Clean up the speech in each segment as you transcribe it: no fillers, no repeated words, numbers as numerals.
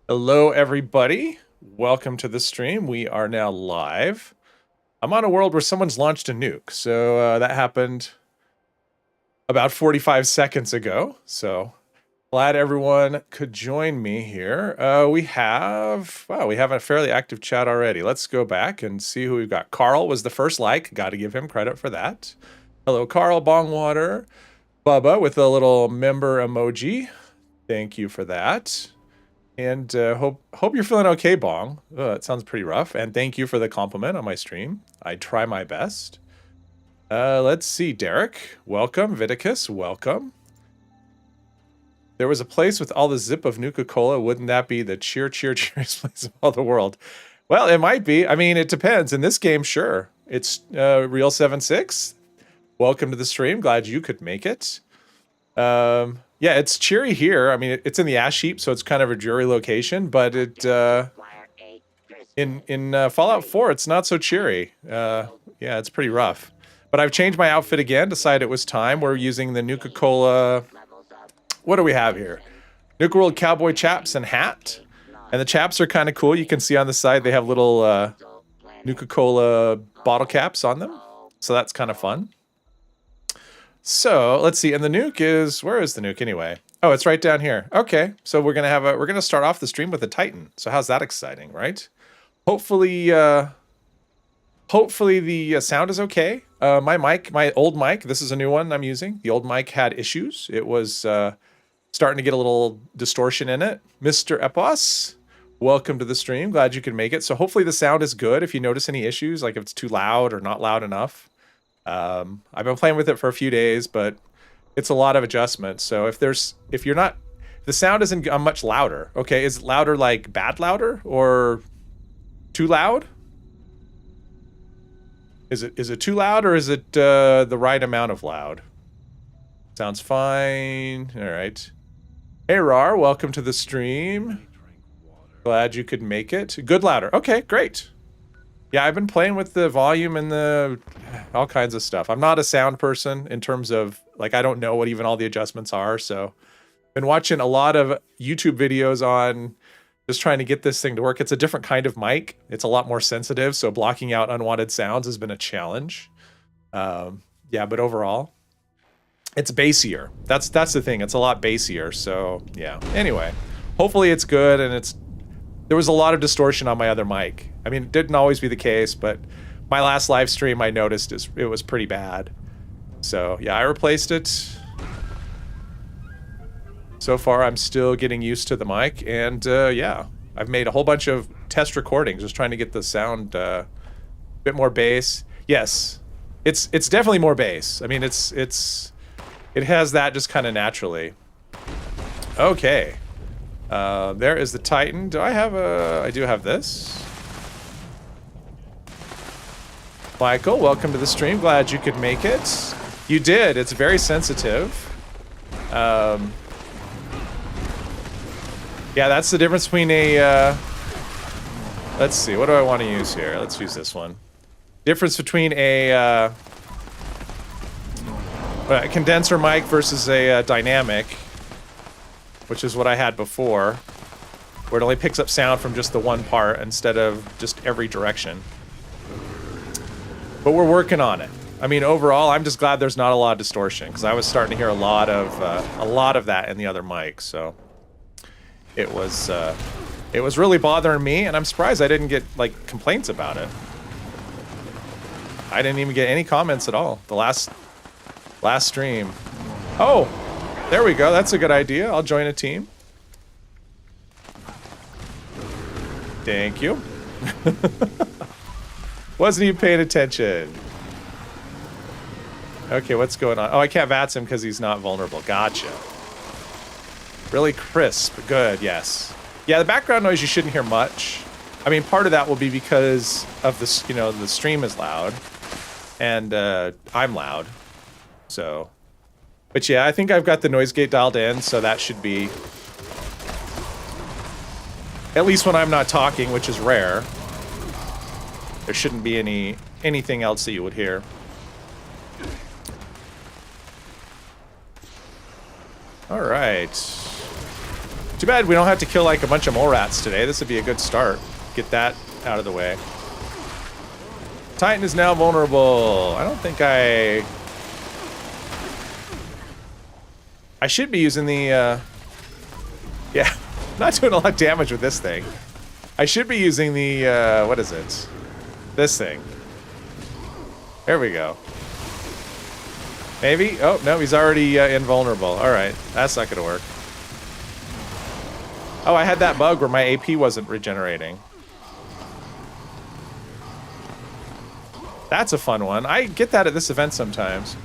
Hello, everybody. Welcome to the stream. We are now live. I'm on a world where someone's launched a nuke. So that happened about 45 seconds ago. So glad everyone could join me here. We have a fairly active chat already. Let's go back and see who we've got. Carl was the first like. Got to give him credit for that. Hello, Carl Bongwater. Bubba with a little member emoji. Thank you for that. And hope you're feeling okay, Bong. It sounds pretty rough. And thank you for the compliment on my stream. I try my best. Let's see, Derek. Welcome. Viticus, welcome. There was a place with all the zip of Nuka-Cola. Wouldn't that be the cheeriest place of all the world? Well, it might be. I mean, it depends. In this game, sure. It's Real76. Welcome to the stream. Glad you could make it. Yeah, it's cheery here. I mean, it's in the ash heap, so it's kind of a dreary location. But it in Fallout 4, it's not so cheery. Yeah, it's pretty rough. But I've changed my outfit again. Decided it was time. We're using the Nuka-Cola. What do we have here? Nuka-World cowboy chaps and hat. And the chaps are kind of cool. You can see on the side they have little Nuka-Cola bottle caps on them. So that's kind of fun. So let's see, and the nuke is, where is the nuke anyway? Oh, it's right down here. Okay, so we're gonna start off the stream with a Titan. So how's that exciting, right? Hopefully the sound is okay. My old mic, this is a new one I'm using. The old mic had issues. It was starting to get a little distortion in it. Mr. Epos, welcome to the stream. Glad you could make it. So hopefully the sound is good. If you notice any issues, like if it's too loud or not loud enough. I've been playing with it for a few days, but it's a lot of adjustments. So if the sound isn't much louder, okay, is it louder like bad louder or too loud? Is it too loud or is it the right amount of loud? Sounds fine. All right. Hey, Rar, welcome to the stream. Glad you could make it. Good louder. Okay, great. Yeah, I've been playing with the volume and the all kinds of stuff. I'm not a sound person in terms of, like, I don't know what even all the adjustments are. So been watching a lot of YouTube videos on just trying to get this thing to work. It's a different kind of mic. It's a lot more sensitive. So blocking out unwanted sounds has been a challenge. Yeah, but overall, it's bassier. That's the thing. It's a lot bassier. So yeah, anyway, hopefully it's good. And there was a lot of distortion on my other mic. I mean, it didn't always be the case, but my last live stream I noticed it was pretty bad. So yeah, I replaced it. So far, I'm still getting used to the mic, and yeah, I've made a whole bunch of test recordings just trying to get the sound a bit more bass. Yes, it's definitely more bass. I mean, it has that just kind of naturally. Okay. There is the Titan. I do have this. Michael, welcome to the stream. Glad you could make it. You did. It's very sensitive. Yeah, that's the difference between a... let's see. What do I want to use here? Let's use this one. Difference between a condenser mic versus a dynamic, which is what I had before, where it only picks up sound from just the one part instead of just every direction. But we're working on it. I mean, overall, I'm just glad there's not a lot of distortion, because I was starting to hear a lot of that in the other mic. So it was really bothering me, and I'm surprised I didn't get like complaints about it. I didn't even get any comments at all the last stream. Oh, there we go. That's a good idea. I'll join a team. Thank you. Wasn't even paying attention. Okay, what's going on? Oh, I can't VATS him because he's not vulnerable. Gotcha. Really crisp. Good, yes. Yeah, the background noise you shouldn't hear much. I mean, part of that will be because of this, the stream is loud. And I'm loud. So... But yeah, I think I've got the noise gate dialed in, so that should be... At least when I'm not talking, which is rare. There shouldn't be anything else that you would hear. All right. Too bad we don't have to kill like a bunch of mole rats today. This would be a good start. Get that out of the way. Titan is now vulnerable. I don't think I should be using the, yeah, not doing a lot of damage with this thing. I should be using the, what is it? This thing. There we go. Maybe? Oh, no, he's already invulnerable. All right, that's not going to work. Oh, I had that bug where my AP wasn't regenerating. That's a fun one. I get that at this event sometimes.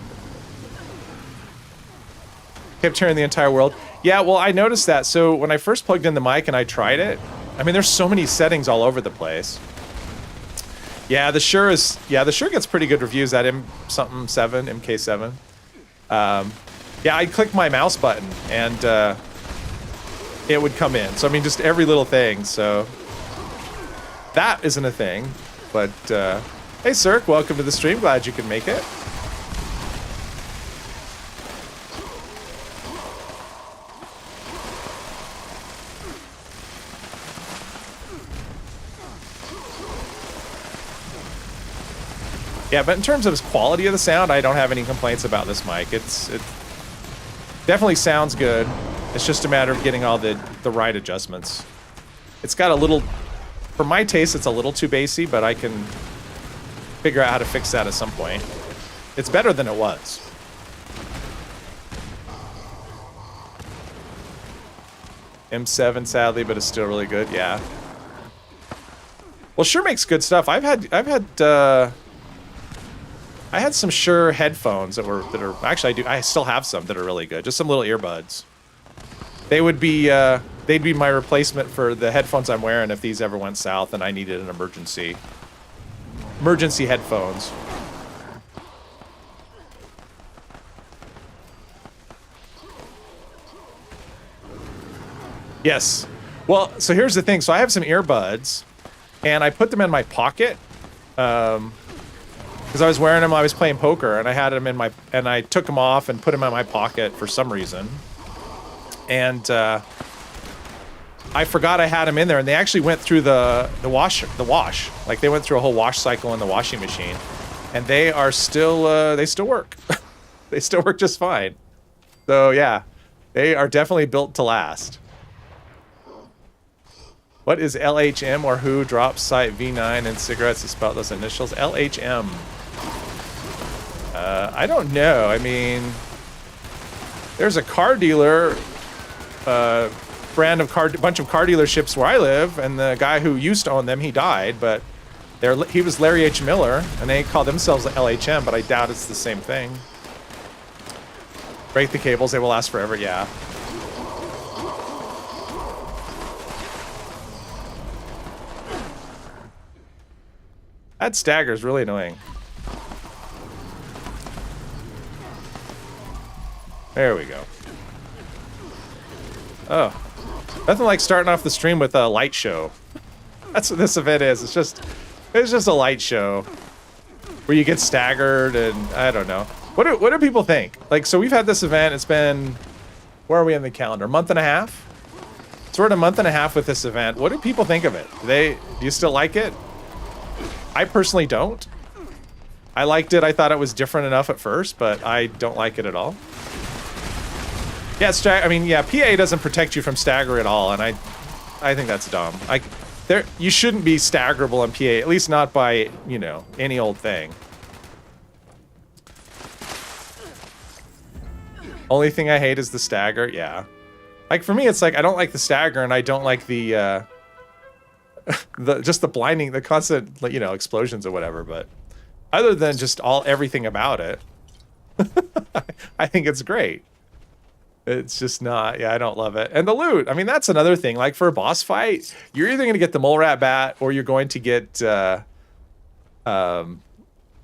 Kept hearing the entire world. Yeah, well, I noticed that. So when I first plugged in the mic and I tried it, I mean, there's so many settings all over the place. Yeah, the Shure gets pretty good reviews at MK7. Yeah, I'd click my mouse button and it would come in. So, I mean, just every little thing. So that isn't a thing. But, hey, Cirque, welcome to the stream. Glad you could make it. Yeah, but in terms of quality of the sound, I don't have any complaints about this mic. It definitely sounds good. It's just a matter of getting all the right adjustments. It's got a little, for my taste, it's a little too bassy, but I can figure out how to fix that at some point. It's better than it was. M7, sadly, but it's still really good. Yeah. Well, Shure makes good stuff. I had some Shure headphones that are actually I still have some that are really good. Just some little earbuds. They would be they'd be my replacement for the headphones I'm wearing if these ever went south and I needed an emergency headphones. Yes. Well, so here's the thing. So I have some earbuds and I put them in my pocket. Because I was wearing them, I was playing poker, and I had them in my, and I took them off and put them in my pocket for some reason, and I forgot I had them in there, and they actually went through the wash, like they went through a whole wash cycle in the washing machine, and they are still, they still work, they still work just fine. So yeah, they are definitely built to last. What is LHM or who drops site V9 and cigarettes to spell those initials? LHM. I don't know. I mean, there's a car dealer, bunch of car dealerships where I live, and the guy who used to own them, he died, but he was Larry H. Miller, and they call themselves LHM, but I doubt it's the same thing. Break the cables, they will last forever, yeah. That stagger is really annoying. There we go. Oh, nothing like starting off the stream with a light show. That's what this event is. It's just a light show where you get staggered, and I don't know. What do people think? Like, so we've had this event. It's been, where are we on the calendar? A month and a half. So we're at a month and a half with this event. What do people think of it? Do you still like it? I personally don't. I liked it. I thought it was different enough at first, but I don't like it at all. Yeah, I mean, yeah, PA doesn't protect you from stagger at all, and I think that's dumb. You shouldn't be staggerable in PA, at least not by, you know, any old thing. Only thing I hate is the stagger, yeah. Like, for me, it's like, I don't like the stagger, and I don't like the, just the blinding, the constant, you know, explosions or whatever, but other than just everything about it, I think it's great. It's just not, yeah, I don't love it. And the loot, I mean, that's another thing. Like, for a boss fight, you're either going to get the mole rat bat or you're going to get grand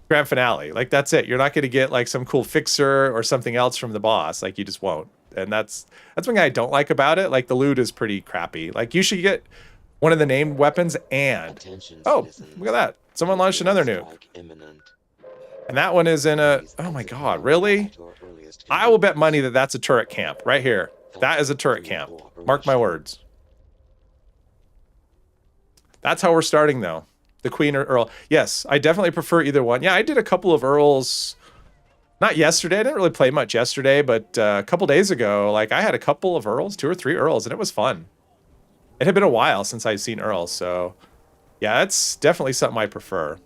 finale. Like, that's it. You're not going to get like some cool fixer or something else from the boss. Like, you just won't. And that's one thing I don't like about it. Like, the loot is pretty crappy. Like, you should get one of the named weapons and oh, look at that. Someone launched another nuke. And that one is in a, oh my god, really? I will bet money that that's a turret camp right here. That is a turret camp. Mark my words. That's how we're starting, though. The Queen or Earl. Yes, I definitely prefer either one. Yeah, I did a couple of Earls. Not yesterday. I didn't really play much yesterday, but a couple days ago, like I had a couple of Earls, 2 or 3 Earls, and it was fun. It had been a while since I've seen Earls, so yeah, that's definitely something I prefer.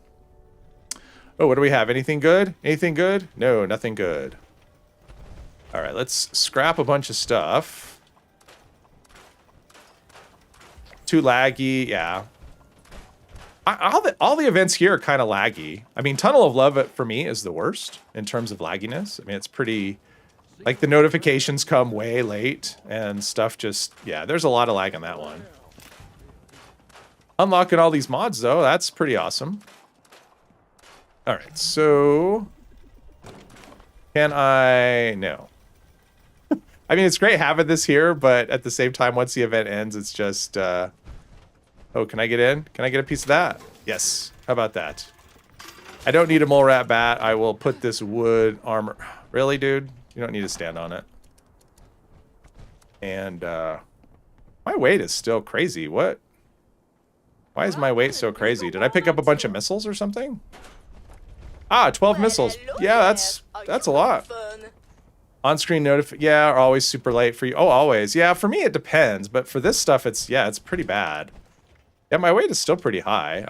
Oh, what do we have? Anything good? Anything good? No, nothing good. All right, let's scrap a bunch of stuff. Too laggy, yeah. All the events here are kind of laggy. I mean, Tunnel of Love for me is the worst in terms of lagginess. I mean, it's pretty, like the notifications come way late and stuff just, yeah, there's a lot of lag on that one. Unlocking all these mods though, that's pretty awesome. All right, so can I, no. I mean, it's great having this here, but at the same time, once the event ends, it's just, oh, can I get in? Can I get a piece of that? Yes. How about that? I don't need a mole rat bat. I will put this wood armor. Really, dude? You don't need to stand on it. And my weight is still crazy. What? Why is my weight so crazy? Did I pick up a bunch of missiles or something? Ah, 12 missiles. Yeah, that's a lot. On-screen yeah, are always super late for you. Oh, always. Yeah, for me it depends, but for this stuff it's pretty bad. Yeah, my weight is still pretty high.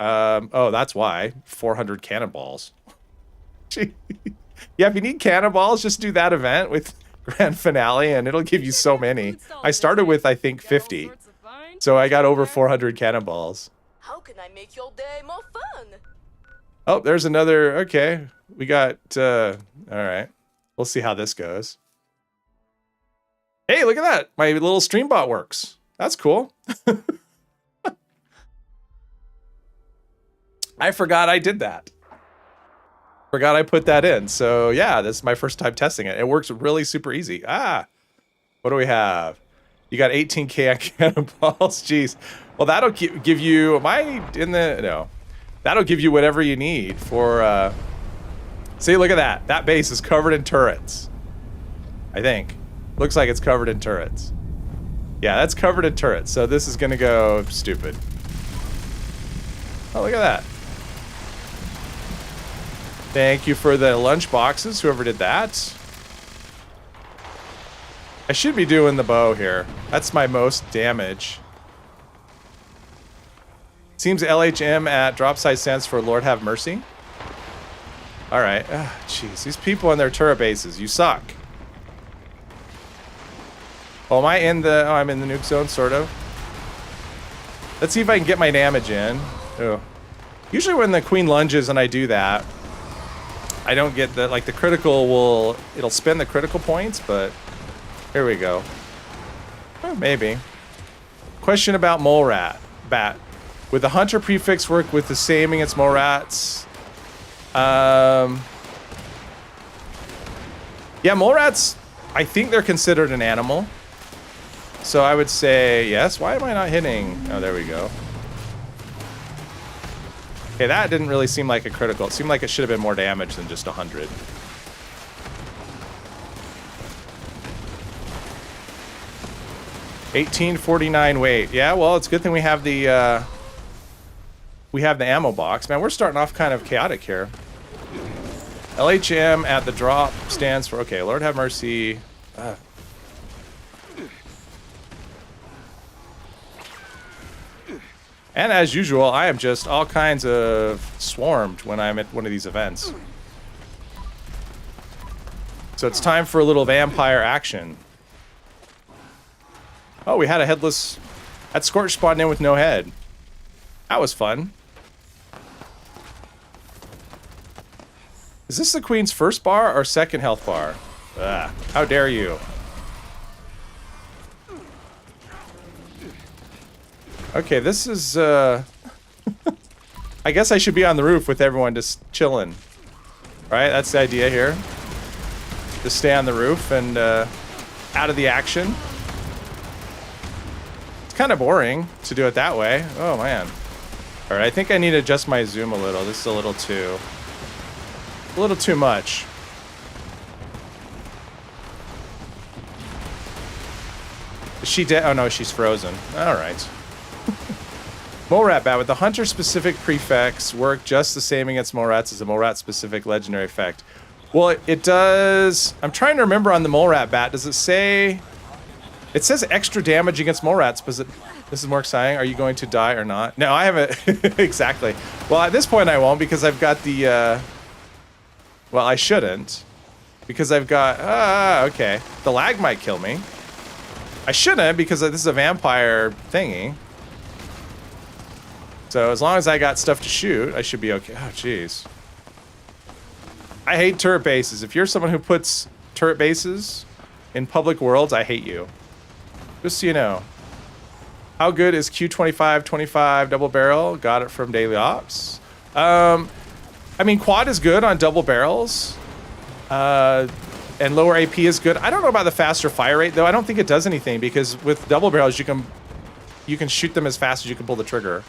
Oh, that's why. 400 cannonballs. Gee. Yeah, if you need cannonballs, just do that event with Grand Finale and it'll give you so many. I started with I think 50. So I got over 400 cannonballs. How can I make your day more fun? Oh, there's another. Okay. We got all right. We'll see how this goes. Hey, look at that. My little stream bot works. That's cool. I forgot I did that. Forgot I put that in. So yeah, this is my first time testing it. It works really super easy. Ah, what do we have? You got 18K on cannonballs. Jeez. Well, that'll give you, that'll give you whatever you need for, see, look at that. That base is covered in turrets. I think. Looks like it's covered in turrets. Yeah, that's covered in turrets. So this is going to go stupid. Oh, look at that. Thank you for the lunch boxes, whoever did that. I should be doing the bow here. That's my most damage. Seems LHM at drop size stands for Lord Have Mercy. All right. Jeez, these people in their turret bases, you suck. Oh, am I in the... Oh, I'm in the nuke zone, sort of. Let's see if I can get my damage in. Oh. Usually when the queen lunges and I do that, I don't get the... Like, the critical will... It'll spend the critical points, but... Here we go. Oh, maybe. Question about mole rat. Bat. Would the hunter prefix work with the same against mole rats? Yeah, mole rats, I think they're considered an animal. So I would say yes. Why am I not hitting? Oh, there we go. Okay, that didn't really seem like a critical. It seemed like it should have been more damage than just 100. $18.49 weight. Yeah, well, it's a good thing we have the ammo box. Man, we're starting off kind of chaotic here. LHM at the drop stands for, okay, Lord have mercy. And as usual, I am just all kinds of swarmed when I'm at one of these events. So it's time for a little vampire action. Oh, we had a headless... That Scorch spawned in with no head. That was fun. Is this the queen's first bar or second health bar? Ugh, how dare you. Okay, this is, I guess I should be on the roof with everyone just chilling. Right, that's the idea here. Just stay on the roof and, out of the action. It's kind of boring to do it that way. Oh, man. All right, I think I need to adjust my zoom a little. This is a little too much. Is she dead? Oh no, she's frozen. All right. Mole rat bat with the hunter specific prefix work just the same against mole rats as a mole rat specific legendary effect. Well, it does. I'm trying to remember on the mole rat bat. Does it say? It says extra damage against mole rats. But this is more exciting. Are you going to die or not? No, I haven't. Exactly. Well, at this point I won't because I've got the. Well, I shouldn't because I've got. Okay. The lag might kill me. I shouldn't because this is a vampire thingy. So as long as I got stuff to shoot, I should be okay. Oh, jeez. I hate turret bases. If you're someone who puts turret bases in public worlds, I hate you. Just so you know. How good is Q2525 double barrel? Got it from Daily Ops. I mean, quad is good on double barrels. And lower AP is good. I don't know about the faster fire rate, though. I don't think it does anything because with double barrels, you can shoot them as fast as you can pull the trigger.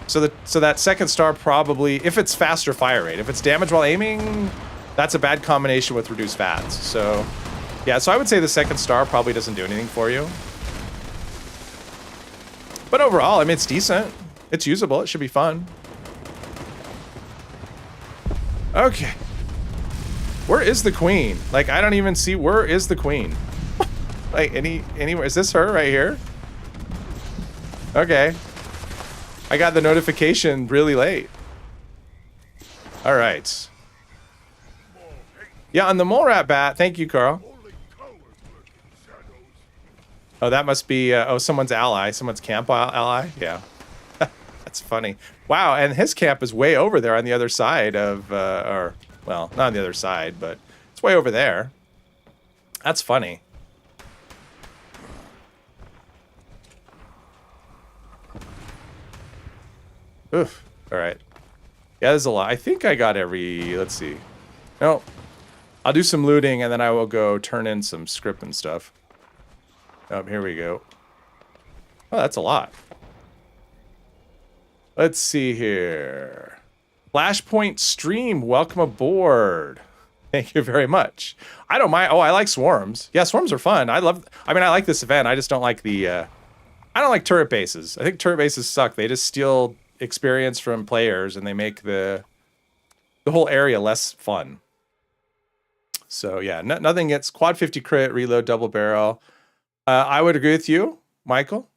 So that second star probably, if it's faster fire rate, if it's damage while aiming, that's a bad combination with reduced VATS. So, yeah, so I would say the second star probably doesn't do anything for you. But overall, I mean, it's decent. It's usable. It should be fun. Okay. Where is the queen? Like, I don't even see, where is the queen? Like, anywhere, is this her right here? Okay. I got the notification really late. All right. Yeah, on the mole rat bat, thank you, Carl. Oh, that must be, oh, someone's ally, someone's camp ally? Yeah. That's funny. Wow, and his camp is way over there on the other side of, or, well, not on the other side, but it's way over there. That's funny. Oof. All right. Yeah, there's a lot. I think I got every, let's see. No. I'll do some looting and then I will go turn in some script and stuff. Oh, here we go. Oh, that's a lot. Let's see here. Flashpoint stream, welcome aboard. Thank you very much. I don't mind. Oh, I like swarms. Yeah, swarms are fun. I like this event. I just don't like the, I don't like turret bases. I think turret bases suck. They just steal experience from players and they make the whole area less fun. So yeah, nothing gets quad 50 crit, reload, double barrel. I would agree with you, Michael.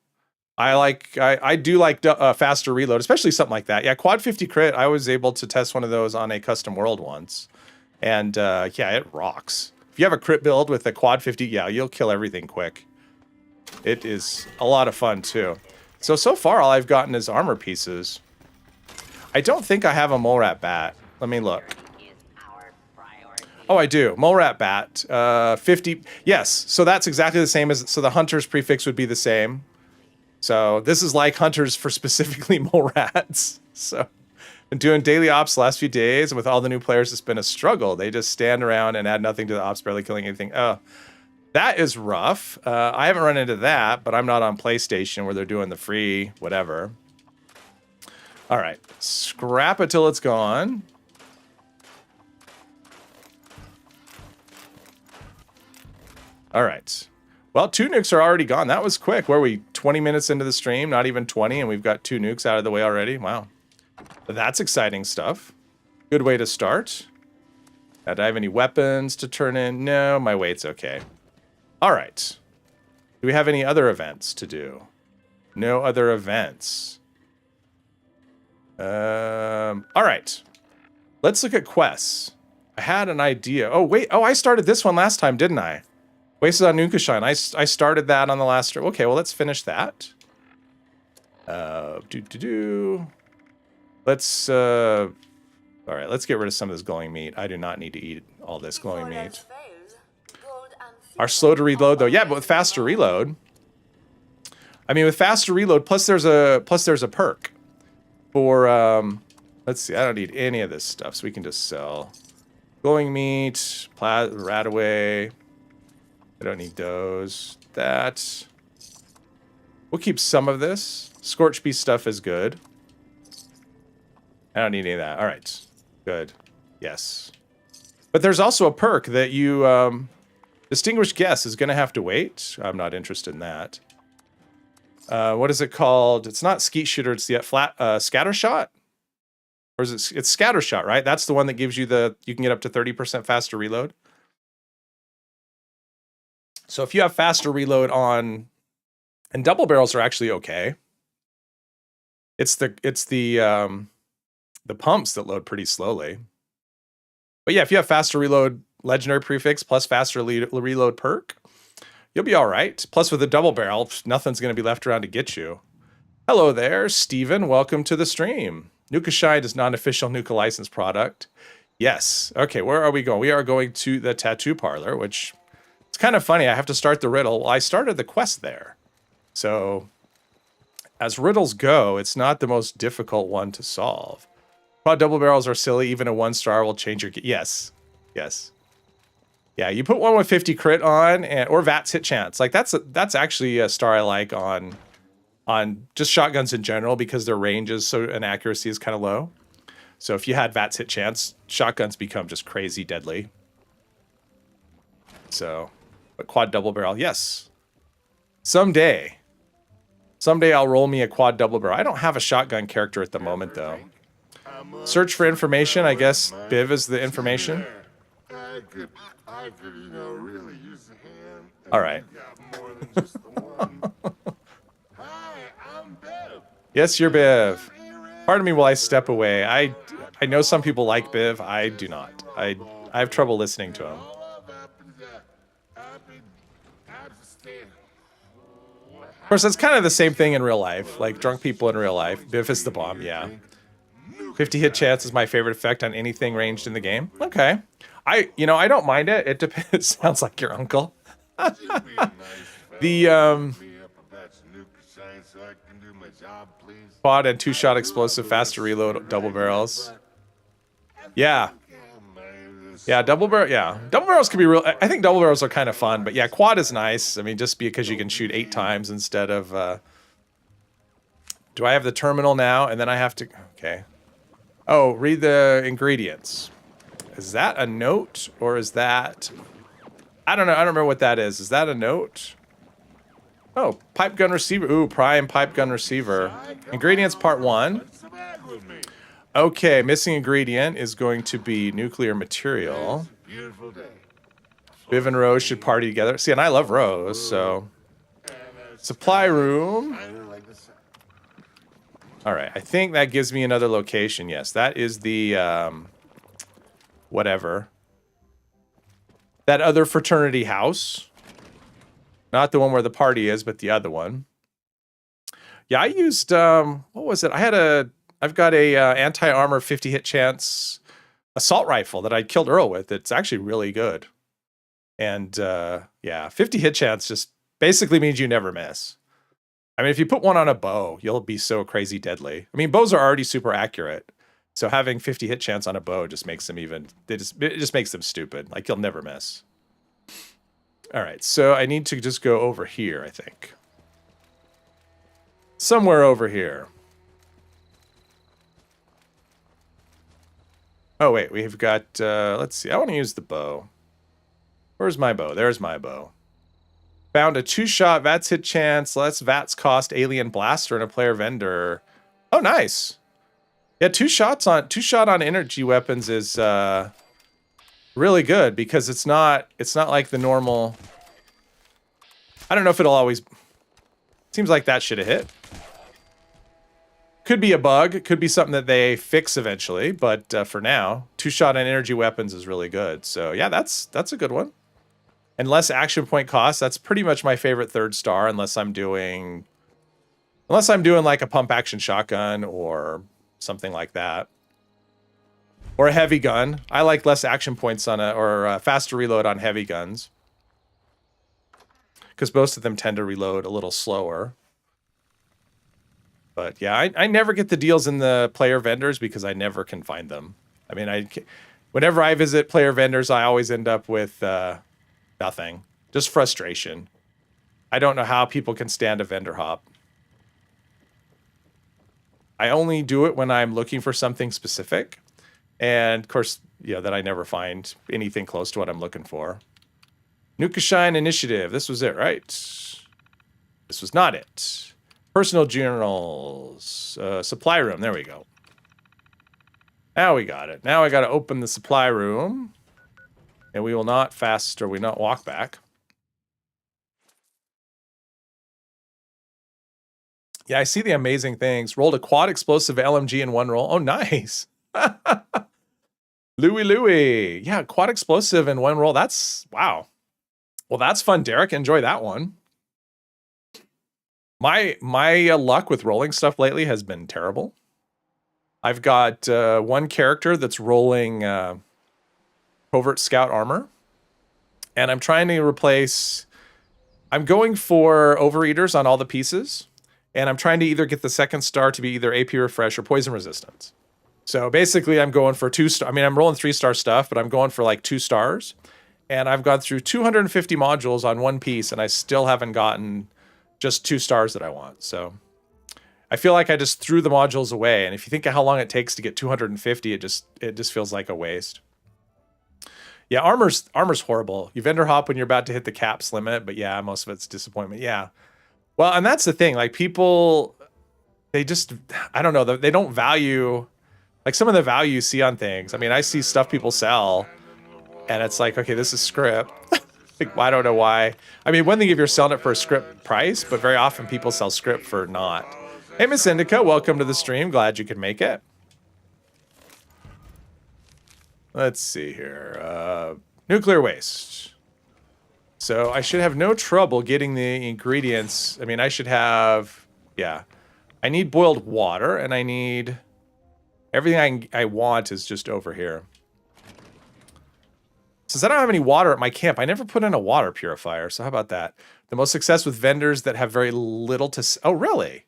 I do like faster reload, especially something like that. Yeah, quad 50 crit. I was able to test one of those on a custom world once, and yeah, it rocks. If you have a crit build with a quad 50, yeah, you'll kill everything quick. It is a lot of fun too. So far all I've gotten is armor pieces. I don't think I have a mole rat bat. Let me look. Oh, I do. Mole rat bat. 50. Yes. So that's exactly the same as. So the hunter's prefix would be the same. So this is like hunters for specifically mole rats. So been doing daily ops the last few days, and with all the new players, it's been a struggle. They just stand around and add nothing to the ops, barely killing anything. Oh, that is rough. I haven't run into that, but I'm not on PlayStation where they're doing the free whatever. All right. Scrap it till it's gone. All right. Well, 2 nukes are already gone. That was quick. Where are we? 20 minutes into the stream, not even 20, and we've got 2 nukes out of the way already. Wow. That's exciting stuff. Good way to start. Now, do I have any weapons to turn in? No, my weight's okay. All right. Do we have any other events to do? No other events. All right. Let's look at quests. I had an idea. Oh, wait. Oh, I started this one last time, didn't I? Wasted on Nuka-Fan. I started that on the last stream. Okay, well, let's finish that. Let's, all right, let's get rid of some of this glowing meat. I do not need to eat all this glowing meat. Are slow to reload, though. Yeah, but with faster reload. I mean, with faster reload, plus there's a perk. For, let's see, I don't need any of this stuff, so we can just sell. Glowing meat, rat away. I don't need those. That. We'll keep some of this. Scorch beast stuff is good. I don't need any of that. All right. Good. Yes. But there's also a perk that you... Distinguished Guess is going to have to wait. I'm not interested in that. What is it called? It's not skeet shooter. It's the scatter shot. Or is it? It's scatter shot, right? That's the one that gives you you can get up to 30% faster reload. So if you have faster reload on, and double barrels are actually okay. It's the pumps that load pretty slowly. But yeah, if you have faster reload legendary prefix plus faster reload perk, you'll be all right. Plus with a double barrel, nothing's going to be left around to get you. Hello there, Steven. Welcome to the stream. Nuka-Shine is non-official Nuka license product. Yes. Okay, where are we going? We are going to the tattoo parlor, which it's kind of funny. I have to start the riddle. Well, I started the quest there. So as riddles go, it's not the most difficult one to solve. Quad double barrels are silly. Even a 1-star will change your... Yes. Yes. Yeah, you put one with 50 crit on, or VATS hit chance. Like that's actually a star I like on just shotguns in general because their range is and accuracy is kind of low. So if you had VATS hit chance, shotguns become just crazy deadly. So, but quad double barrel, yes. Someday I'll roll me a quad double barrel. I don't have a shotgun character at the moment though. Search for information. I guess Biv is the information. I could, really use a hand. All right. Hi, I'm Bev. Yes, you're Biv. Pardon me while I step away. I know some people like Biv. I do not. I have trouble listening to him. Of course, that's kind of the same thing in real life. Like drunk people in real life. Biv is the bomb, yeah. 50 hit chance is my favorite effect on anything ranged in the game. Okay. I don't mind it. It depends. It sounds like your uncle. The quad and 2-shot explosive, faster reload, double barrels. Yeah. Yeah, double barrel. Yeah, double barrels can be real. I think double barrels are kind of fun, but yeah, quad is nice. I mean, just because you can shoot 8 times instead of. Do I have the terminal now? And then I have to. Okay. Oh, read the ingredients. Is that a note or is that? I don't know. I don't remember what that is. Is that a note? Oh, pipe gun receiver. Ooh, prime pipe gun receiver. Ingredients part 1. Okay, missing ingredient is going to be nuclear material. Viv and Rose should party together. See, and I love Rose, so. Supply room. All right, I think that gives me another location. Yes, that is the, whatever. That other fraternity house. Not the one where the party is, but the other one. Yeah, I used, what was it? I've got a anti-armor 50 hit chance assault rifle that I killed Earl with. It's actually really good. And yeah, 50 hit chance just basically means you never miss. I mean, if you put one on a bow, you'll be so crazy deadly. I mean, bows are already super accurate. So having 50 hit chance on a bow just makes them it just makes them stupid. Like you'll never miss. All right, so I need to just go over here, I think. Somewhere over here. Oh, wait, we've got, let's see. I want to use the bow. Where's my bow? There's my bow. Found a 2-shot VATS hit chance, less VATS cost alien blaster and a player vendor. Oh, nice. Yeah, 2-shot on energy weapons is really good because it's not like the normal. I don't know if it'll always. Seems like that should have hit. Could be a bug. Could be something that they fix eventually. But for now, 2-shot on energy weapons is really good. So yeah, that's a good one. And less action point cost. That's pretty much my favorite 3rd star, unless I'm doing like a pump action shotgun or something like that. Or a heavy gun. I like less action points on or faster reload on heavy guns. Because most of them tend to reload a little slower. But yeah, I never get the deals in the player vendors because I never can find them. I mean, whenever I visit player vendors, I always end up with nothing. Just frustration. I don't know how people can stand a vendor hop. I only do it when I'm looking for something specific. And of course, that I never find anything close to what I'm looking for. Nuka-Shine initiative. This was it, right? This was not it. Personal journals. Supply room. There we go. Now we got it. Now I got to open the supply room. And we will not fast or we not walk back. Yeah, I see the amazing things. Rolled a quad explosive LMG in one roll. Oh, nice. Louie. Yeah, quad explosive in one roll. That's, wow. Well, that's fun, Derek. Enjoy that one. My luck with rolling stuff lately has been terrible. I've got one character that's rolling covert scout armor. And I'm trying to replace... I'm going for overeaters on all the pieces. And I'm trying to either get the second star to be either AP refresh or poison resistance. So basically I'm going for 2 star. I mean, I'm rolling 3-star stuff, but I'm going for like 2 stars. And I've gone through 250 modules on one piece, and I still haven't gotten just 2 stars that I want. So I feel like I just threw the modules away. And if you think of how long it takes to get 250, it just feels like a waste. Yeah, armor's horrible. You vendor hop when you're about to hit the caps limit, but yeah, most of it's disappointment. Yeah. Well, and that's the thing. Like people, they just, I don't know, they don't value, like some of the value you see on things. I mean, I see stuff people sell, and it's like, okay, this is script. Like, I don't know why. I mean, one thing if you're selling it for a script price, but very often people sell script for not. Hey, Miss Indica, welcome to the stream. Glad you could make it. Let's see here. Nuclear waste. So I should have no trouble getting the ingredients. I mean, I should have, yeah. I need boiled water, and I need everything I want is just over here. Since I don't have any water at my camp, I never put in a water purifier. So how about that? The most success with vendors that have very little to. Oh, really?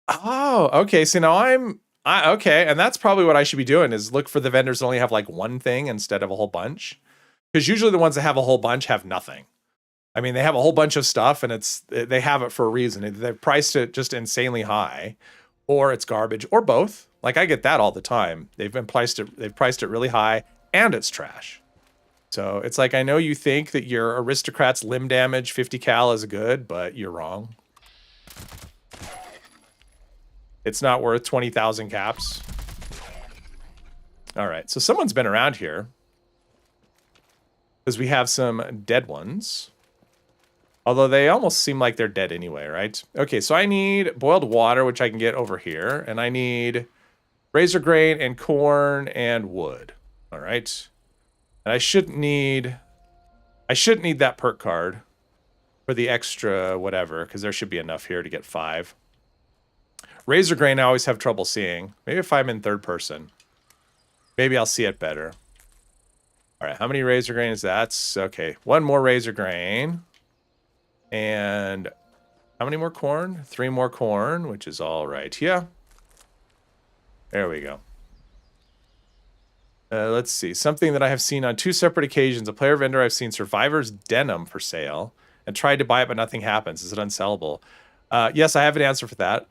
Oh, okay. So now okay, and that's probably what I should be doing is look for the vendors that only have like one thing instead of a whole bunch. Because usually the ones that have a whole bunch have nothing. I mean, they have a whole bunch of stuff, and they have it for a reason. They've priced it just insanely high, or it's garbage, or both. Like I get that all the time. They've priced it really high, and it's trash. So it's like, I know you think that your aristocrat's limb damage 50 cal is good, but you're wrong. It's not worth 20,000 caps. All right, so someone's been around here. Because we have some dead ones. Although they almost seem like they're dead anyway, right? Okay, so I need boiled water, which I can get over here. And I need razor grain and corn and wood. All right. And I shouldn't need that perk card for the extra whatever, because there should be enough here to get 5. Razor grain I always have trouble seeing. Maybe if I'm in third person. Maybe I'll see it better. All right, how many razor grain is that? Okay, 1 more razor grain. And how many more corn? 3 more corn, which is all right. Yeah. There we go. Let's see. Something that I have seen on 2 separate occasions. A player vendor I've seen Survivor's Denim for sale and tried to buy it, but nothing happens. Is it unsellable? Yes, I have an answer for that.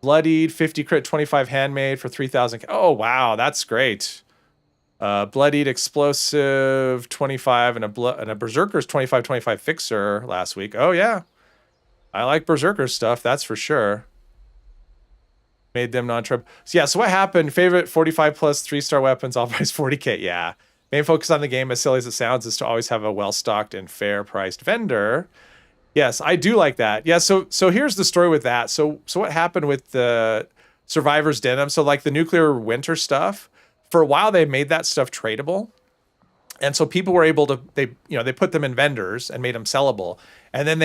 Bloodied, 50 crit, 25 handmade for 3,000. Oh, wow, that's great. Bloodied explosive 25 and a berserker's 25 fixer last week. Oh yeah, I like berserker stuff, that's for sure. Made them non-trip. So yeah, so what happened? Favorite 45 plus 3-star weapons, all price 40k. Yeah, main focus on the game, as silly as it sounds, is to always have a well-stocked and fair-priced vendor. Yes, I do like that. Yeah, so here's the story with that. So what happened with the Survivor's Denim? So like the nuclear winter stuff. For a while, they made that stuff tradable. And so people were able to, they put them in vendors and made them sellable. And then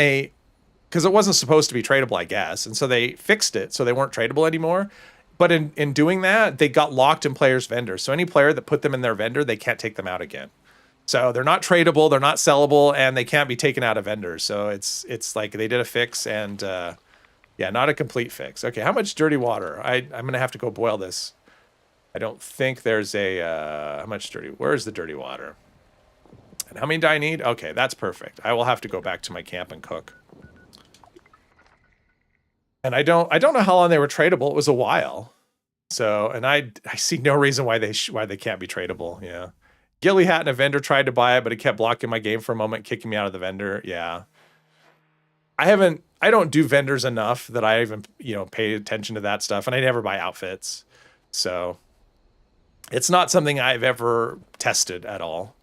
because it wasn't supposed to be tradable, I guess. And so they fixed it so they weren't tradable anymore. But in doing that, they got locked in players' vendors. So any player that put them in their vendor, they can't take them out again. So they're not tradable, they're not sellable, and they can't be taken out of vendors. So it's like they did a fix and, yeah, not a complete fix. Okay, how much dirty water? I'm going to have to go boil this. I don't think there's a, how much dirty, where's the dirty water? And how many do I need? Okay, that's perfect. I will have to go back to my camp and cook. And I don't know how long they were tradable. It was a while. So, and I see no reason why they can't be tradable. Yeah. Gilly Hat and a vendor tried to buy it, but it kept blocking my game for a moment, kicking me out of the vendor. Yeah. I don't do vendors enough that I even, pay attention to that stuff, and I never buy outfits. So it's not something I've ever tested at all.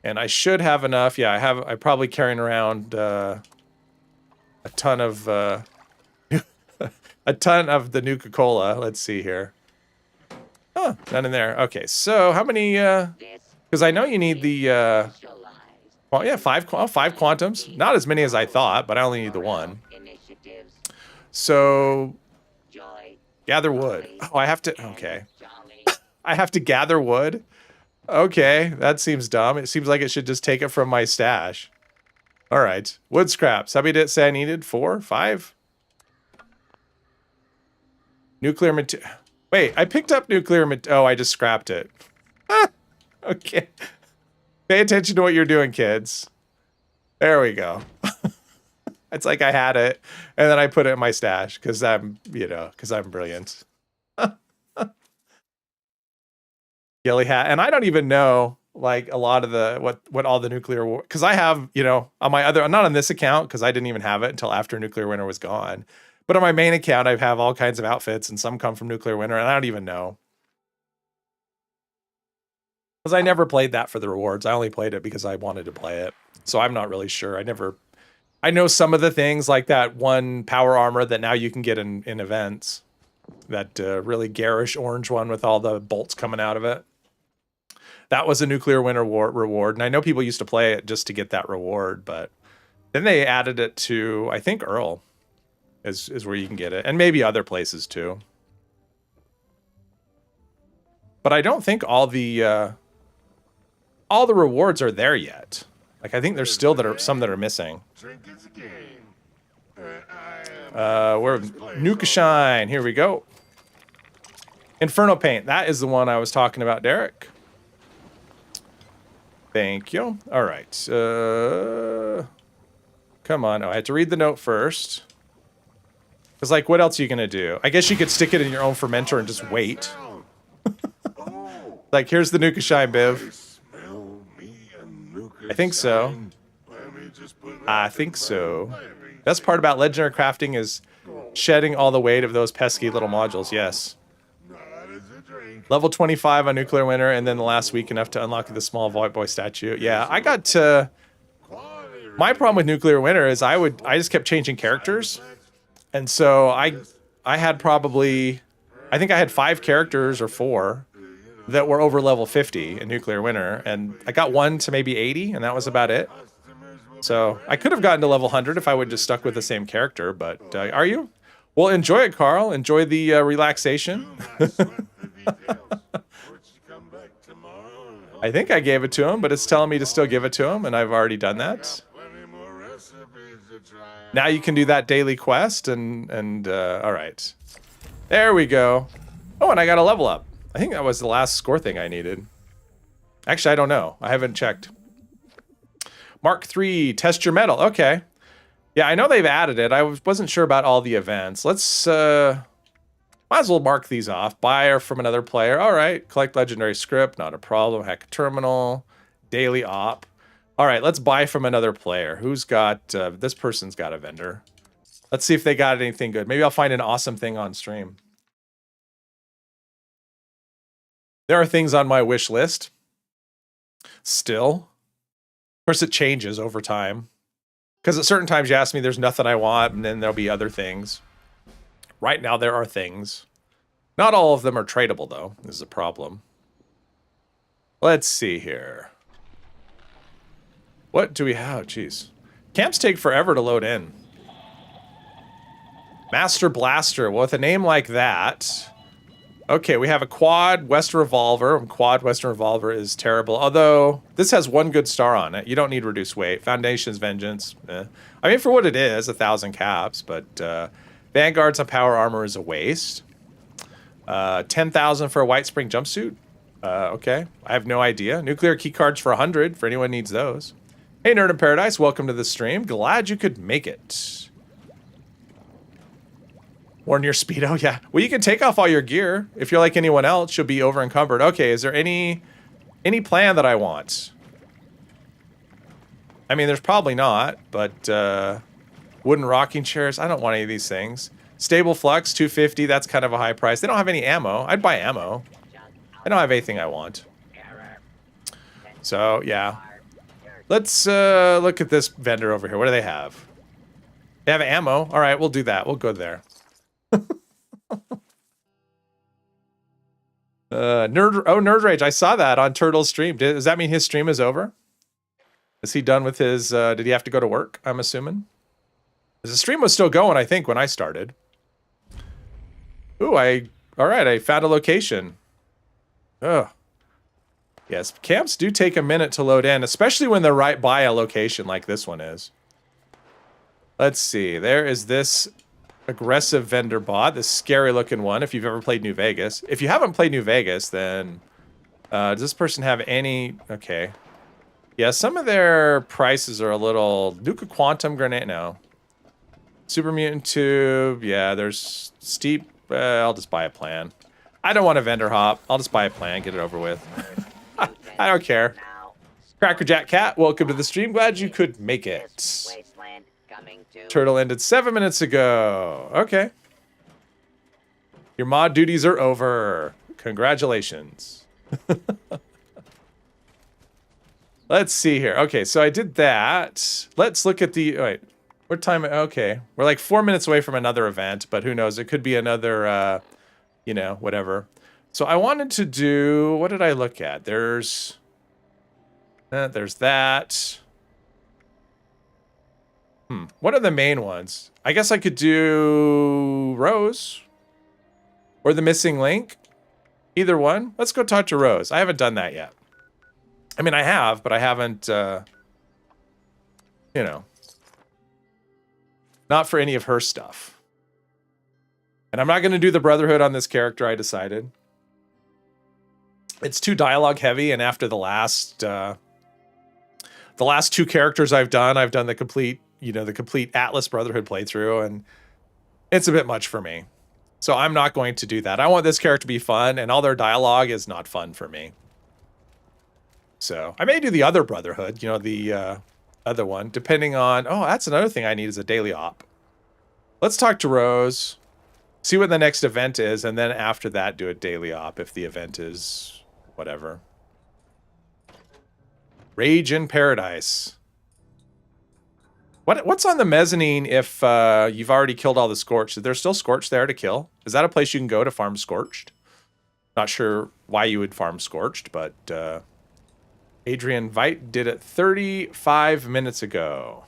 And I should have enough. Yeah, I'm probably carrying around a ton of a ton of the Nuka-Cola. Let's see here. Oh, none in there. Okay, so how many? Because I know you need the. Well, yeah, five quantums. Not as many as I thought, but I only need the one. So gather wood. Oh, I have to. Okay, I have to gather wood. Okay, that seems dumb. It seems like it should just take it from my stash. All right, wood scraps. How many did it say I needed? 4, 5. Nuclear material. Wait, I picked up nuclear material. Oh, I just scrapped it. Okay. Pay attention to what you're doing, kids. There we go. It's like I had it, and then I put it in my stash because I'm brilliant. Gilly hat, and I don't even know like a lot of the what all the nuclear war, because I have on my other, not on this account because I didn't even have it until after Nuclear Winter was gone, but on my main account I have all kinds of outfits, and some come from Nuclear Winter, and I don't even know because I never played that for the rewards. I only played it because I wanted to play it, so I'm not really sure. I know some of the things like that one power armor that now you can get in events, that really garish orange one with all the bolts coming out of it. That was a Nuclear Winter reward, and I know people used to play it just to get that reward, but then they added it to, I think, Earl is where you can get it, and maybe other places too. But I don't think all the rewards are there yet. Like, I think there's still some that are missing. We're Nuka-Shine. Here we go. Inferno paint. That is the one I was talking about, Derek. Thank you. All right. Come on. Oh, I had to read the note first. Because, like, what else are you going to do? I guess you could stick it in your own fermenter and just wait. Like, here's the Nuka-Shine, Biv. I think so. I think so. Best part about legendary crafting is shedding all the weight of those pesky little modules. Yes. Level 25 on Nuclear Winter, and then the last week enough to unlock the small Void Boy statue. Yeah, I got to... My problem with Nuclear Winter is I just kept changing characters. And so I had probably... I think I had 5 characters or 4 that were over level 50 in Nuclear Winter. And I got 1 to maybe 80, and that was about it. So I could have gotten to level 100 if I would just stuck with the same character, but are you? Well, enjoy it, Carl. Enjoy the relaxation. I think I gave it to him, but it's telling me to still give it to him, and I've already done that. Now you can do that daily quest, and all right. There we go. Oh, and I got a level up. I think that was the last score thing I needed. Actually, I don't know. I haven't checked. Mark 3, test your metal. Okay. Yeah, I know they've added it. I wasn't sure about all the events. Let's, might as well mark these off. Buy from another player. All right. Collect legendary script. Not a problem. Hack a terminal. Daily op. All right, let's buy from another player. Who's got, this person's got a vendor. Let's see if they got anything good. Maybe I'll find an awesome thing on stream. There are things on my wish list. Still. Of course, it changes over time. Because at certain times you ask me, there's nothing I want, and then there'll be other things. Right now, there are things. Not all of them are tradable, though. This is a problem. Let's see here. What do we have? Jeez. Camps take forever to load in. Master Blaster. Well, with a name like that... Okay, we have a quad Western Revolver. Quad Western Revolver is terrible. Although, this has 1 good star on it. You don't need reduced weight. Foundation's Vengeance. I mean, for what it is, 1,000 caps. But Vanguard's on Power Armor is a waste. 10,000 for a White Spring Jumpsuit. Okay, I have no idea. Nuclear key cards for 100 for anyone needs those. Hey, Nerd in Paradise. Welcome to the stream. Glad you could make it. Worn your Speedo? Yeah. Well, you can take off all your gear. If you're like anyone else, you'll be over encumbered. Okay, is there any plan that I want? I mean, there's probably not, but wooden rocking chairs. I don't want any of these things. Stable flux, 250. That's kind of a high price. They don't have any ammo. I'd buy ammo. I don't have anything I want. So, yeah. Let's look at this vendor over here. What do they have? They have ammo. All right, we'll do that. We'll go there. Nerd Rage. I saw that on Turtle's stream. Does that mean his stream is over? Is he done with his, did he have to go to work, I'm assuming? The stream was still going, I think, when I started. Ooh, all right, I found a location. Ugh. Yes, camps do take a minute to load in, especially when they're right by a location like this one is. Let's see, there is this aggressive vendor bot, this scary looking one, if you've ever played New Vegas. If you haven't played New Vegas, then does this person have any, okay. Yeah, some of their prices are a little, Nuka Quantum Grenade, no. Super Mutant Tube, yeah, there's steep, I'll just buy a plan. I don't want a vendor hop, I'll just buy a plan, get it over with. I don't care. Crackerjack Cat, welcome to the stream, glad you could make it. Turtle ended 7 minutes ago. Okay. Your mod duties are over. Congratulations. Let's see here. Okay, so I did that. Let's look at the... Wait, what time... Okay, we're like 4 minutes away from another event, but who knows? It could be another, you know, whatever. So I wanted to do... What did I look at? There's that... What are the main ones? I guess I could do Rose or the missing link. Either one. Let's go talk to Rose. I haven't done that yet. I mean, I have, but I haven't, you know, not for any of her stuff. And I'm not going to do the Brotherhood on this character, I decided. It's too dialogue heavy, and after the last two characters I've done the complete, you know, the complete Atlas Brotherhood playthrough, and it's a bit much for me. So I'm not going to do that. I want this character to be fun, and all their dialogue is not fun for me. So I may do the other Brotherhood, you know, the other one, depending on... Oh, that's another thing I need is a daily op. Let's talk to Rose, see what the next event is, and then after that do a daily op if the event is whatever. Rage in Paradise. What's on the mezzanine if you've already killed all the Scorched? Is there still Scorched there to kill? Is that a place you can go to farm Scorched? Not sure why you would farm Scorched, but Adrian Veit did it 35 minutes ago.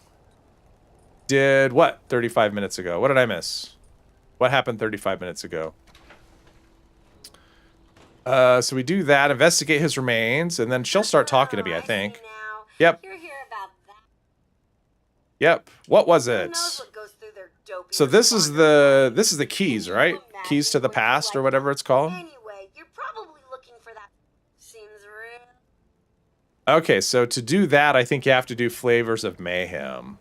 Did what 35 minutes ago? What did I miss? What happened 35 minutes ago? So we do that, investigate his remains, and then she'll start talking to me, I think. Yep. Yep. What was it? So this is the keys, right? Keys to the past or whatever it's called. Anyway, you're probably looking for that. Seems real. Okay, so to do that, I think you have to do Flavors of Mayhem.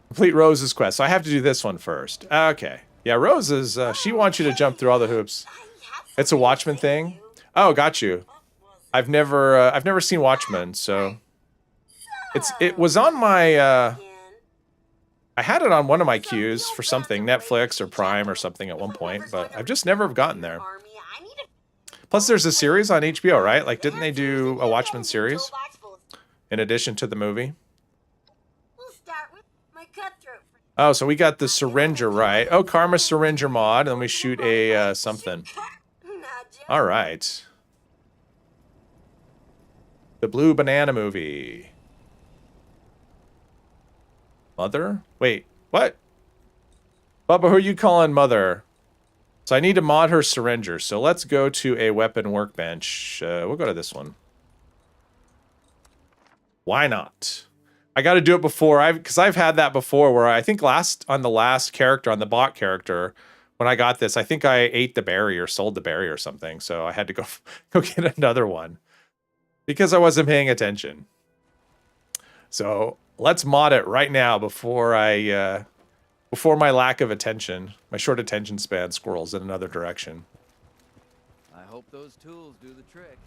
Complete Rose's quest. So I have to do this one first. Okay. Yeah, Rose is, she wants you to jump through all the hoops. It's a Watchmen thing. Oh, got you. I've never seen Watchmen, so it was on my I had it on one of my queues for something, Netflix or Prime or something at one point, but I've just never gotten there. Plus there's a series on HBO, right? Like, didn't they do a Watchmen series in addition to the movie? Oh, so we got the Syringer, right? Oh, Karma Syringer mod, and then we shoot a something. All right. The Blue Banana Movie. Mother? Wait, what? Bubba, who are you calling Mother? So I need to mod her Syringer. So let's go to a weapon workbench. We'll go to this one. Why not? I got to do it before, because I've had that before where I think on the last character, on the bot character, when I got this, I think I ate the berry or sold the berry or something. So I had to go get another one because I wasn't paying attention. So let's mod it right now before before my lack of attention, my short attention span squirrels in another direction. I hope those tools do the trick.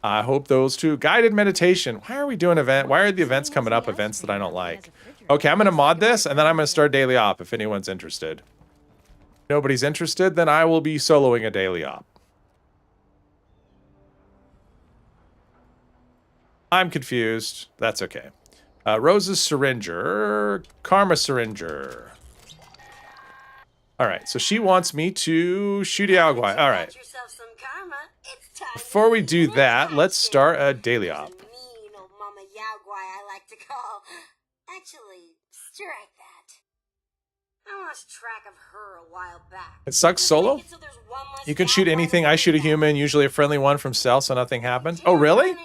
I hope those two. Guided meditation. Why are we doing event? Why are the events coming up? Events that I don't like. Okay, I'm going to mod this, and then I'm going to start daily op if anyone's interested. If nobody's interested, then I will be soloing a daily op. I'm confused. That's okay. Rose's Syringer. Karma Syringer. All right, so she wants me to shoot Yaogwai. All right. Before we do that, let's start a daily op. Mean old Mama Yaogwai, I like to call. Actually, strike that. I lost track of her a while back. It sucks solo? You can shoot anything. I shoot a human, usually a friendly one from stealth, so nothing happens. Oh, really?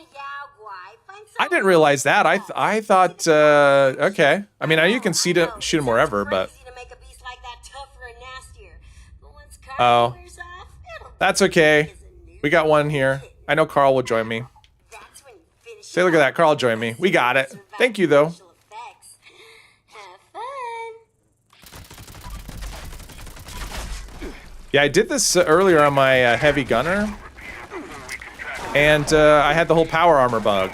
I didn't realize that. I thought, okay. I mean, you can shoot him wherever, but... Oh. That's okay. We got one here. I know Carl will join me. Say, look at that. Carl joined me. We got it. Thank you, though. Yeah, I did this earlier on my heavy gunner. And I had the whole power armor bug.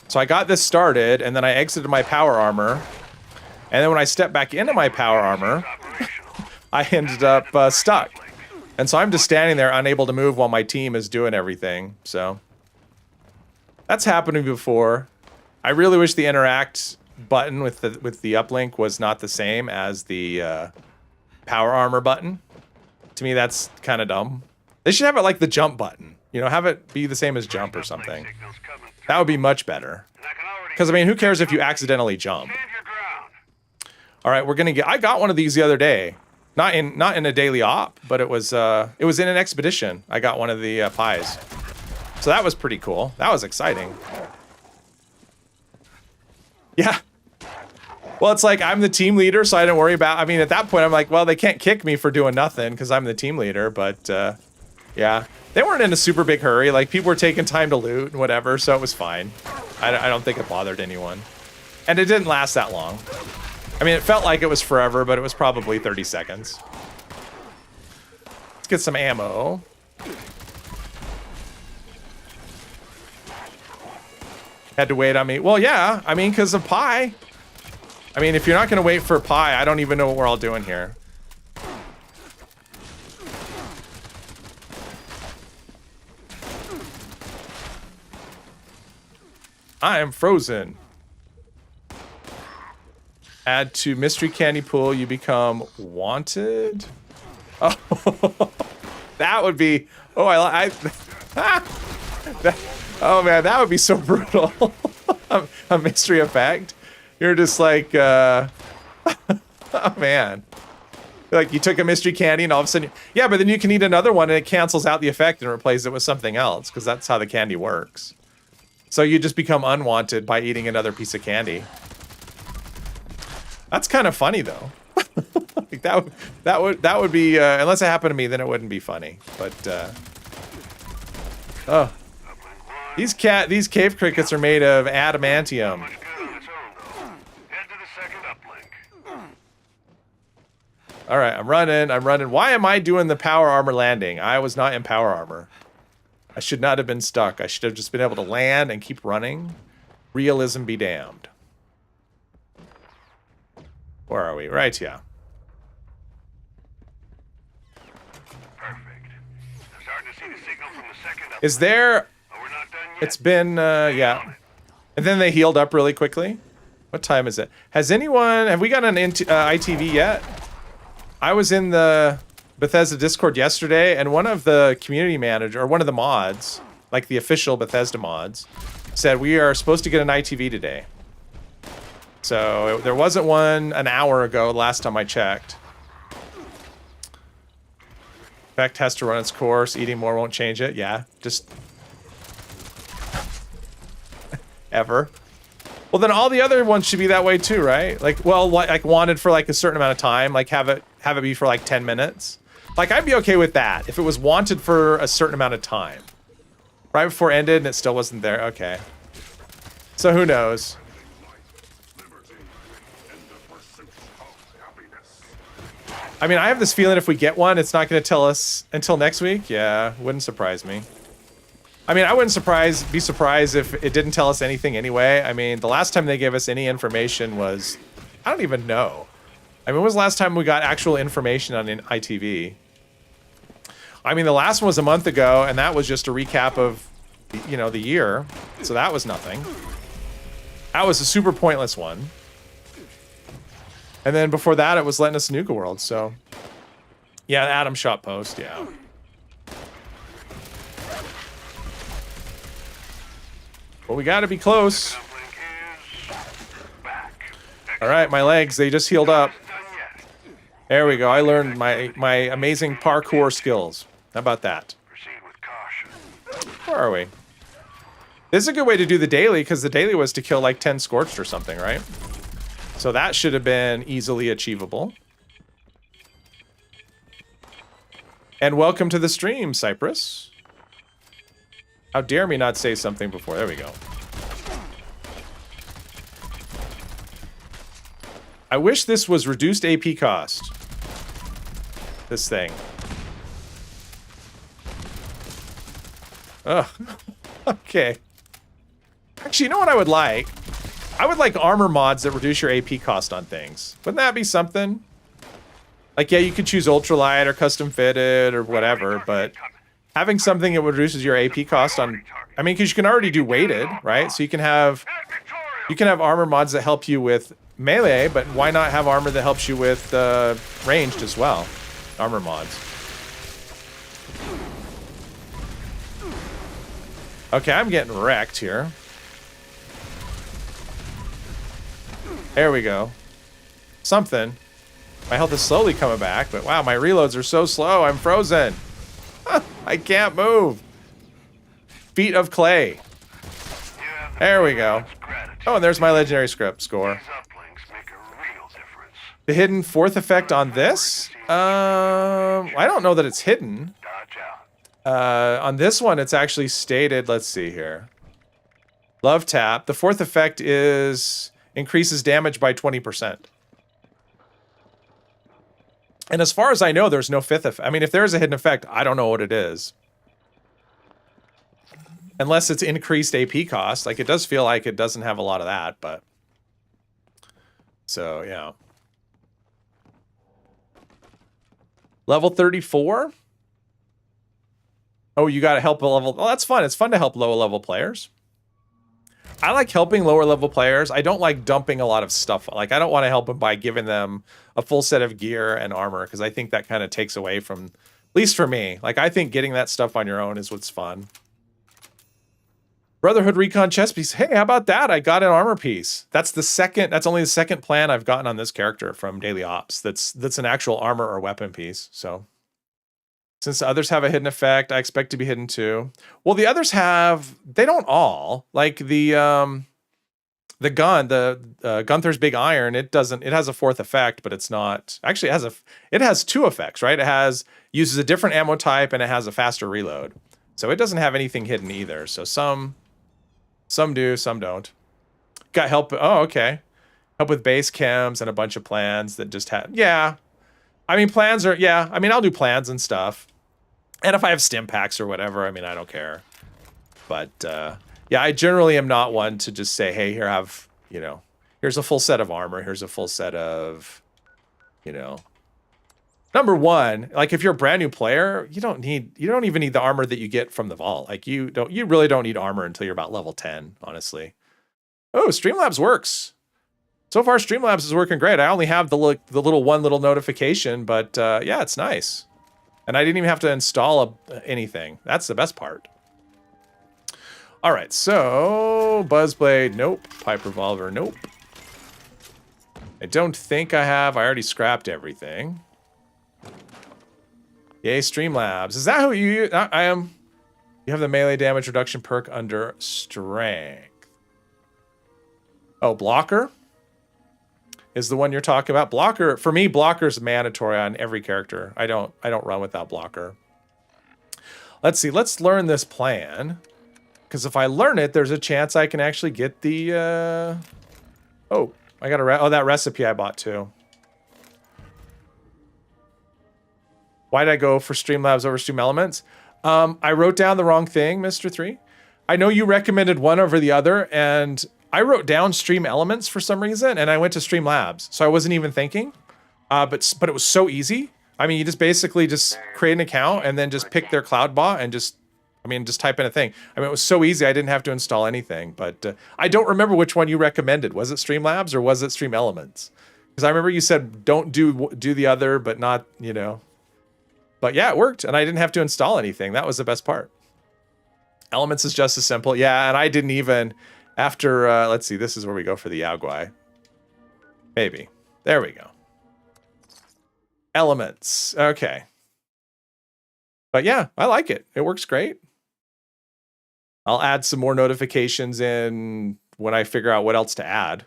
So I got this started, and then I exited my power armor. And then when I stepped back into my power armor, I ended up stuck. And so I'm just standing there unable to move while my team is doing everything. So that's happened to me before. I really wish the interact button with the uplink was not the same as the power armor button. To me, that's kind of dumb. They should have it like the jump button. You know, have it be the same as jump or something. That would be much better. Because, I mean, who cares if you accidentally jump? All right, we're going to get... I got one of these the other day. Not in a daily op, but it was in an expedition. I got one of the pies. So that was pretty cool. That was exciting. Yeah. Well, it's like I'm the team leader, so I didn't worry about... I mean, at that point, I'm like, well, they can't kick me for doing nothing because I'm the team leader, but yeah. They weren't in a super big hurry. Like, people were taking time to loot and whatever, so it was fine. I don't think it bothered anyone. And it didn't last that long. I mean, it felt like it was forever, but it was probably 30 seconds. Let's get some ammo. Had to wait on me. Well, yeah. I mean, because of pie. I mean, if you're not going to wait for pie, I don't even know what we're all doing here. I am frozen. Add to mystery candy pool, you become wanted. Oh, that would be. Oh, oh man, that would be so brutal. A mystery effect. You're just like, oh man. Like you took a mystery candy and all of a sudden, yeah, but then you can eat another one and it cancels out the effect and replaces it with something else because that's how the candy works. So you just become unwanted by eating another piece of candy. That's kind of funny though. Like that would be unless it happened to me, then it wouldn't be funny. But oh, these cave crickets are made of adamantium. All right, I'm running. Why am I doing the power armor landing? I was not in power armor. I should not have been stuck. I should have just been able to land and keep running. Realism be damned. Where are we? Right, yeah. Perfect. I'm starting to see the signal from the second up. Is there... Oh, we're not done yet. It's been, yeah. And then they healed up really quickly. What time is it? Has anyone... Have we got an ITV yet? I was in the Bethesda Discord yesterday, and one of the community manager, or one of the mods, like the official Bethesda mods, said we are supposed to get an ITV today. So there wasn't one an hour ago, last time I checked. Effect has to run its course. Eating more won't change it. Yeah, just... ever. Well, then all the other ones should be that way too, right? Like, well, like wanted for like a certain amount of time, like have it be for like 10 minutes. Like, I'd be okay with that if it was wanted for a certain amount of time. Right before it ended and it still wasn't there. Okay. So who knows? I mean, I have this feeling if we get one, it's not going to tell us until next week. Yeah, wouldn't surprise me. I mean, I wouldn't be surprised if it didn't tell us anything anyway. I mean, the last time they gave us any information was, I don't even know. I mean, when was the last time we got actual information on an ITV? I mean, the last one was a month ago, and that was just a recap of, you know, the year. So that was nothing. That was a super pointless one. And then before that, it was letting us Nuka-World, so. Yeah, the Adam shot post, yeah. Well, we gotta be close. All right, my legs, they just healed up. There we go. I learned my amazing parkour skills. How about that? Proceed with caution. Where are we? This is a good way to do the daily, because the daily was to kill like 10 Scorched or something, right? So that should have been easily achievable. And welcome to the stream, Cypress. How dare me not say something before. There we go. I wish this was reduced AP cost. This thing. Ugh. Okay. Actually, you know what I would like? I would like armor mods that reduce your AP cost on things. Wouldn't that be something? Like, yeah, you could choose ultralight or custom fitted or whatever, but having something that reduces your AP cost on, I mean, because you can already do weighted, right? So you can have armor mods that help you with melee, but why not have armor that helps you with ranged as well? Armor mods. Okay, I'm getting wrecked here. There we go. Something. My health is slowly coming back, but wow, my reloads are so slow. I'm frozen. I can't move. Feet of clay. There we go. Oh, and there's my legendary script score. The hidden fourth effect on this? I don't know that it's hidden. On this one, it's actually stated, let's see here. Love tap. The fourth effect is increases damage by 20%. And as far as I know, there's no fifth effect. I mean, if there is a hidden effect, I don't know what it is. Unless it's increased AP cost. Like, it does feel like it doesn't have a lot of that, but... So, yeah. Level 34? Oh, you gotta help a level... Oh, that's fun. It's fun to help lower-level players. I like helping lower-level players. I don't like dumping a lot of stuff. Like, I don't want to help them by giving them a full set of gear and armor, because I think that kind of takes away from... At least for me. Like, I think getting that stuff on your own is what's fun. Brotherhood Recon chest piece. Hey, how about that? I got an armor piece. That's only the second plan I've gotten on this character from Daily Ops. That's an actual armor or weapon piece. So since the others have a hidden effect, I expect to be hidden too. Well, the others they don't all. Like the Gunther's Big Iron, it has a fourth effect, but it's not actually it has two effects, right? It uses a different ammo type and it has a faster reload. So it doesn't have anything hidden either. So some do, some don't. Got help. Oh, okay. Help with base chems and a bunch of plans that just have... Yeah. I mean, plans are... Yeah. I mean, I'll do plans and stuff. And if I have stim packs or whatever, I mean, I don't care. But, yeah, I generally am not one to just say, hey, here, here's a full set of armor. Here's a full set of, Number one, like if you're a brand new player, you don't even need the armor that you get from the vault. Like you really don't need armor until you're about level 10, honestly. Oh, Streamlabs works. So far, Streamlabs is working great. I only have the little notification, but yeah, it's nice. And I didn't even have to install anything. That's the best part. All right, so Buzzblade, nope. Pipe Revolver, nope. I don't think I have. I already scrapped everything. Yay, Streamlabs. Is that who you... I am... You have the melee damage reduction perk under Strength. Oh, Blocker? Is the one you're talking about. Blocker, for me, Blocker's mandatory on every character. I don't run without Blocker. Let's see, let's learn this plan. Because if I learn it, there's a chance I can actually get the... Oh, I got that recipe I bought too. Why did I go for Streamlabs over Stream Elements? I wrote down the wrong thing, Mr. 3. I know you recommended one over the other, and I wrote down Stream Elements for some reason, and I went to Stream Labs, so I wasn't even thinking. But it was so easy. I mean, you just basically just create an account and then just pick their cloud bot and just type in a thing. I mean, it was so easy. I didn't have to install anything. But I don't remember which one you recommended. Was it Streamlabs or was it Stream Elements? Because I remember you said don't do the other, but not, you know. But yeah, it worked, and I didn't have to install anything. That was the best part. Elements is just as simple. Yeah, and I didn't even after. Let's see. This is where we go for the Yaguai. Maybe. There we go. Elements. Okay. But yeah, I like it. It works great. I'll add some more notifications in when I figure out what else to add.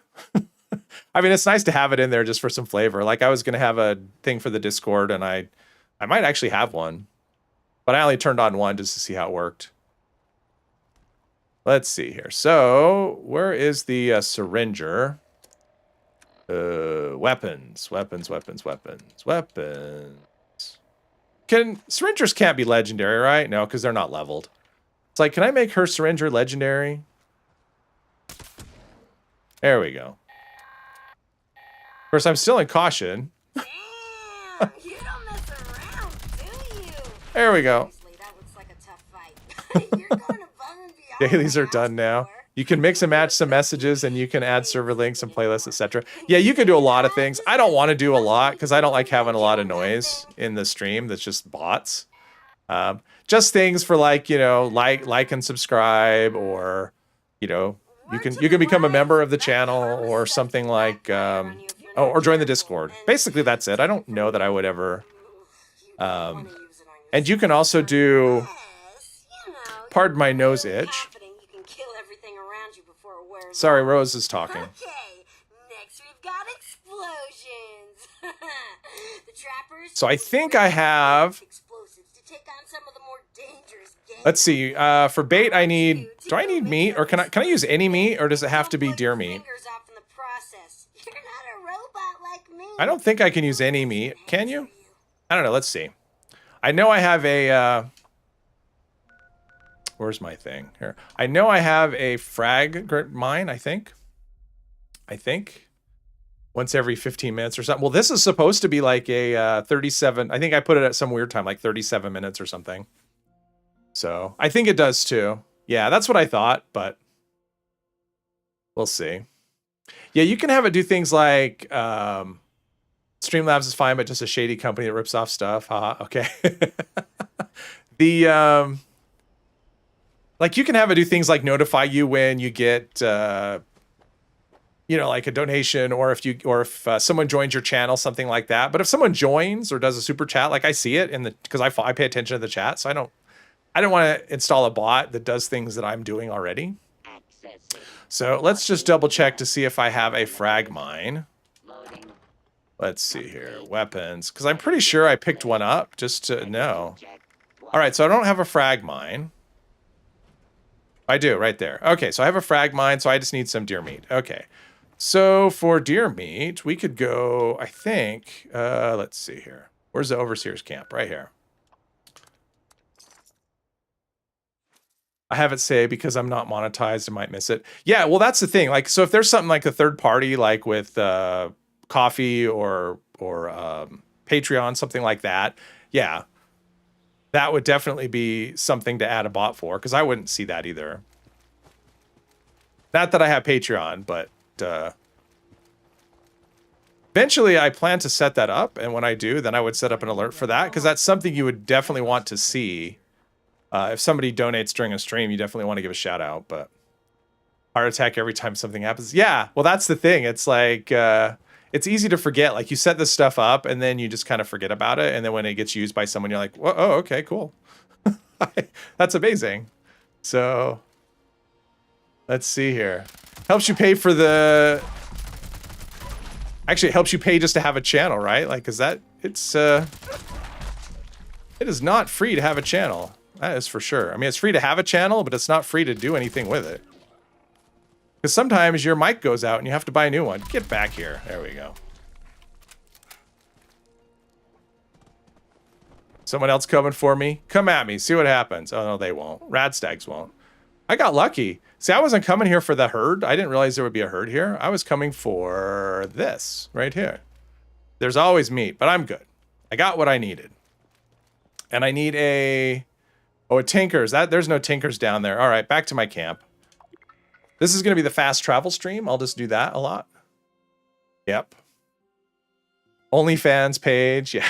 I mean, it's nice to have it in there just for some flavor. Like I was going to have a thing for the Discord, and I might actually have one. But I only turned on one just to see how it worked. Let's see here. So, where is the syringer? Weapons. Syringers can't be legendary, right? No, because they're not leveled. It's like, can I make her syringer legendary? There we go. Of course, I'm still in caution. Damn, you don't mess around, do you? There we go. Seriously, that looks like a tough fight. You're going above and beyond. Dailies what are I done asked now. for. You can mix and match some messages, and you can add server links and playlists, etc. Yeah, you can do a lot of things. I don't want to do a lot because I don't like having a lot of noise in the stream. That's just bots. Just things for like, you know, like and subscribe, or, you know, you can become a member of the channel or something like, or join the Discord. Basically, that's it. I don't know that I would ever. And you can also do. Yes, you know, Pardon my nose really itch. confident you can kill everything around you before it wears Sorry, off. Rose is talking. Okay, next we've got explosions. The trappers. So I think I have. Explosives to take on some of the more dangerous gangs. Let's see. For bait, I need. Do I need meat, or can I use any meat, or does it have to be deer meat? Fingers off in the process. You're not a robot like me. I don't think I can use any meat. Can you? I don't know. Let's see. I know I have a. Where's my thing here? I know I have a frag mine. I think. Once every 15 minutes or something. Well, this is supposed to be like a 37. I think I put it at some weird time, like 37 minutes or something. So I think it does too. Yeah, that's what I thought, but we'll see. Yeah, you can have it do things like Streamlabs is fine, but just a shady company that rips off stuff. Haha. Okay. The like you can have it do things like notify you when you get you know, like a donation, or if someone joins your channel, something like that. But if someone joins or does a super chat, like I see it in the, because I pay attention to the chat, so I don't want to install a bot that does things that I'm doing already. So let's just double check to see if I have a frag mine. Let's see here, weapons, because I'm pretty sure I picked one up just to know. All right, so I don't have a frag mine. I do, right there. Okay, so I have a frag mine, so I just need some deer meat. Okay, so for deer meat, we could go, I think, let's see here. Where's the Overseer's camp? Right here. I have it say because I'm not monetized, I might miss it. Yeah, well, that's the thing. Like, so if there's something like a third party, like with Coffee or Patreon, something like that, yeah, that would definitely be something to add a bot for, because I wouldn't see that either. Not that I have Patreon, but eventually I plan to set that up, and when I do, then I would set up an alert for that, because that's something you would definitely want to see. If somebody donates during a stream, you definitely want to give a shout out, but heart attack every time something happens. Yeah, well, that's the thing. It's like, it's easy to forget. Like, you set this stuff up, and then you just kind of forget about it, and then when it gets used by someone, you're like, whoa, oh, okay, cool. That's amazing. So, let's see here. Helps you pay for the... Actually, it helps you pay just to have a channel, right? Like, because that, it's... It is not free to have a channel. That is for sure. I mean, it's free to have a channel, but it's not free to do anything with it. Because sometimes your mic goes out and you have to buy a new one. Get back here. There we go. Someone else coming for me? Come at me. See what happens. Oh, no, they won't. Radstags won't. I got lucky. See, I wasn't coming here for the herd. I didn't realize there would be a herd here. I was coming for this right here. There's always meat, but I'm good. I got what I needed. And I need a... Oh, a Tinker's. There's no Tinker's down there. All right, back to my camp. This is going to be the fast travel stream. I'll just do that a lot. Yep. OnlyFans page. Yeah.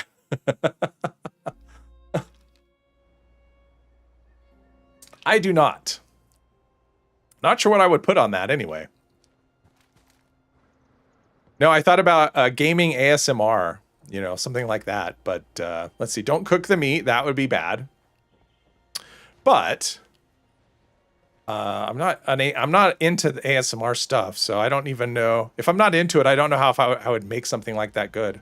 I do not. Not sure what I would put on that anyway. No, I thought about gaming ASMR, you know, something like that. But let's see. Don't cook the meat. That would be bad. But I'm not into the ASMR stuff, so I don't even know if I'm not into it. I don't know how I would make something like that good.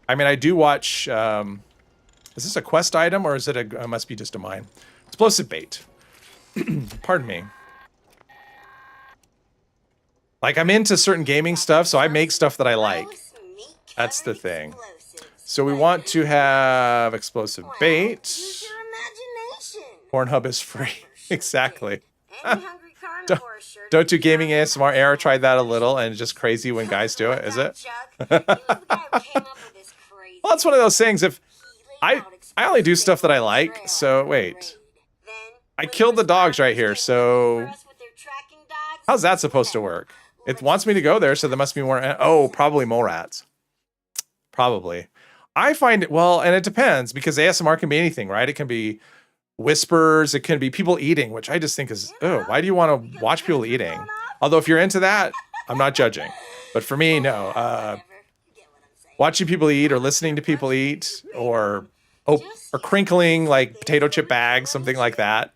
I mean, I do watch. Is this a quest item or is it it must be just a mine? Explosive bait. Pardon me. Like, I'm into certain gaming stuff, so I make stuff that I like. That's the thing. So we want to have explosive bait. Use your imagination. Pornhub is free. Exactly. Any hungry carnivore sure Don't do gaming ASMR. Era tried that a little, and it's just crazy when guys do it, is it? Chuck, he was the guy who came up with this crazy. Well, it's one of those things. If He laid I out only do stuff that I explosive like, trail so on the wait. raid. Then, I when killed the those dogs right farmers here, came so looking for us with their tracking dogs, how's that supposed to work? It wants me to go there, so there must be more. Oh, probably mole rats. Probably. I find it, well, and it depends, because ASMR can be anything, right? It can be whispers, it can be people eating, which I just think is, oh, why do you want to watch people eating? Although if you're into that, I'm not judging. But for me, no. Whatever. You get what I'm saying. Watching people eat or listening to people eat or crinkling like potato chip bags, something like that.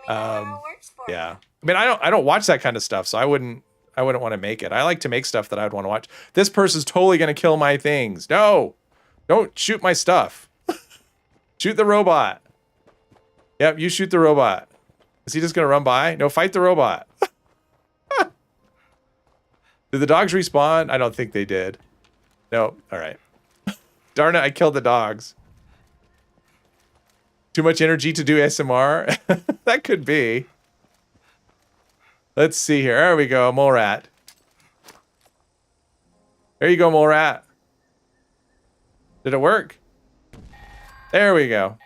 Let me know how it works for you. Yeah. I mean, I don't watch that kind of stuff, so I wouldn't want to make it. I like to make stuff that I'd want to watch. This person's totally going to kill my things. No. Don't shoot my stuff. Shoot the robot. Yep, you shoot the robot. Is he just going to run by? No, fight the robot. Did the dogs respawn? I don't think they did. No. All right. Darn it, I killed the dogs. Too much energy to do ASMR? That could be. Let's see here. There we go, mole rat. There you go, mole rat. Did it work? There we go.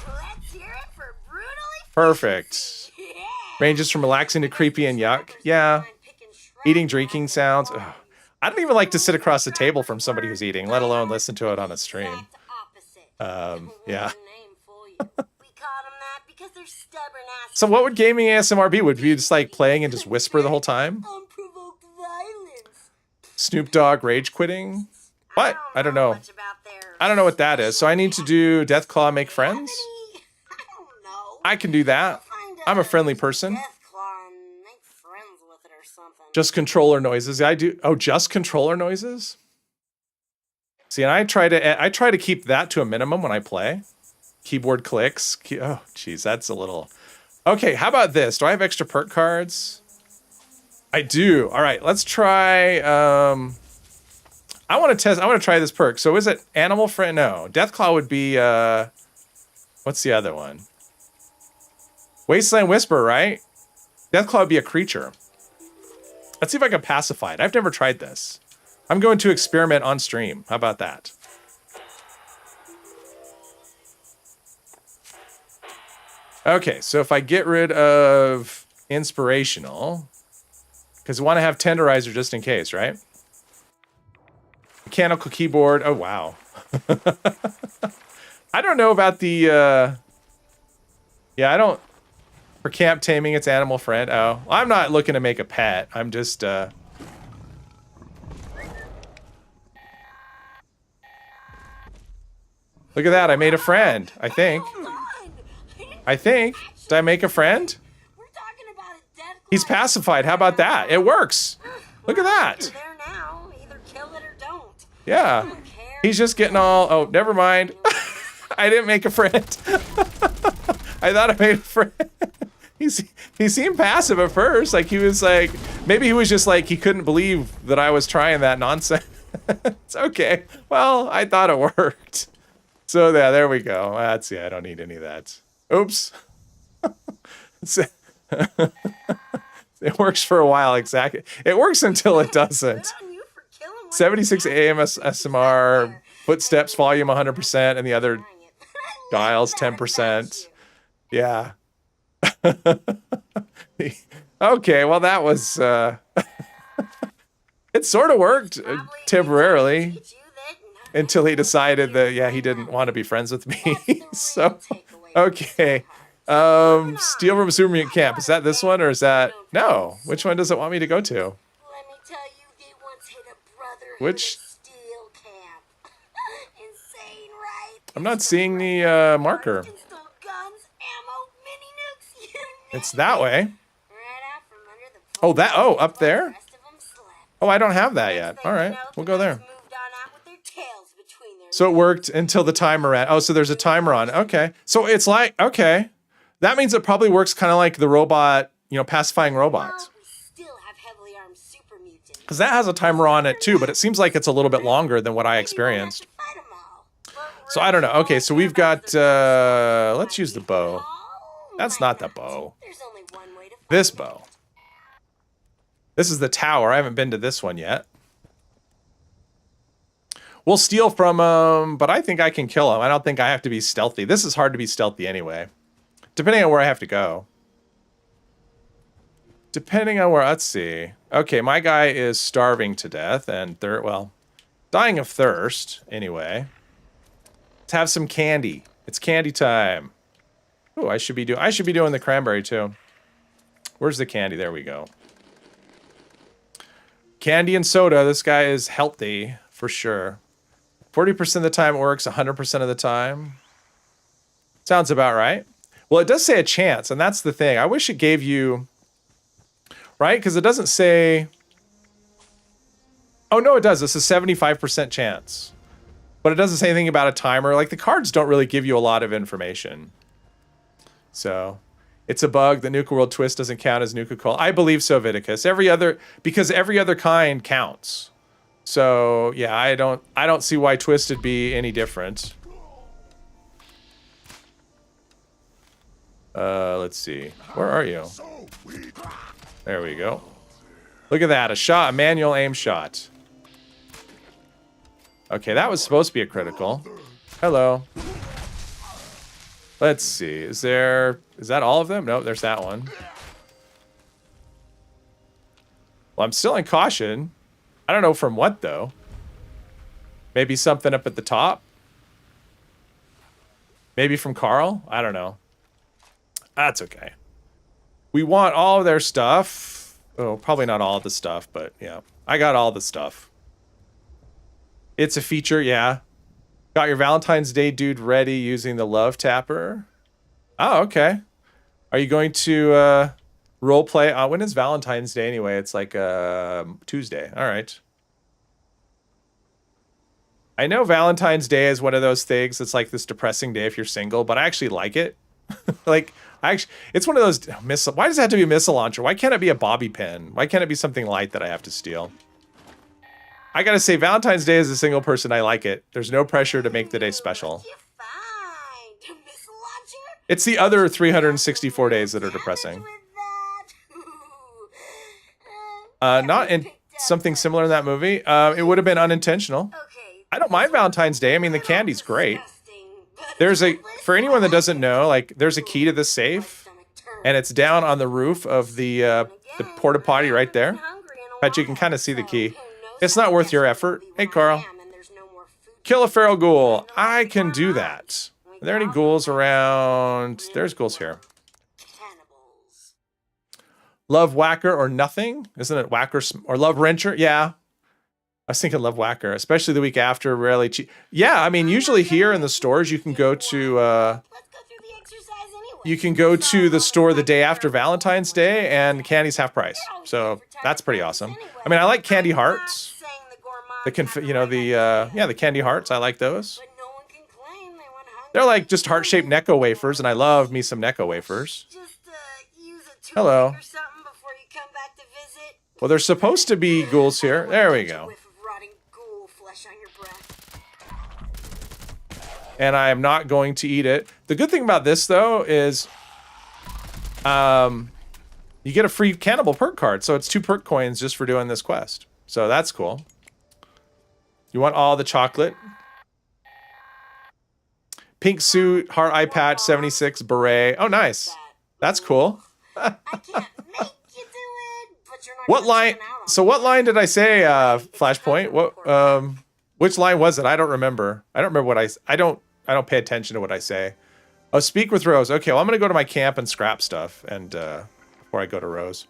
Let's hear it for brutally Perfect. yeah. Ranges from relaxing to creepy and yuck. Yeah. Eating, drinking sounds. Ugh. I don't even like to sit across the table from somebody who's eating, let alone listen to it on a stream. Yeah. So what would gaming ASMR be? Would you just like playing and just whisper the whole time? Unprovoked violence. Snoop Dogg rage quitting? What? I don't know. I don't know what that is. So I need to do Deathclaw make friends? I don't know. I can do that. I'm a friendly person. Deathclaw and make friends with it or something. Just controller noises. I do. Oh, just controller noises? See, and I try to keep that to a minimum when I play. Keyboard clicks. Oh, geez, that's a little. Okay, how about this? Do I have extra perk cards? I do. All right, let's try. I want to try this perk. So is it animal friend? No, Deathclaw would be. What's the other one? Wasteland Whisper, right? Deathclaw would be a creature. Let's see if I can pacify it. I've never tried this. I'm going to experiment on stream. How about that? Okay, so if I get rid of inspirational, because we want to have tenderizer just in case, right? Mechanical keyboard. Oh, wow. I don't know about the... Yeah, I don't... For camp taming, it's animal friend. Oh, I'm not looking to make a pet. I'm just... Look at that. I made a friend, I think. Did I make a friend? We're talking about a Deathclaw. He's pacified. How about that? It works. Look at that. You're there now. Either kill it or don't. Yeah. He's just getting all... Oh, never mind. I didn't make a friend. I thought I made a friend. He seemed passive at first. Like, he was like... Maybe he was just like, he couldn't believe that I was trying that nonsense. It's okay. Well, I thought it worked. So there we go. That's I don't need any of that. Oops. It works for a while, exactly. It works until it doesn't. 76 ASMR, footsteps, volume 100%, and the other dials 10%. Yeah. Okay, well that was it sort of worked temporarily until he decided that he didn't want to be friends with me. So okay. Steal from Supermutant Camp. Is that this one or is that no? Which one does it want me to go to? Let me tell you, they once hit a brotherhood Which? of steel camp. Insane, right? I'm not seeing the marker. Installed guns, ammo, mini nukes, you name It's that way. it. Right out from under the Oh, that. Oh, up the there. rest of 'em slept. Oh, I don't have that Next yet. thing All you right, know, we'll the go guys there. moved on out with their tails between their So it legs. worked until the timer ran. Oh, so there's a timer on. Okay. So it's like, okay. That means it probably works kind of like the robot, pacifying robots. We still have heavily armed super mutants. Because that has a timer on it too, but it seems like it's a little bit longer than what I experienced. So I don't know. Okay, so we've got, let's use the bow. That's not the bow. There's only one way to find This bow. This is the tower. I haven't been to this one yet. We'll steal from him, but I think I can kill him. I don't think I have to be stealthy. This is hard to be stealthy anyway. Depending on where I have to go. Depending on where, let's see. Okay, my guy is starving to death and dying of thirst anyway. Let's have some candy. It's candy time. Oh, I should be doing the cranberry too. Where's the candy? There we go. Candy and soda. This guy is healthy for sure. 40% of the time it works, 100% of the time. Sounds about right. Well, it does say a chance, and that's the thing. I wish it gave you, right? Because it doesn't say. Oh, no, it does. It's a 75% chance. But it doesn't say anything about a timer. Like, the cards don't really give you a lot of information. So, it's a bug. The Nuka-World twist doesn't count as Nuka-Cola. I believe so, Viticus. Because every other kind counts. So, yeah, I don't see why twist would be any different. Let's see. Where are you? There we go. Look at that. A manual aim shot. Okay, that was supposed to be a critical. Hello. Let's see. Is that all of them? Nope, there's that one. Well, I'm still in caution. I don't know from what, though. Maybe something up at the top? Maybe from Carl? I don't know. That's okay. We want all of their stuff. Oh, probably not all of the stuff, but yeah. I got all the stuff. It's a feature, yeah. Got your Valentine's Day dude ready using the love tapper. Oh, okay. Are you going to role play? When is Valentine's Day anyway? It's like Tuesday. All right. I know Valentine's Day is one of those things that's like this depressing day if you're single, but I actually like it. It's one of those why does it have to be a missile launcher? Why can't it be a bobby pin? Why can't it be something light that I have to steal? I gotta say, Valentine's Day as a single person, I like it. There's no pressure to make the day special. You find a missile launcher? It's the other 364 days that are depressing. With that? Not in something similar in that movie. It would have been unintentional. Okay. I don't mind Valentine's Day. I mean, the candy's great. Disgusting, but For anyone that doesn't know, like, there's a key to this safe, and it's down on the roof of the porta potty right there. But you can kind of see the key. It's not worth your effort. Hey, Carl. Kill a feral ghoul. I can do that. Are there any ghouls around? There's ghouls here. Cannibals. Love Whacker or nothing? Isn't it Whacker or Love Wrencher? Yeah. I was thinking Love Whacker, especially the week after. Rarely cheap. Yeah, I mean, usually here in the stores, you can go to Let's go through the exercise anyway. you can go to the store the day after Valentine's Day, and candy's half price. So that's pretty awesome. I mean, I like candy hearts. The the candy hearts. I like those. But no one can claim they went hungry. They're like just heart-shaped Necco wafers, and I love me some Necco wafers. Just use a toothpick Hello. or something before you come back to visit. Well, there's supposed to be ghouls here. There we go. Whiff of rotting ghoul flesh on your breath. and I am not going to eat it. The good thing about this, though, is you get a free cannibal perk card. So it's 2 perk coins just for doing this quest. So that's cool. You want all the chocolate. Pink suit, heart eye patch, 76, beret. Oh, nice. That's cool. I can't make you do it, but you're not What gonna line? turn out on So me. what line did I say, Flashpoint? What, which line was it? I don't remember. I don't remember what I don't pay attention to what I say. Oh, speak with Rose. Okay, well, I'm going to go to my camp and scrap stuff and before I go to Rose.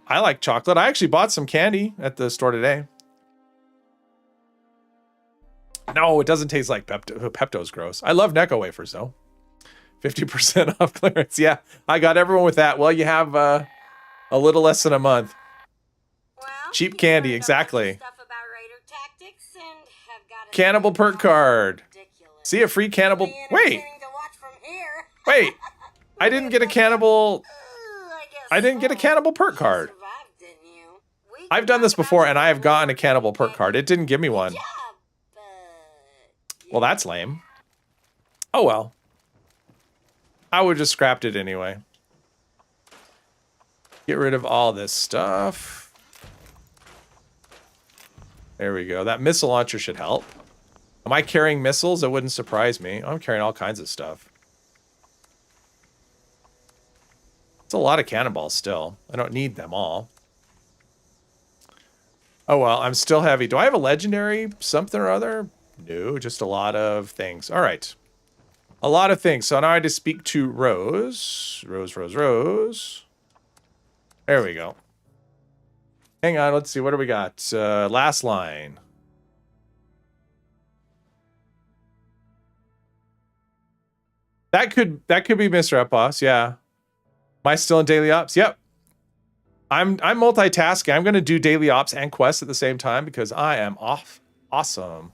I like chocolate. I actually bought some candy at the store today. No, it doesn't taste like Pepto. Pepto's gross. I love Necco wafers, though. 50% off clearance. Yeah, I got everyone with that. Well, you have a little less than a month. Well, Cheap you candy, learned a bunch of exactly. stuff about Raider tactics and have got a Cannibal perk card. ridiculous. See a free cannibal. Be Wait, entertaining to watch from here. wait. I didn't get a cannibal. guess I didn't get a so. cannibal perk You card. survived, didn't you? We I've done this talked before, about and I have you gotten a before. cannibal perk card. It didn't give me one. Yeah, but Well, that's lame. Oh well. I would have just scrapped it anyway. Get rid of all this stuff. There we go. That missile launcher should help. Am I carrying missiles? It wouldn't surprise me. I'm carrying all kinds of stuff. It's a lot of cannonballs still. I don't need them all. Oh well, I'm still heavy. Do I have a legendary something or other? No, just a lot of things. All right. A lot of things. So now I had to speak to Rose. Rose. There we go. Hang on, let's see. What do we got? Last line. That could be Mr. Epos, yeah. Am I still in daily ops? Yep. I'm multitasking. I'm gonna do daily ops and quests at the same time because I am awesome.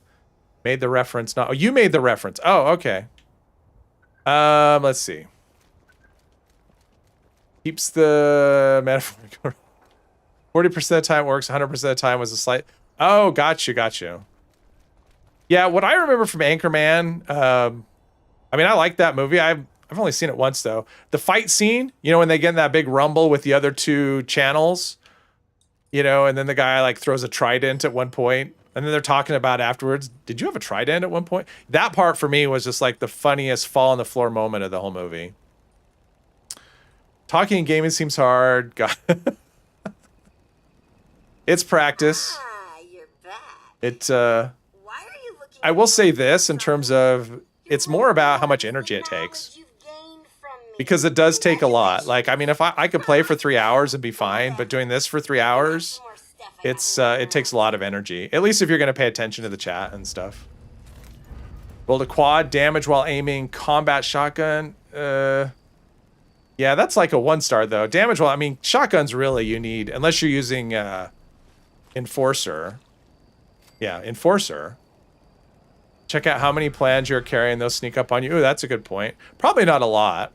Made the reference. No, oh, you made the reference. Oh, okay. Let's see. Keeps the metaphor. 40% of the time works. 100% of the time was a slight. Oh, got you. Yeah, what I remember from Anchorman. I mean, I like that movie. I've only seen it once though. The fight scene, you know, when they get in that big rumble with the other 2 channels, you know, and then the guy like throws a trident at one point. And then they're talking about afterwards, did you have a trident at one point? That part for me was just like the funniest fall on the floor moment of the whole movie. Talking and gaming seems hard. God. It's practice. Ah, you're back. It, Why are you looking I will say this in terms of, it's more about how much energy it takes. Because it does take a lot. Like, I mean, if I could play for 3 hours and be fine, but doing this for 3 hours, it takes a lot of energy. At least if you're going to pay attention to the chat and stuff. Rolled a quad, damage while aiming, combat shotgun. Yeah, that's like a 1-star though. Damage while, I mean, shotguns really you need, unless you're using Enforcer. Yeah, Enforcer. Check out how many plans you're carrying. They'll sneak up on you. Ooh, that's a good point. Probably not a lot.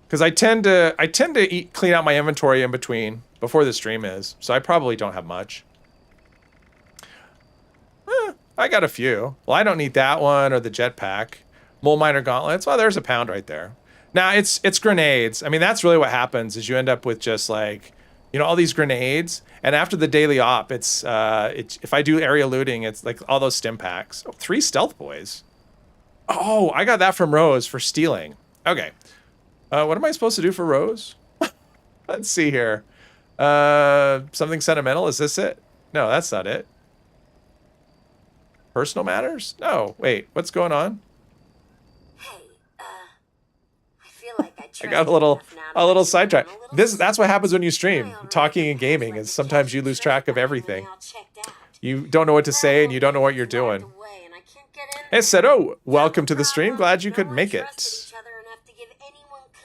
Because I tend to clean out my inventory in between before the stream is, so I probably don't have much. I got a few. Well, I don't need that one or the jetpack. Mole miner gauntlets. Well, there's a pound right there. Now it's grenades. I mean, that's really what happens is you end up with just like, you know, all these grenades. And after the daily op, it's if I do area looting, it's like all those stim packs. Oh, 3 stealth boys. Oh, I got that from Rose for stealing. Okay. What am I supposed to do for Rose? Let's see here. Something sentimental. Is this it? No, that's not it. Personal matters? No. Wait, what's going on? Hey, I feel like I got a little sidetracked. That's what happens when you stream. Talking and gaming is sometimes you lose track of everything. You don't know what to say and you don't know what you're doing. It said, "Oh, welcome to the stream. Glad you could make it."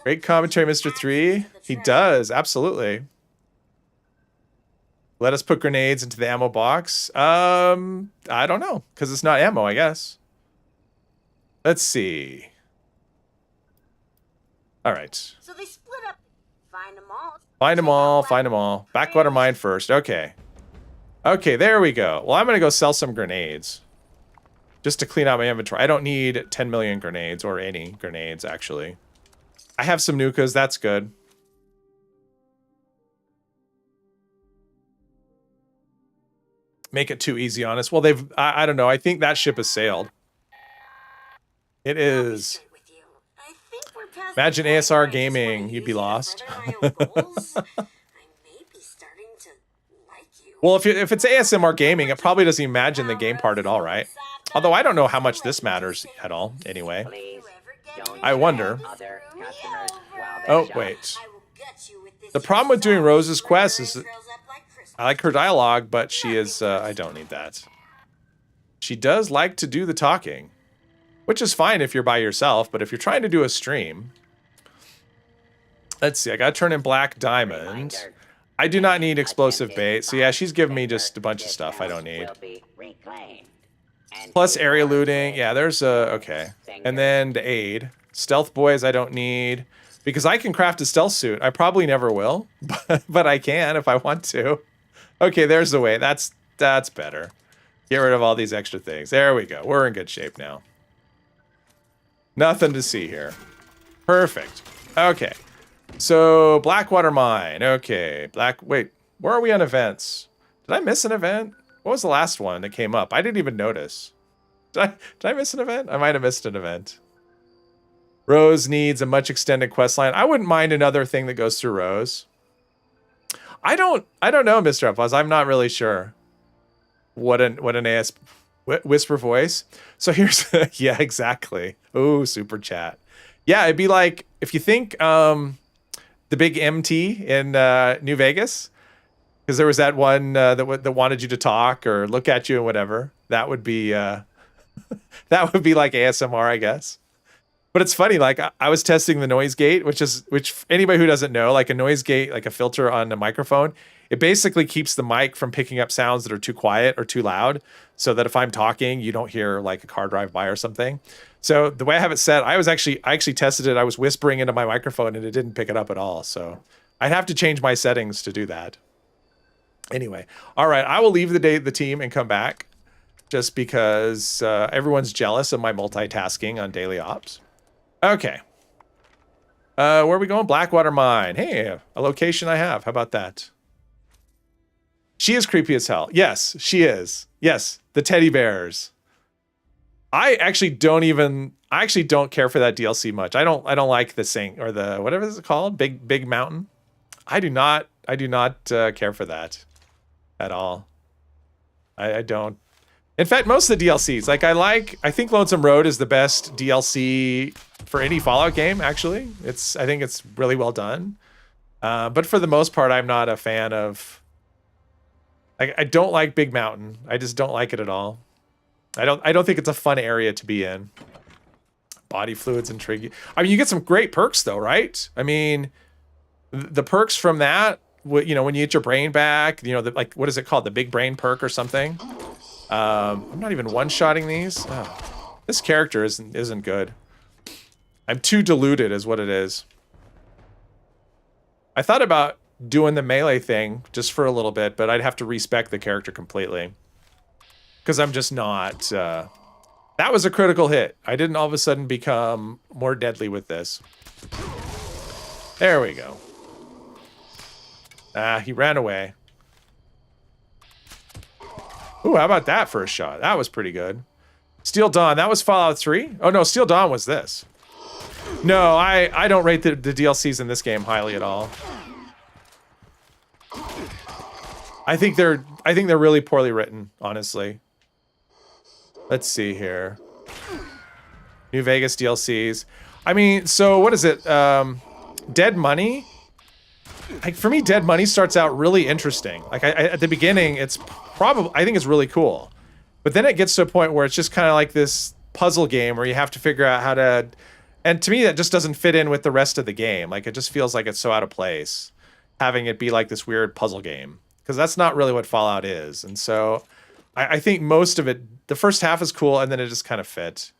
Great commentary, Mr. 3. He does, absolutely. Let us put grenades into the ammo box. I don't know, because it's not ammo, I guess. Let's see. All right. So they split up. Find them all. Find them all. Backwater mine first. Okay. Okay, there we go. Well, I'm going to go sell some grenades. just to clean out my inventory. I don't need 10 million grenades or any grenades, actually. I have some Nukas. That's good. Make it too easy on us. Well, I don't know. I think that ship has sailed. It is. Imagine ASR gaming. You'd be lost. Well, if it's ASMR gaming, it probably doesn't imagine the game part at all, right? Although I don't know how much this matters at all, anyway. I wonder. Oh, wait. The problem with doing Rose's quest is I like her dialogue, but she is, I don't need that. She does like to do the talking, which is fine if you're by yourself, but if you're trying to do a stream, let's see, I gotta turn in Black Diamond. I do not need explosive bait. So yeah, she's giving me just a bunch of stuff I don't need. Plus area looting. Yeah, there's okay. And then the aid. Stealth boys I don't need. Because I can craft a stealth suit. I probably never will. But I can if I want to. Okay, there's the way. That's better. Get rid of all these extra things. There we go. We're in good shape now. Nothing to see here. Perfect. Okay. So, Blackwater Mine. Okay. Wait, where are we on events? Did I miss an event? What was the last one that came up? I didn't even notice. Did I miss an event? I might have missed an event. Rose needs a much extended quest line. I wouldn't mind another thing that goes through Rose. I don't know, Mr. Uploss. I'm not really sure. What an AS whisper voice. So here's yeah, exactly. Oh, super chat. Yeah, it'd be like if you think the big MT in New Vegas, because there was that one that wanted you to talk or look at you and whatever. That would be that would be like ASMR, I guess. But it's funny, like I was testing the noise gate, which anybody who doesn't know, like a noise gate, like a filter on a microphone, it basically keeps the mic from picking up sounds that are too quiet or too loud, so that if I'm talking, you don't hear like a car drive by or something. So the way I have it set, I actually tested it. I was whispering into my microphone and it didn't pick it up at all. So I'd have to change my settings to do that. Anyway, all right, I will leave the team and come back just because everyone's jealous of my multitasking on daily ops. Okay. Where are we going? Blackwater Mine. Hey, a location I have. How about that? She is creepy as hell. Yes, she is. Yes, the teddy bears. I actually don't care for that DLC much. I don't like the Saint or the whatever is it called? Big Mountain. I do not care for that at all. I don't. In fact, most of the DLCs, like I think Lonesome Road is the best DLC for any Fallout game, actually. I think it's really well done. But for the most part, I'm not a fan of. I don't like Big Mountain. I just don't like it at all. I don't think it's a fun area to be in. Body fluids intrigue. I mean, you get some great perks though, right? I mean, the perks from that, you know, when you get your brain back, you know, like what is it called? The big brain perk or something. I'm not even one-shotting these. Oh, this character isn't good. I'm too diluted is what it is. I thought about doing the melee thing just for a little bit, but I'd have to respec the character completely. Because I'm just not... that was a critical hit. I didn't all of a sudden become more deadly with this. There we go. He ran away. Ooh, how about that for a shot? That was pretty good. Steel Dawn, that was Fallout 3? Oh no, Steel Dawn was this. No, I don't rate the DLCs in this game highly at all. I think they're really poorly written, honestly. Let's see here. New Vegas DLCs. I mean, so what is it? Dead Money? Like for me, Dead Money starts out really interesting. Like at the beginning, I think it's really cool. But then it gets to a point where it's just kind of like this puzzle game where you have to figure out how to, and to me that just doesn't fit in with the rest of the game. Like it just feels like it's so out of place having it be like this weird puzzle game, because that's not really what Fallout is. And so I think most of it, the first half is cool and then it just kind of fit.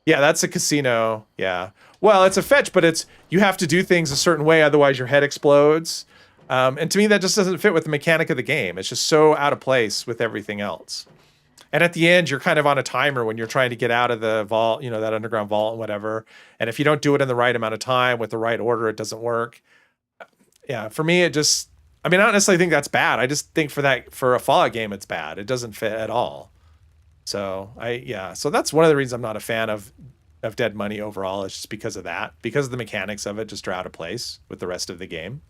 Yeah, that's a casino. Yeah. Well, it's a fetch, but you have to do things a certain way, otherwise your head explodes. And to me, that just doesn't fit with the mechanic of the game. It's just so out of place with everything else. And at the end, you're kind of on a timer when you're trying to get out of the vault, you know, that underground vault and whatever. And if you don't do it in the right amount of time with the right order, it doesn't work. Yeah, for me, it just, I mean, I don't necessarily think that's bad. I just think for a Fallout game, it's bad. It doesn't fit at all. So so that's one of the reasons I'm not a fan of Dead Money overall. It's just because of that, because the mechanics of it just are out of place with the rest of the game.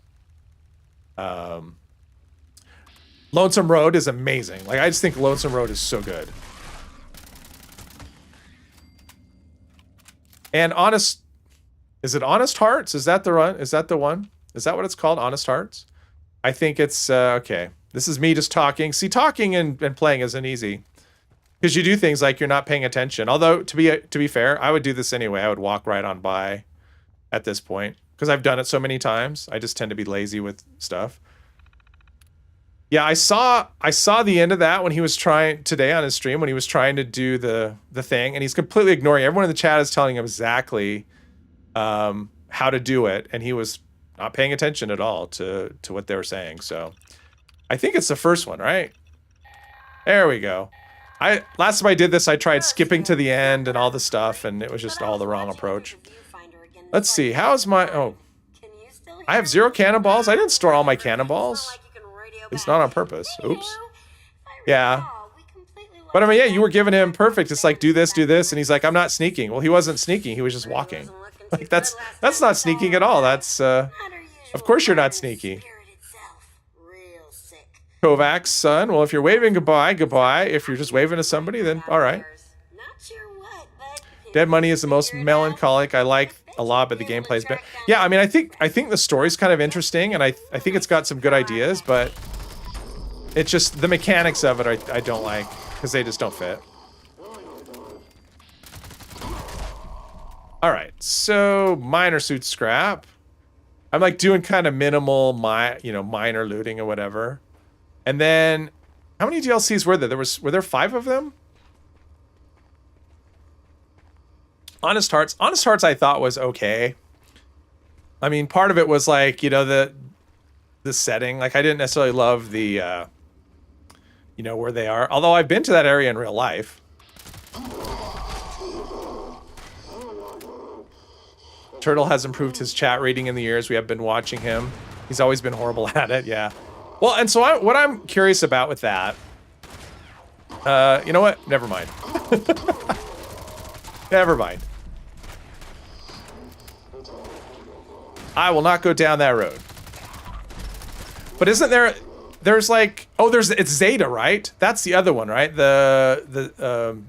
Lonesome Road is amazing. Like, I just think Lonesome Road is so good. And is it Honest Hearts? Is that the one? Is that the one? Is that what it's called? Honest Hearts? I think it's, okay. This is me just talking. See, talking and playing isn't easy. Because you do things like you're not paying attention. Although, to be fair, I would do this anyway. I would walk right on by at this point. Because I've done it so many times. I just tend to be lazy with stuff. Yeah, I saw the end of that when he was trying today on his stream when he was trying to do the thing, and he's completely ignoring. Everyone in the chat is telling him exactly how to do it, and he was not paying attention at all to what they were saying. So I think it's the first one, right? There we go. Last time I did this, I tried skipping to the end and all the stuff, and it was just all the wrong approach. Let's see. How's my... Oh. I have 0 cannonballs? I didn't store all my cannonballs. At least not on purpose. Oops. Yeah. But I mean, yeah, you were giving him perfect. It's like, do this, and he's like, I'm not sneaking. Well, he wasn't sneaking. He was just walking. Like, that's not sneaking at all. That's, of course you're not sneaky. Kovac's son. Well, if you're waving goodbye, goodbye. If you're just waving to somebody, then all right. Dead Money is the most melancholic. I like a lot, but the gameplay's been... Yeah, I mean, I think the story's kind of interesting, and I think it's got some good ideas, but it's just the mechanics of it I don't like, because they just don't fit. All right, so minor suit scrap. I'm like doing kind of minimal, minor looting or whatever. And then, how many DLCs were there? Were there 5 of them? Honest Hearts I thought was okay. I mean, part of it was like, you know, the setting. Like, I didn't necessarily love the, you know, where they are. Although I've been to that area in real life. Turtle has improved his chat rating in the years we have been watching him. He's always been horrible at it, yeah. Well, and so what I'm curious about with that, you know what? Never mind. Never mind. I will not go down that road. But isn't there's like, oh, it's Zeta, right? That's the other one, right? The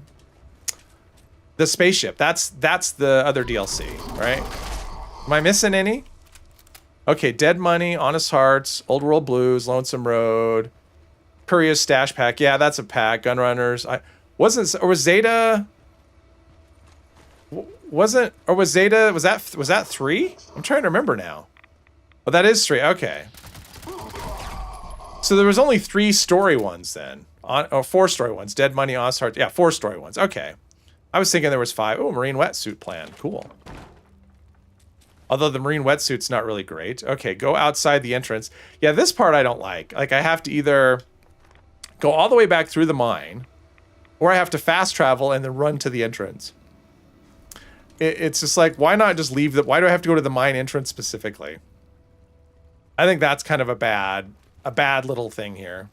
spaceship. That's the other DLC, right? Am I missing any? Okay, Dead Money, Honest Hearts, Old World Blues, Lonesome Road, Courier's Stash Pack. Yeah, that's a pack. Gunrunners. Was Zeta? Was that 3? I'm trying to remember now. Oh, that is 3. Okay. So there was only 3 story ones then. 4 story ones. Dead Money, Honest Hearts. Yeah, 4 story ones. Okay. I was thinking there was 5. Oh, Marine Wetsuit plan. Cool. Although the Marine Wetsuit's not really great. Okay, go outside the entrance. Yeah, this part I don't like. Like, I have to either go all the way back through the mine, or I have to fast travel and then run to the entrance. It's just like, why not just leave why do I have to go to the mine entrance specifically? I think that's kind of a bad little thing here.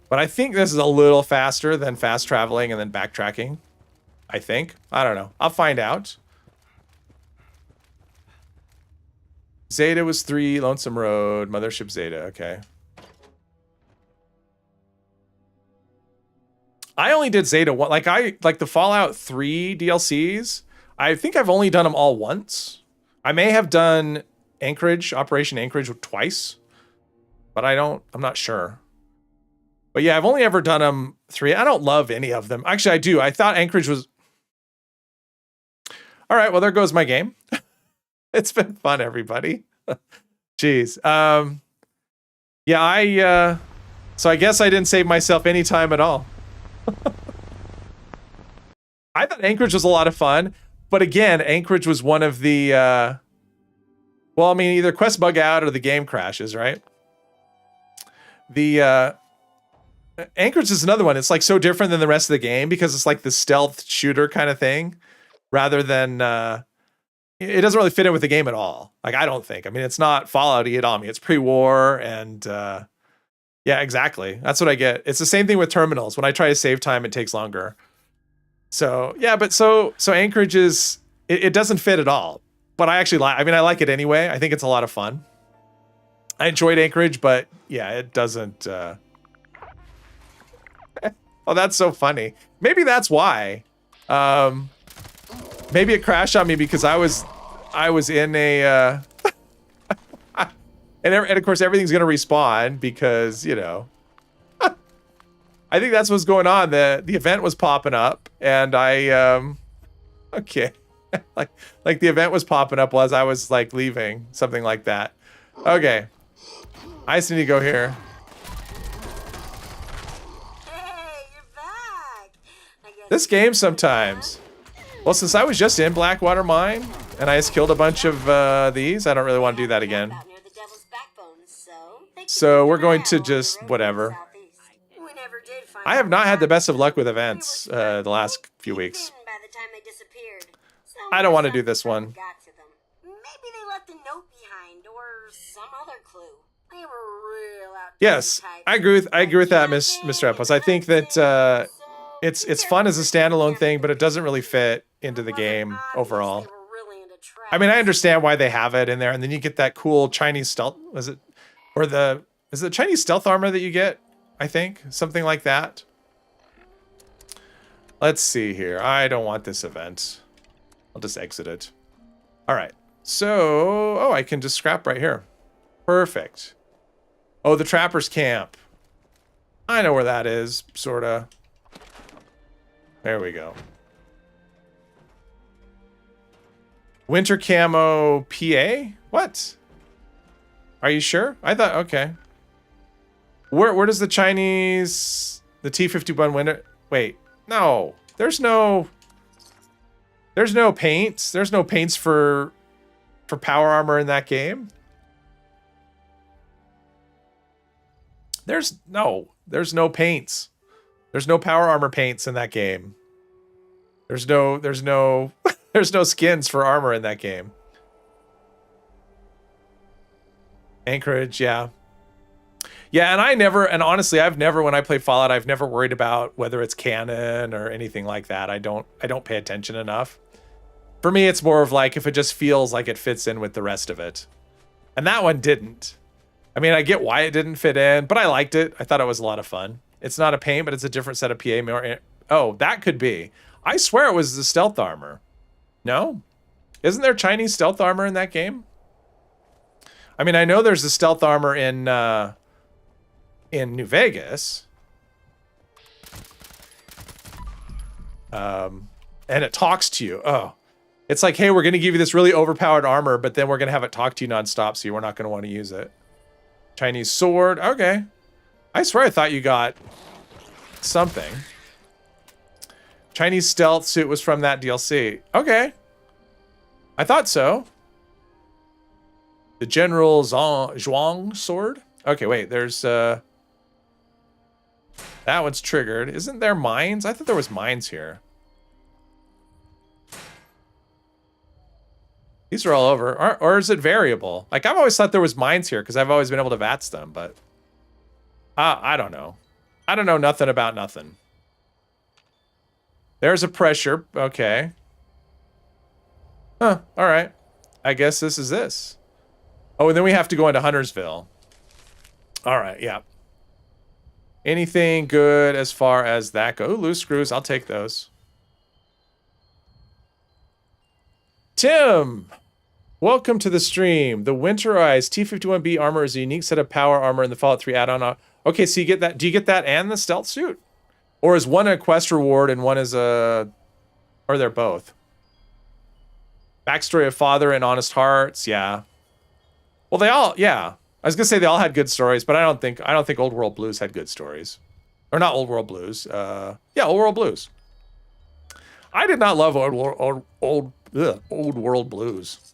But I think this is a little faster than fast traveling and then backtracking. I think. I don't know. I'll find out. Zeta was 3, Lonesome Road, Mothership Zeta, okay. I only did Zeta one, like the Fallout 3 DLCs. I think I've only done them all once. I may have done Operation Anchorage twice, but I'm not sure. But yeah, I've only ever done them 3. I don't love any of them. Actually, I do. I thought Anchorage was... All right, well, there goes my game. It's been fun, everybody. Jeez. Yeah, so I guess I didn't save myself any time at all. I thought Anchorage was a lot of fun, but again, Anchorage was one of the, well, I mean, either quests bug out or the game crashes, right? Anchorage is another one. It's like so different than the rest of the game because it's like the stealth shooter kind of thing rather than it doesn't really fit in with the game at all. Like, I don't think. I mean, it's not Fallout-y at all. I mean, it's pre-war and yeah, exactly. That's what I get. It's the same thing with terminals. When I try to save time, it takes longer. So yeah, but so Anchorage is it doesn't fit at all. But I actually like. I mean, I like it anyway. I think it's a lot of fun. I enjoyed Anchorage, but yeah, it doesn't. Oh, that's so funny. Maybe that's why. Maybe it crashed on me because I was in a. And of course, everything's gonna respawn because, you know. I think that's what's going on. The event was popping up, and I okay, like the event was popping up as I was like leaving, something like that. Okay, I just need to go here. Hey, you're back. I guess This game sometimes. Well, since I was just in Blackwater Mine and I just killed a bunch of these, I don't really want to do that again. about near the Devil's Backbone, So we're going to just whatever. We never did find I have out not had the why. best of luck with events the last few weeks. By the time they disappeared. I don't want to do Somewhere this something one. got to them. Maybe they left a note behind or some other clue. They were real outdoorsy Yes, types. I agree with that, Mr. Epos. I think that it's fun as a standalone thing, but it doesn't really fit into the game overall. I mean, I understand why they have it in there, and then you get that cool Chinese stealth. Is it Chinese stealth armor that you get? I think something like that. Let's see here. I don't want this event. I'll just exit it. All right. So, oh, I can just scrap right here. Perfect. Oh, the Trapper's Camp. I know where that is, sorta. There we go. Winter camo PA? What? Are you sure? I thought, okay. Where does the Chinese, the T-51 winter? Wait, no. There's no paints. There's no paints for power armor in that game. There's no paints. There's no power armor paints in that game. There's no there's no skins for armor in that game. Anchorage, yeah. Yeah, and honestly, I've never, when I play Fallout, I've never worried about whether it's canon or anything like that. I don't pay attention enough. For me, it's more of like if it just feels like it fits in with the rest of it. And that one didn't. I mean, I get why it didn't fit in, but I liked it. I thought it was a lot of fun. It's not a paint, but it's a different set of PA. Oh, that could be. I swear it was the stealth armor. No? Isn't there Chinese stealth armor in that game? I mean, I know there's the stealth armor in New Vegas. And it talks to you. Oh. It's like, hey, we're going to give you this really overpowered armor, but then we're going to have it talk to you nonstop, so you're not going to want to use it. Chinese sword. Okay. I swear I thought you got something. Chinese stealth suit was from that DLC. Okay. I thought so. The General Zhuang sword. Okay, wait. There's that one's triggered. Isn't there mines? I thought there was mines here. These are all over. Or is it variable? Like, I've always thought there was mines here because I've always been able to VATS them, but I don't know. I don't know nothing about nothing. There's a pressure. Okay. Huh. All right. I guess this is this. Oh, and then we have to go into Huntersville. All right. Yeah. Anything good as far as that go? Ooh, loose screws. I'll take those. Tim, welcome to the stream. The Winterized T-51B armor is a unique set of power armor in the Fallout 3 add-on. Okay, so you get that. Do you get that and the stealth suit? Or is one a quest reward and one is a... Or they're both? Backstory of father and honest hearts. Yeah. Well, they all... Yeah. I was going to say they all had good stories, but I don't think Old World Blues had good stories. Or not Old World Blues. Yeah, Old World Blues. I did not love Old World Blues.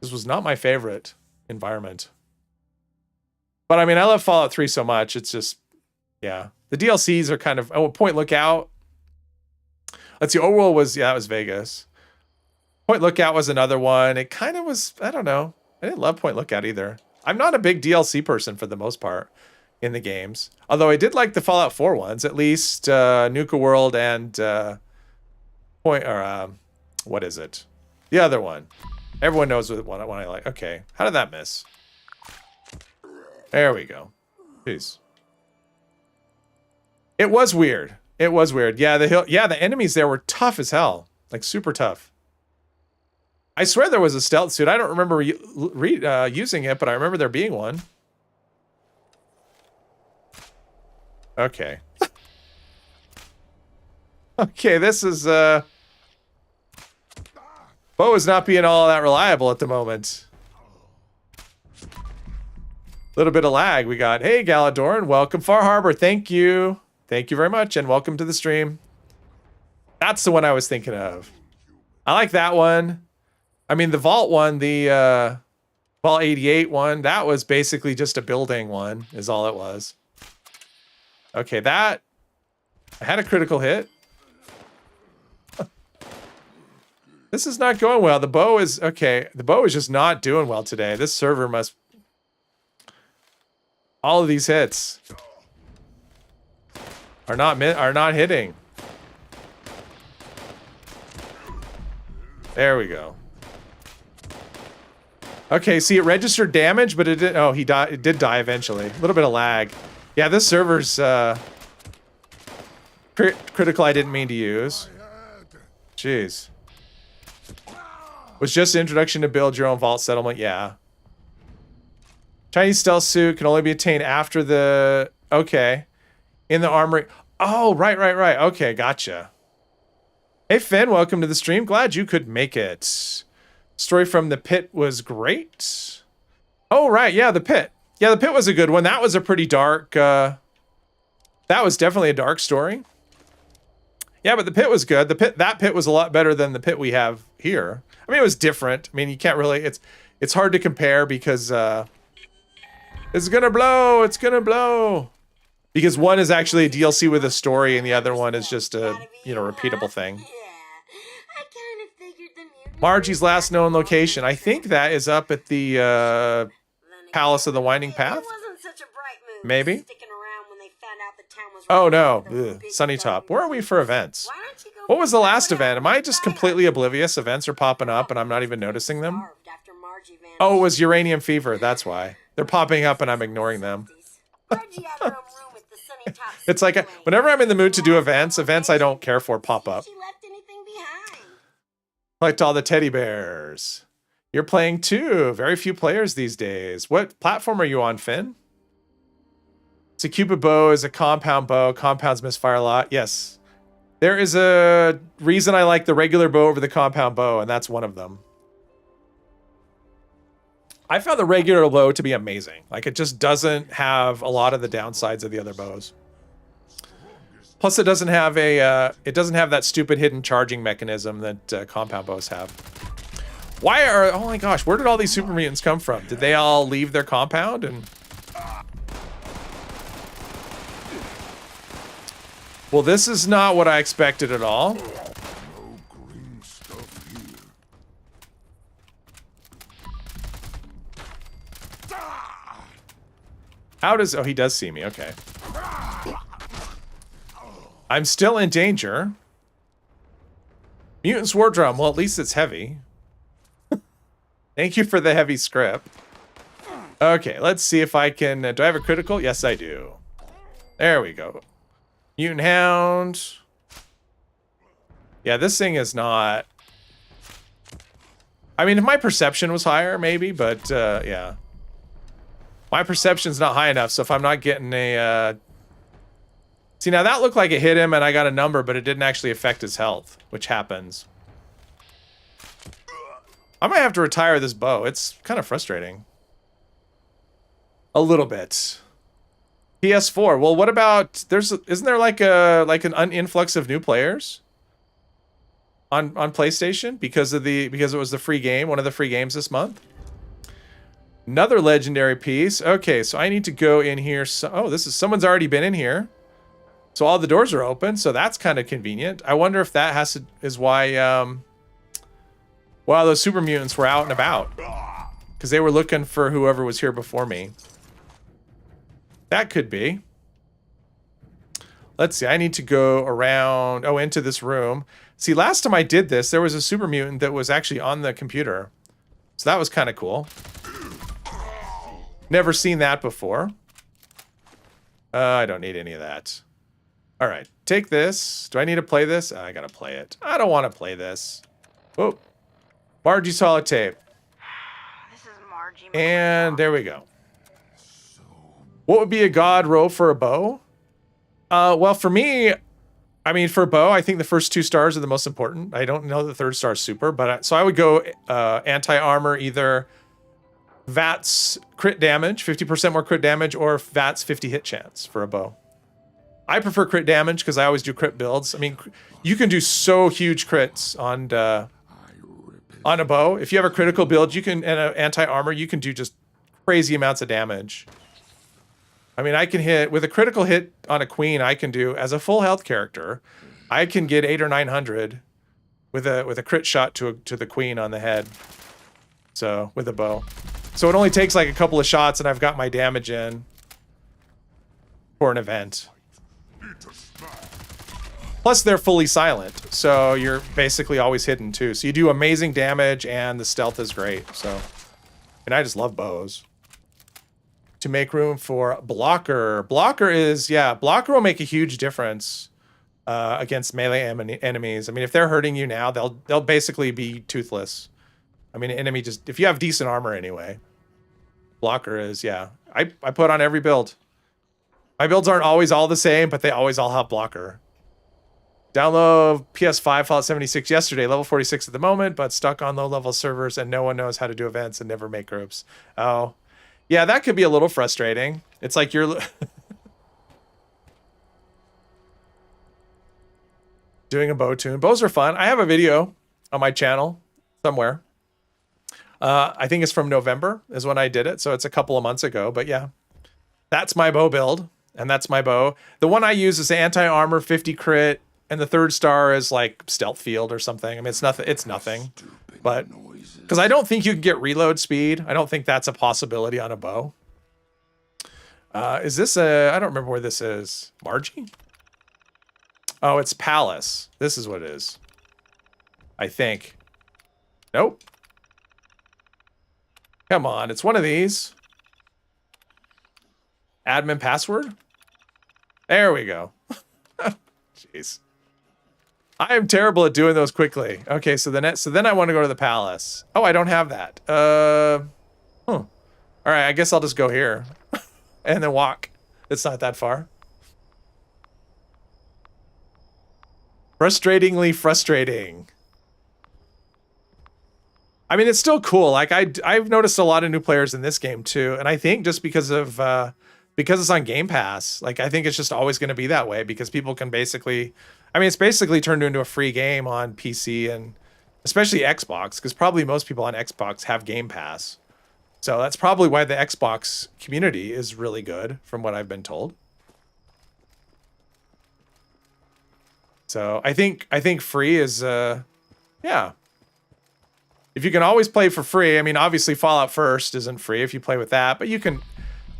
This was not my favorite environment. But I mean, I love Fallout 3 so much. It's just, yeah. The DLCs are kind of... Oh, Point Lookout. Let's see. Overworld was... Yeah, it was Vegas. Point Lookout was another one. It kind of was... I don't know. I didn't love Point Lookout either. I'm not a big DLC person for the most part in the games. Although I did like the Fallout 4 ones. At least Nuka-World and... what is it? The other one. Everyone knows what one I like. Okay. How did that miss? There we go. Jeez. It was weird. It was weird. Yeah, the enemies there were tough as hell. Like super tough. I swear there was a stealth suit. I don't remember using it, but I remember there being one. Okay. Okay, this is Bo is not being all that reliable at the moment. Little bit of lag we got. Hey, Galadorn, welcome Far Harbor. Thank you. Thank you very much, and welcome to the stream. That's the one I was thinking of. I like that one. I mean, the Vault one, the Vault 88 one, that was basically just a building one, is all it was. Okay, that... I had a critical hit. This is not going well. The bow is... Okay, the bow is just not doing well today. This server must... All of these hits are not hitting. There we go. Okay, see, it registered damage, but it didn't... Oh, he died. It did die eventually. A little bit of lag. Yeah, this server's critical. I didn't mean to use. Jeez. Was just an introduction to build your own vault settlement. Yeah. Chinese stealth suit can only be attained after the... Okay. In the armory. Oh, right. Okay, gotcha. Hey, Finn, welcome to the stream. Glad you could make it. Story from the pit was great. Oh, right. Yeah, the pit. Yeah, the pit was a good one. That was a pretty dark... that was definitely a dark story. Yeah, but the pit was good. That pit was a lot better than the pit we have here. I mean, it was different. I mean, you can't really... It's hard to compare because... It's gonna blow! It's gonna blow! Because one is actually a DLC with a story, and the other one is just a, repeatable thing. Margie's last known location. I think that is up at the Palace of the Winding Path. Maybe. Oh no, ugh. Sunny Top. Where are we for events? What was the last event? Am I just completely oblivious? Events are popping up and I'm not even noticing them? Oh, it was Uranium Fever. That's why. They're popping up and I'm ignoring them. It's like whenever I'm in the mood to do events I don't care for pop up. Collect all the teddy bears. You're playing too. Very few players these days. What platform are you on, Finn? It's a Cupid bow is a compound bow. Compounds misfire a lot. Yes. There is a reason I like the regular bow over the compound bow, and that's one of them. I found the regular bow to be amazing. Like, it just doesn't have a lot of the downsides of the other bows. Plus, it doesn't have that stupid hidden charging mechanism that compound bows have. Oh my gosh, where did all these super mutants come from? Did they all leave their compound and... Well, this is not what I expected at all. How does... Oh, he does see me. Okay. I'm still in danger. Mutant's War Drum. Well, at least it's heavy. Thank you for the heavy script. Okay, let's see if I can... do I have a critical? Yes, I do. There we go. Mutant Hound. Yeah, this thing is not... I mean, if my perception was higher, maybe, but, yeah. My perception's not high enough, so if I'm not getting a... See, now that looked like it hit him and I got a number, but it didn't actually affect his health, which happens. I might have to retire this bow. It's kind of frustrating. A little bit. PS4. Well, what about... Isn't there like an influx of new players? On PlayStation? Because it was the free game, one of the free games this month? Another legendary piece. Okay, so I need to go in here. Oh, someone's already been in here. So all the doors are open, so that's kind of convenient. I wonder if that is why well, those super mutants were out and about. Because they were looking for whoever was here before me. That could be. Let's see, I need to go around, into this room. See, last time I did this, there was a super mutant that was actually on the computer. So that was kind of cool. Never seen that before. I don't need any of that. All right, take this. Do I need to play this? I gotta play it. I don't want to play this. Oh, Margie solid tape. This is Margie. And there we go. What would be a god roll for a bow? Well, for me, I mean, for a bow, I think the first 2 stars are the most important. I don't know the 3rd star is super, but so I would go anti-armor, either VATS crit damage, 50% more crit damage, or VATS 50 hit chance for a bow. I prefer crit damage because I always do crit builds. I mean, you can do so huge crits on a bow. If you have a critical build, you can, and an anti-armor, you can do just crazy amounts of damage. I mean, I can hit, with a critical hit on a queen, I can do, as a full health character, I can get 800 or 900 with a crit shot to the queen on the head. So, with a bow. So it only takes like a couple of shots and I've got my damage in for an event. Plus, they're fully silent, so you're basically always hidden too. So you do amazing damage, and the stealth is great. So, and I just love bows. To make room for blocker. Blocker will make a huge difference against melee enemies. I mean, if they're hurting you now, they'll basically be toothless. I mean, an enemy just, if you have decent armor anyway. Blocker is, I put on every build. My builds aren't always all the same, but they always all have blocker. Download PS5 Fallout 76 yesterday, level 46 at the moment, but stuck on low-level servers and no one knows how to do events and never make groups. Oh, yeah, that could be a little frustrating. It's like you're doing a bow tune. Bows are fun. I have a video on my channel somewhere. I think it's from November is when I did it, so it's a couple of months ago, but yeah. That's my bow build, and that's my bow. The one I use is anti-armor, 50 crit, and the 3rd star is like stealth field or something. I mean, it's nothing, but because I don't think you can get reload speed. I don't think that's a possibility on a bow. Is this I don't remember where this is. Margie? Oh, it's Palace. This is what it is. I think. Nope. Come on, it's one of these. Admin password? There we go. Jeez. I am terrible at doing those quickly. Okay, so then I want to go to the palace. Oh, I don't have that. All right, I guess I'll just go here and then walk. It's not that far. Frustratingly frustrating. I mean, it's still cool. Like I've noticed a lot of new players in this game too, and I think just because it's on Game Pass, like I think it's just always going to be that way because people can basically, I mean, it's basically turned into a free game on PC and especially Xbox, because probably most people on Xbox have Game Pass. So that's probably why the Xbox community is really good, from what I've been told. So I think free is yeah. If you can always play for free, I mean, obviously Fallout First isn't free if you play with that, but you can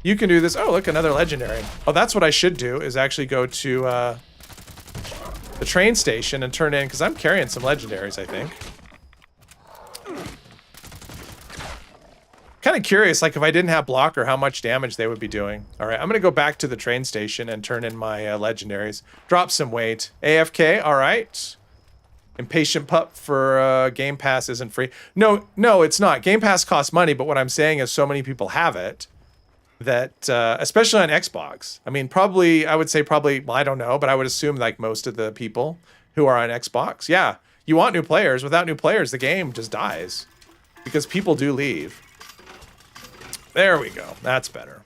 do this. Oh, look, another legendary. Oh, that's what I should do, is actually go to the train station and turn in, because I'm carrying some legendaries, I think. Kind of curious, like if I didn't have blocker, how much damage they would be doing. All right, I'm going to go back to the train station and turn in my legendaries. Drop some weight. AFK, all right. Impatient pup for Game Pass isn't free. No, it's not. Game Pass costs money, but what I'm saying is so many people have it that, especially on Xbox. I mean, probably, I would say probably, well, I don't know, but I would assume like most of the people who are on Xbox, yeah, you want new players. Without new players, the game just dies because people do leave. There we go. That's better.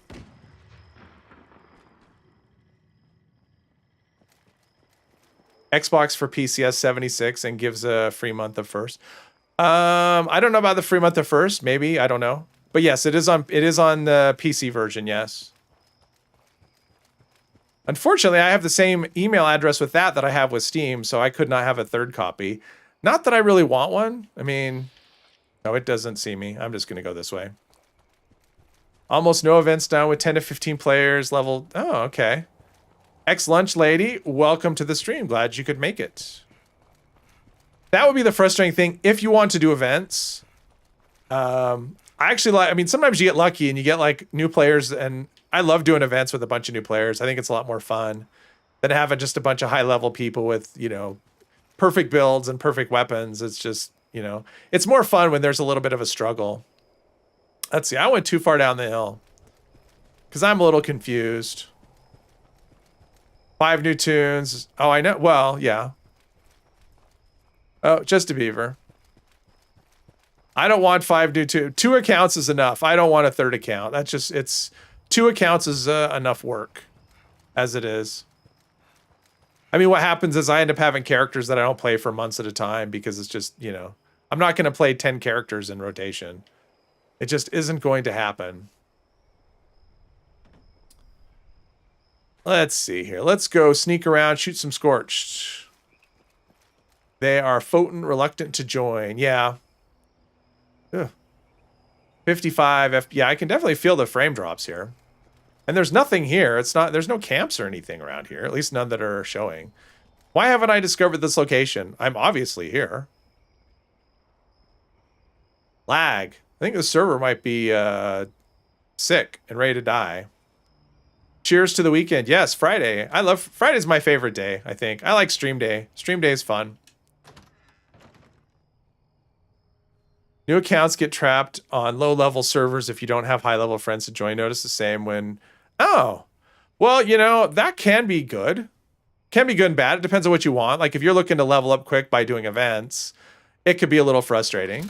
Xbox for PC has 76 and gives a free month of First. I don't know about the free month of First. Maybe, I don't know. But yes, it is on the PC version, yes. Unfortunately, I have the same email address with that I have with Steam, so I could not have a third copy. Not that I really want one. I mean, no, it doesn't see me. I'm just going to go this way. Almost no events done with 10 to 15 players level. Oh, okay. Ex-lunch lady, welcome to the stream. Glad you could make it. That would be the frustrating thing if you want to do events. I actually like, I mean, sometimes you get lucky and you get like new players, and I love doing events with a bunch of new players. I think it's a lot more fun than having just a bunch of high level people with, you know, perfect builds and perfect weapons. It's just, you know, it's more fun when there's a little bit of a struggle. Let's see, I went too far down the hill because I'm a little confused. 5 new tunes. Oh, I know. Well, yeah. Oh, just a beaver. I don't want 5 new tunes. 2 accounts is enough. I don't want a third account. That's just, it's 2 accounts is enough work as it is. I mean, what happens is I end up having characters that I don't play for months at a time because it's just, you know, I'm not going to play 10 characters in rotation. It just isn't going to happen. Let's see here. Let's go sneak around, shoot some Scorched. They are Photon reluctant to join. Yeah. Ugh. 55 yeah, I can definitely feel the frame drops here. And there's nothing here. It's not, there's no camps or anything around here, at least none that are showing. Why haven't I discovered this location? I'm obviously here. Lag. I think the server might be sick and ready to die. Cheers to the weekend. Yes, Friday. I love Friday's my favorite day, I think. I like stream day. Stream day is fun. New accounts get trapped on low-level servers if you don't have high-level friends to join. Notice the same when... Oh. Well, you know, that can be good. Can be good and bad. It depends on what you want. Like, if you're looking to level up quick by doing events, it could be a little frustrating.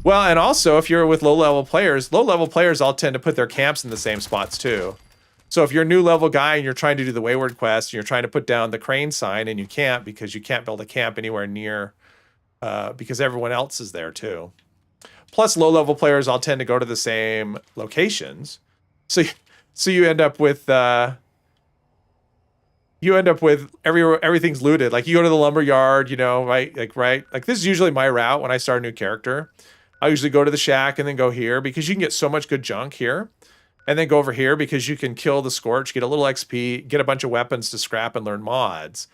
Well, and also, if you're with low-level players all tend to put their camps in the same spots, too. So if you're a new-level guy and you're trying to do the Wayward quest, and you're trying to put down the crane sign, and you can't because you can't build a camp anywhere near... because everyone else is there too. Plus, low-level players all tend to go to the same locations, so you end up with everything's looted. Like you go to the lumber yard, you know, right? Like this is usually my route when I start a new character. I usually go to the shack and then go here because you can get so much good junk here, and then go over here because you can kill the Scorch, get a little XP, get a bunch of weapons to scrap, and learn mods.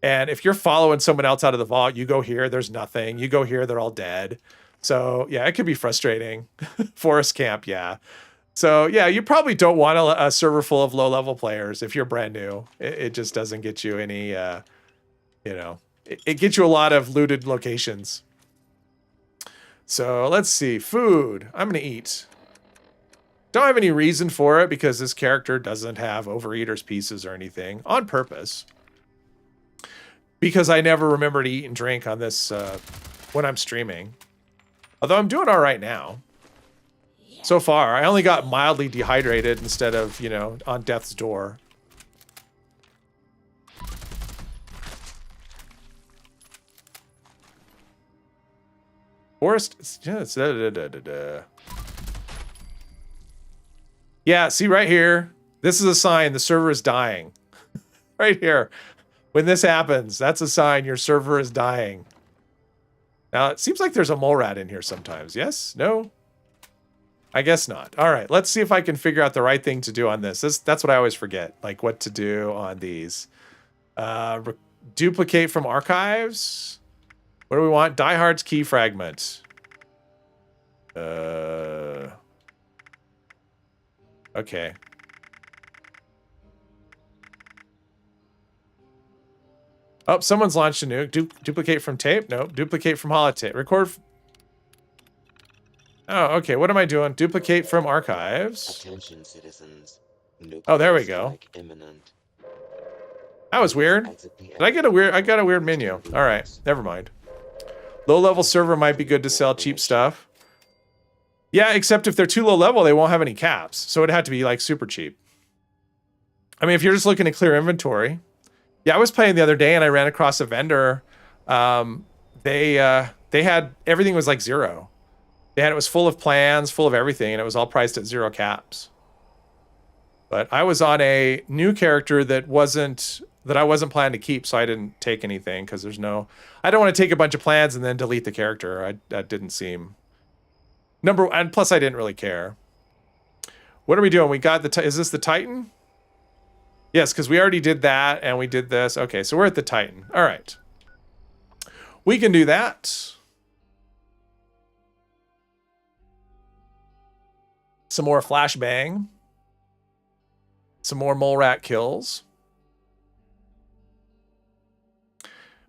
And if you're following someone else out of the vault, you go here, there's nothing. You go here, they're all dead. So, yeah, it could be frustrating. Forest camp, yeah. So, yeah, you probably don't want a server full of low-level players if you're brand new. It just doesn't get you any, you know, it gets you a lot of looted locations. So, let's see. Food. I'm going to eat. Don't have any reason for it because this character doesn't have Overeater's pieces or anything on purpose. Because I never remember to eat and drink on this when I'm streaming. Although I'm doing all right now. So far, I only got mildly dehydrated instead of, you know, on death's door. Forest. Yeah, see right here. This is a sign the server is dying. Right here. When this happens, that's a sign your server is dying. Now, it seems like there's a mole rat in here sometimes. Yes? No? I guess not. All right, let's see if I can figure out the right thing to do on this. That's what I always forget, like what to do on these. Duplicate from archives. What do we want? Die Hard's key fragment. Okay. Oh, someone's launched a nuke. Duplicate from tape? No. Duplicate from holotape. Record. Oh, okay. What am I doing? Duplicate from archives. Attention, citizens. Oh, there we go. Imminent. That was weird. Did I get a weird? I got a weird menu. All right. Never mind. Low-level server might be good to sell cheap stuff. Yeah, except if they're too low level, they won't have any caps. So it'd have to be like super cheap. I mean, if you're just looking to clear inventory. Yeah, I was playing the other day and I ran across a vendor. They had, everything was like zero. It was full of plans, full of everything, and it was all priced at 0 caps. But I was on a new character that I wasn't planning to keep, so I didn't take anything because there's no. I don't want to take a bunch of plans and then delete the character. That didn't seem and plus I didn't really care. What are we doing? We got the. Is this the Titan? Yes, because we already did that and we did this. Okay, so we're at the Titan. All right, we can do that. Some more flashbang. Some more mole rat kills.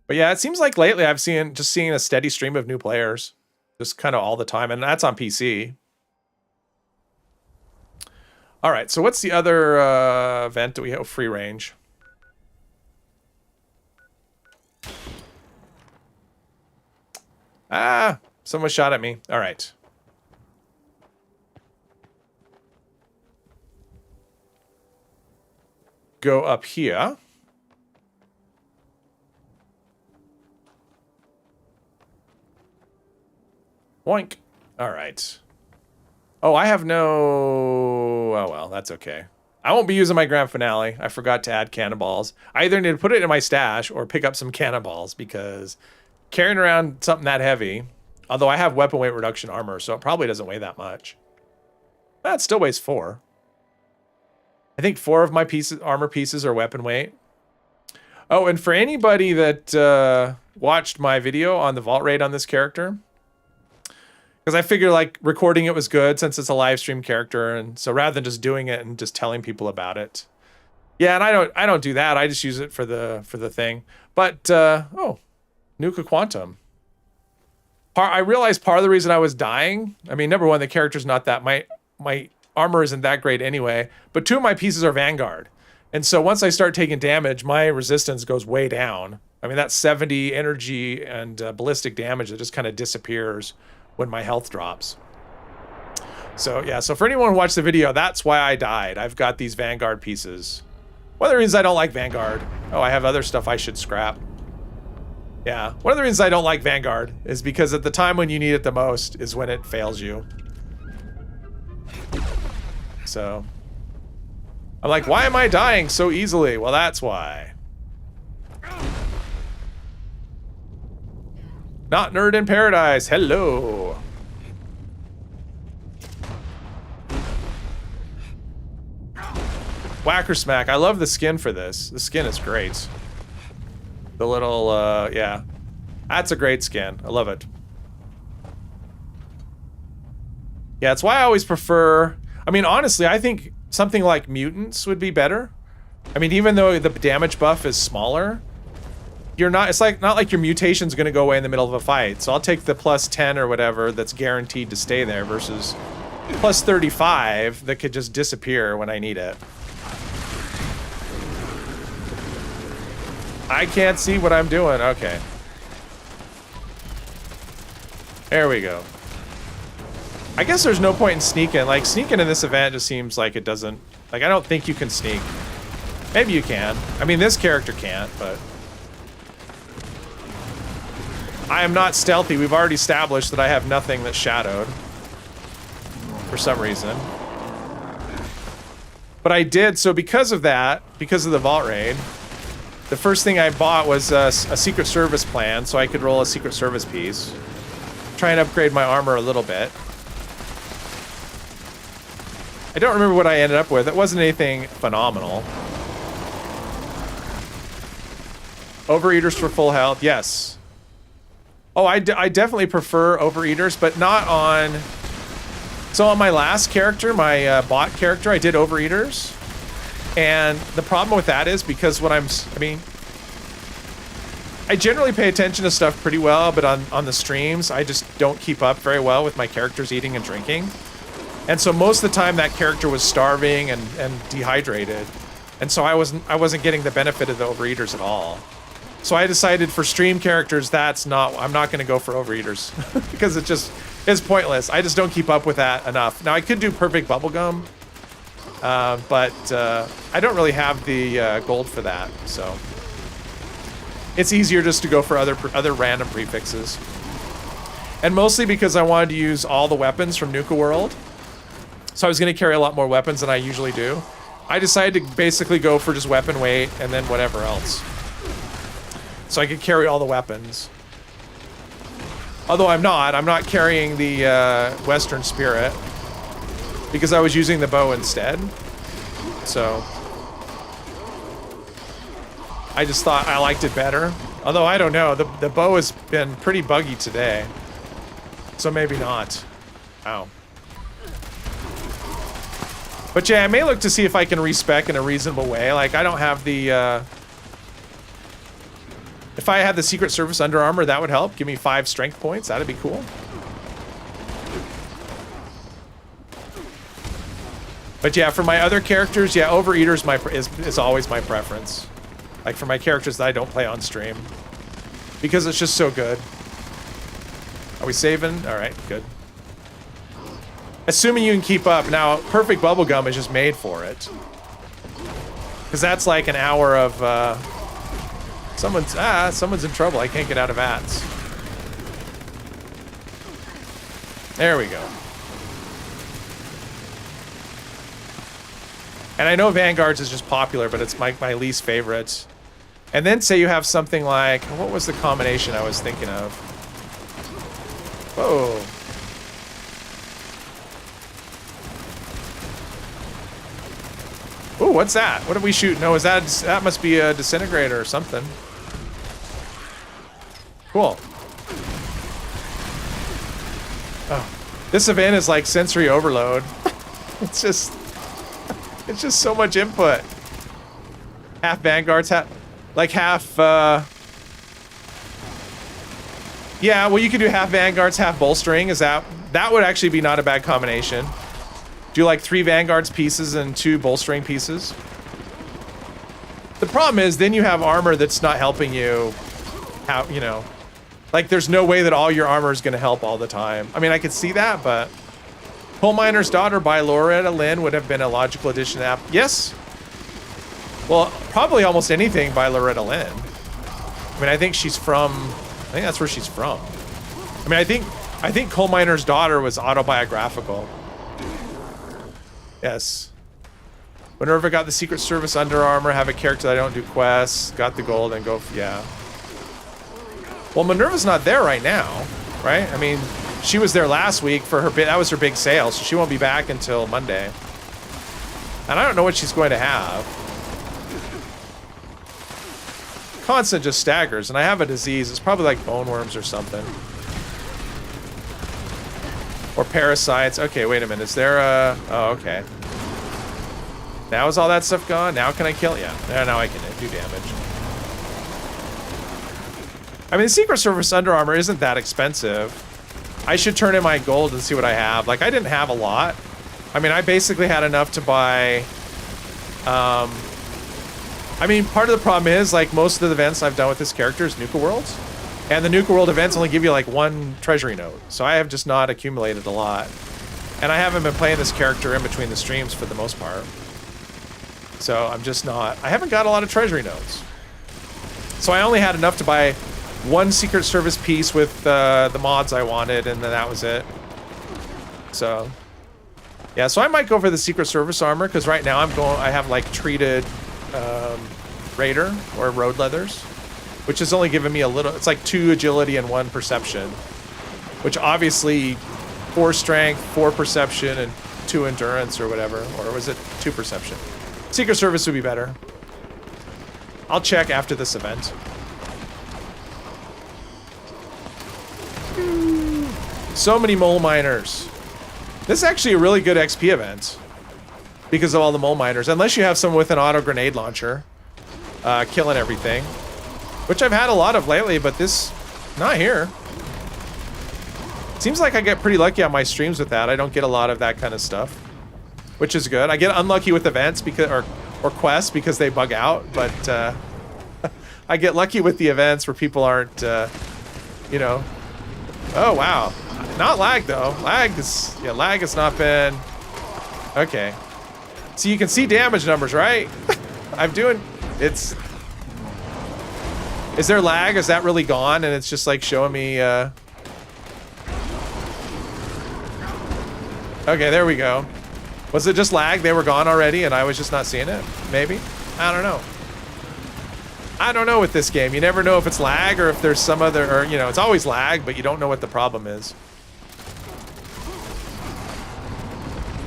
But yeah, it seems like lately I've seen a steady stream of new players. Just kind of all the time. And that's on PC. All right, so what's the other event that we have? Free range. Ah, someone shot at me. All right. Go up here. Boink. All right. Oh, I have no... Oh, well, that's okay. I won't be using my grand finale. I forgot to add cannonballs. I either need to put it in my stash or pick up some cannonballs because carrying around something that heavy, although I have weapon weight reduction armor, so it probably doesn't weigh that much. That still weighs 4. I think 4 of my armor pieces are weapon weight. Oh, and for anybody that watched my video on the vault raid on this character, because I figured like recording it was good since it's a live stream character, and so rather than just doing it and just telling people about it. Yeah, and I don't do that. I just use it for the thing. But oh, Nuka Quantum. I realized part of the reason I was dying, I mean, number one, the character's not that my armor isn't that great anyway, but 2 of my pieces are Vanguard. And so once I start taking damage, my resistance goes way down. I mean, that's 70 energy and ballistic damage that just kind of disappears when my health drops. So yeah, so for anyone who watched the video, that's why I died. I've got these Vanguard pieces. One of the reasons I don't like Vanguard. Oh, I have other stuff I should scrap. Yeah, one of the reasons I don't like Vanguard is because at the time when you need it the most is when it fails you. So I'm like, why am I dying so easily? Well, that's why. Not nerd in paradise. Hello. Whacker smack. I love the skin for this. The skin is great. The little, yeah. That's a great skin. I love it. Yeah, it's why I always prefer... I mean, honestly, I think something like mutants would be better. I mean, even though the damage buff is smaller, you're not... It's like not like your mutation's going to go away in the middle of a fight. So I'll take the plus 10 or whatever that's guaranteed to stay there versus plus 35 that could just disappear when I need it. I can't see what I'm doing. Okay. There we go. I guess there's no point in sneaking. Like, sneaking in this event just seems like it doesn't... Like, I don't think you can sneak. Maybe you can. I mean, this character can't, but... I am not stealthy. We've already established that I have nothing that's shadowed. For some reason. But I did, so because of that, because of the Vault Raid, the first thing I bought was a Secret Service plan, so I could roll a Secret Service piece. Try and upgrade my armor a little bit. I don't remember what I ended up with. It wasn't anything phenomenal. Overeaters for full health, yes. Oh, I definitely prefer Overeaters, but not on... So on my last character, my bot character, I did Overeaters. And the problem with that is because when I mean, I generally pay attention to stuff pretty well, but on the streams, I just don't keep up very well with my characters eating and drinking. And so most of the time that character was starving and dehydrated. And so I wasn't getting the benefit of the Overeaters at all. So I decided for stream characters, I'm not going to go for Overeaters because it just is pointless. I just don't keep up with that enough. Now I could do Perfect Bubblegum, but I don't really have the gold for that. So it's easier just to go for other random prefixes. And mostly because I wanted to use all the weapons from Nuka-World. So I was going to carry a lot more weapons than I usually do. I decided to basically go for just weapon weight and then whatever else. So I could carry all the weapons. Although I'm not carrying the Western Spirit because I was using the bow instead. So I just thought I liked it better. Although I don't know, the bow has been pretty buggy today. So maybe not. Ow. But yeah, I may look to see if I can respec in a reasonable way. Like I don't have the if I had the Secret Service Under Armor, that would help. Give me 5 strength points. That'd be cool. But yeah, for my other characters, yeah, Overeater is always my preference. Like for my characters that I don't play on stream. Because it's just so good. Are we saving? All right, good. Assuming you can keep up. Now, Perfect Bubblegum is just made for it. Because that's like an hour of... Someone's in trouble. I can't get out of VATS. There we go. And I know Vanguard's is just popular, but it's my least favorite. And then say you have something like... What was the combination I was thinking of? Whoa. Ooh, what's that? What did we shoot? No, that must be a disintegrator or something. Cool. Oh, this event is like sensory overload. it's just so much input. Half Vanguards, half yeah, well you could do half Vanguards, half bolstering. That would actually be not a bad combination. Do like 3 Vanguards pieces and 2 bolstering pieces. The problem is then you have armor that's not helping you. How, you know, like there's no way that all your armor is going to help all the time. I mean, I could see that, but Coal Miner's Daughter by Loretta Lynn would have been a logical addition to that. Yes. Well, probably almost anything by Loretta Lynn. I mean, I think that's where she's from. I mean, I think Coal Miner's Daughter was autobiographical. Yes. Minerva got the Secret Service Under Armor, have a character that I don't do quests, got the gold, and go, yeah. Well, Minerva's not there right now, right? I mean, she was there last week for her, that was her big sale, so she won't be back until Monday. And I don't know what she's going to have. Constant just staggers, and I have a disease. It's probably like bone worms or something. Or parasites. Okay, wait a minute. Is there a... Oh, okay. Now is all that stuff gone? Now can I kill? Yeah. Now I can do damage. I mean, the Secret Service Under Armor isn't that expensive. I should turn in my gold and see what I have. Like, I didn't have a lot. I mean, I basically had enough to buy... I mean, part of the problem is, like, most of the events I've done with this character is Nuka-Worlds. And the Nuka-World events only give you, like, 1 treasury node. So I have just not accumulated a lot. And I haven't been playing this character in between the streams for the most part. So I'm just not... I haven't got a lot of treasury nodes. So I only had enough to buy 1 Secret Service piece with the mods I wanted, and then that was it. So... Yeah, so I might go for the Secret Service armor, because right now I have, like, treated... Raider or road leathers, which has only given me a little. It's like 2 agility and 1 perception, which obviously 4 strength, 4 perception, and 2 endurance or whatever. Or was it 2 perception? Secret Service would be better. I'll check after this event. So many mole miners. This is actually a really good XP event. Because of all the mole miners. Unless you have someone with an auto grenade launcher. Killing everything. Which I've had a lot of lately, but this... Not here. Seems like I get pretty lucky on my streams with that. I don't get a lot of that kind of stuff. Which is good. I get unlucky with events because or quests because they bug out. But I get lucky with the events where people aren't... you know... Oh, wow. Not lag, though. Lag has not been... Okay. So you can see damage numbers, right? I'm doing... It's... Is there lag? Is that really gone? And it's just like showing me... Okay, there we go. Was it just lag? They were gone already and I was just not seeing it? Maybe? I don't know. I don't know with this game. You never know if it's lag or if there's some other, or, you know, it's always lag, but you don't know what the problem is.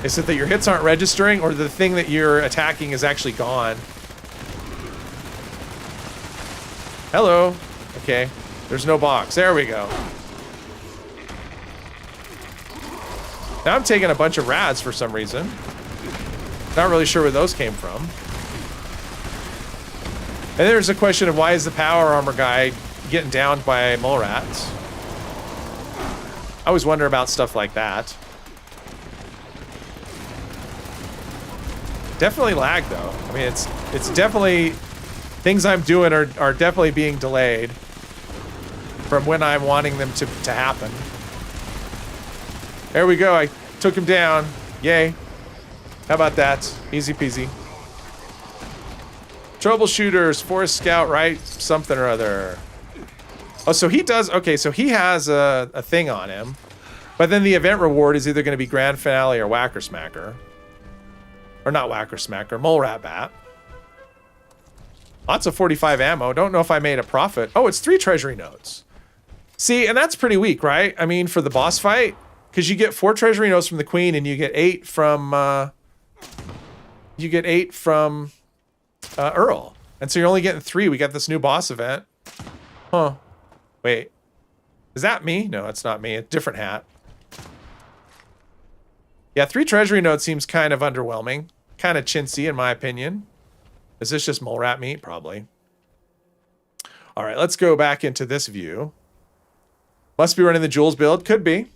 Is it that your hits aren't registering or the thing that you're attacking is actually gone? Hello. Okay. There's no box. There we go. Now I'm taking a bunch of rads for some reason. Not really sure where those came from. And there's a question of why is the power armor guy getting downed by mole rats? I always wonder about stuff like that. Definitely lag though. I mean, it's definitely, things I'm doing are definitely being delayed from when I'm wanting them to happen. There we go. I took him down. Yay. How about that? Easy peasy. Troubleshooters, Forest Scout, right? Something or other. Oh, so he does. Okay, so he has a thing on him. But then the event reward is either going to be Grand Finale or Whacker Smacker. Or not Whacker Smacker, Mole Rat Bat. Lots of 45 ammo. Don't know if I made a profit. Oh, it's 3 treasury notes. See, and that's pretty weak, right? I mean, for the boss fight. Because you get 4 treasury notes from the queen and you get 8 from... Earl. And so you're only getting 3. We got this new boss event. Huh. Wait. Is that me? No, it's not me. It's a different hat. Yeah, 3 treasury notes seems kind of underwhelming. Kind of chintzy, in my opinion. Is this just mole rat meat? Probably. All right, let's go back into this view. Must be running the Jules build. Could be.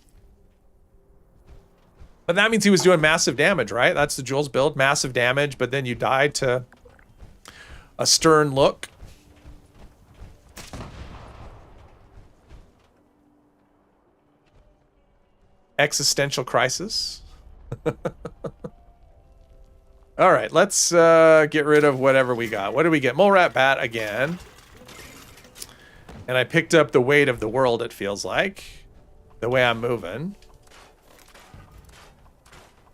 But that means he was doing massive damage, right? That's the Jules build. Massive damage, but then you died to a stern look. Existential crisis. All right, let's get rid of whatever we got. What do we get? Mole Rat Bat again. And I picked up the weight of the world, it feels like. The way I'm moving.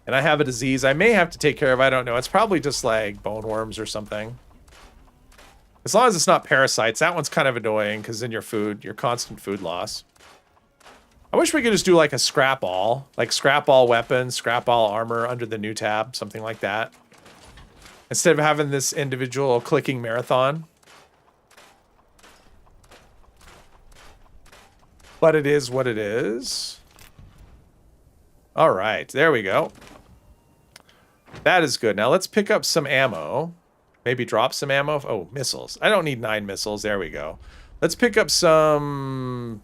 And I have a disease I may have to take care of. I don't know. It's probably just like bone worms or something. As long as it's not parasites. That one's kind of annoying because then your constant food loss. I wish we could just do like a scrap all. Like scrap all weapons, scrap all armor under the new tab. Something like that. Instead of having this individual clicking marathon. But it is what it is. All right, there we go. That is good. Now let's pick up some ammo. Maybe drop some ammo. Oh, missiles. I don't need 9 missiles. There we go. Let's pick up some...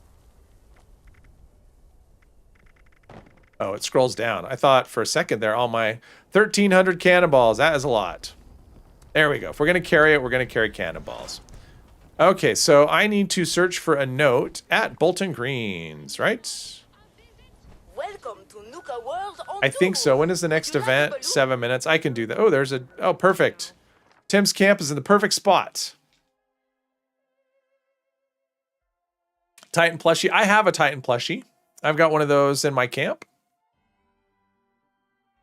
Oh, it scrolls down. I thought for a second there, all my 1,300 cannonballs. That is a lot. There we go. If we're going to carry it, we're going to carry cannonballs. Okay, so I need to search for a note at Bolton Greens, right? Welcome to Nuka-World on I think so. When is the next event? 7 minutes. I can do that. Oh, there's a... Oh, perfect. Tim's camp is in the perfect spot. Titan plushie. I have a Titan plushie. I've got one of those in my camp.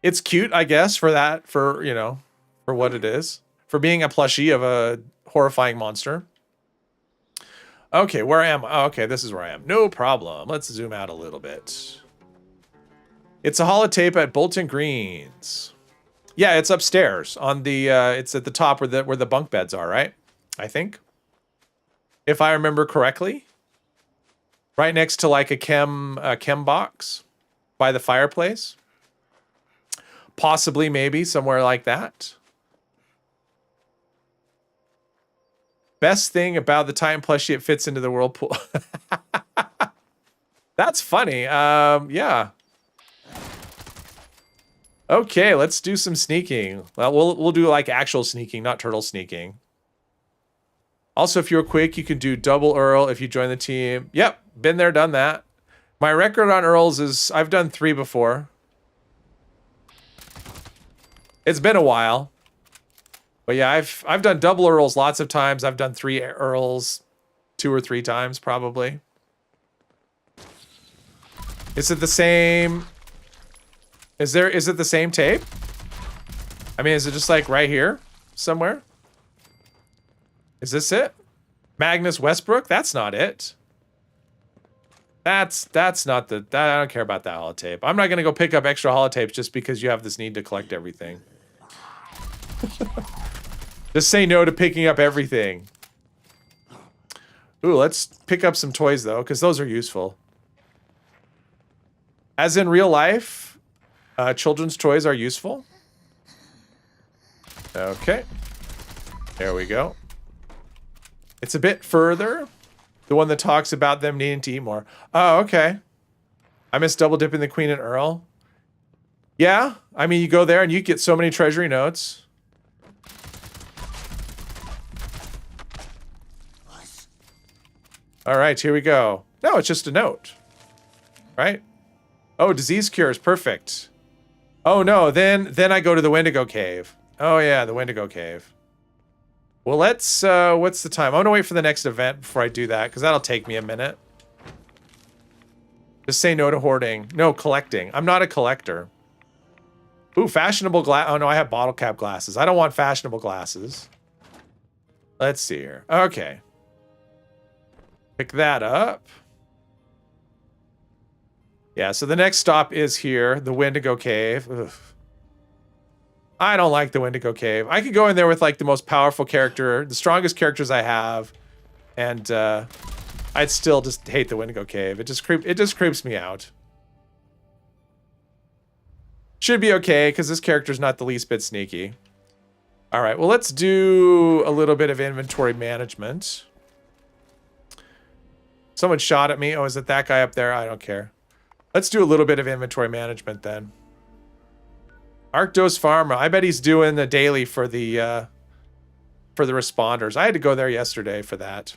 It's cute, I guess, for that, for, you know, for what it is. For being a plushie of a horrifying monster. Okay, where am I? Oh, okay, this is where I am. No problem. Let's zoom out a little bit. It's a holotape at Bolton Greens. Yeah, it's upstairs on the, it's at the top where the bunk beds are, right? I think. If I remember correctly. Right next to like a chem box by the fireplace. Possibly, maybe, somewhere like that. Best thing about the Titan plushie, it fits into the whirlpool. That's funny. Yeah. Okay, let's do some sneaking. Well, we'll do like actual sneaking, not turtle sneaking. Also, if you're quick, you can do double Earl if you join the team. Yep, been there, done that. My record on Earls is I've done 3 before. It's been a while. But yeah, I've done double Earls lots of times. I've done 3 Earls 2 or 3 times probably. Is it the same? Is it the same tape? I mean, is it just like right here somewhere? Is this it? Magnus Westbrook? That's not it. That's not the... I don't care about that holotape. I'm not going to go pick up extra holotapes just because you have this need to collect everything. Just say no to picking up everything. Ooh, let's pick up some toys, though, because those are useful. As in real life, children's toys are useful. Okay. There we go. It's a bit further. The one that talks about them needing to eat more. Oh, okay. I miss double dipping the Queen and Earl. Yeah, I mean, you go there and you get so many treasury notes. All right, here we go. No, it's just a note. Right? Oh, disease cures. Perfect. Oh, no. Then I go to the Wendigo Cave. Oh, yeah, the Wendigo Cave. Well, let's... what's the time? I'm going to wait for the next event before I do that, because that'll take me a minute. Just say no to hoarding. No, collecting. I'm not a collector. Ooh, fashionable glass. Oh, no, I have bottle cap glasses. I don't want fashionable glasses. Let's see here. Okay. Pick that up. Yeah, so the next stop is here, the Wendigo Cave. Ugh. I don't like the Wendigo Cave. I could go in there with like the most powerful character, the strongest characters I have, and I'd still just hate the Wendigo Cave. It just creeps me out. Should be okay because this character's not the least bit sneaky. All right, well, let's do a little bit of inventory management. Someone shot at me. Oh, is it that guy up there? I don't care. Let's do a little bit of inventory management then. Arctos Pharma. I bet he's doing the daily for the responders. I had to go there yesterday for that.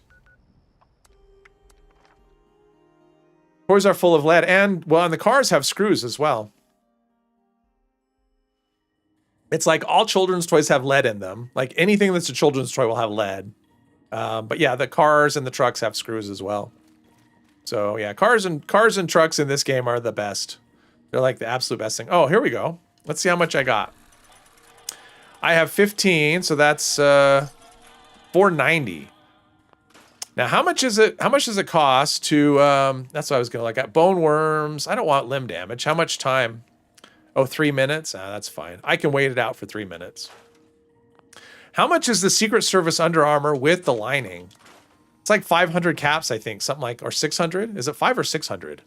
Toys are full of lead, and well, and the cars have screws as well. It's like all children's toys have lead in them. Like anything that's a children's toy will have lead. But yeah, the cars and the trucks have screws as well. So yeah, cars and trucks in this game are the best. They're like the absolute best thing. Oh, here we go. Let's see how much I got. I have 15, so that's 490. Now, how much is it? How much does it cost to? That's what I was gonna look at. Bone worms. I don't want limb damage. How much time? Oh, 3 minutes. Ah, that's fine. I can wait it out for 3 minutes. How much is the Secret Service Under Armour with the lining? It's like 500 caps, I think, something like, or 600. Is it 5 or 600?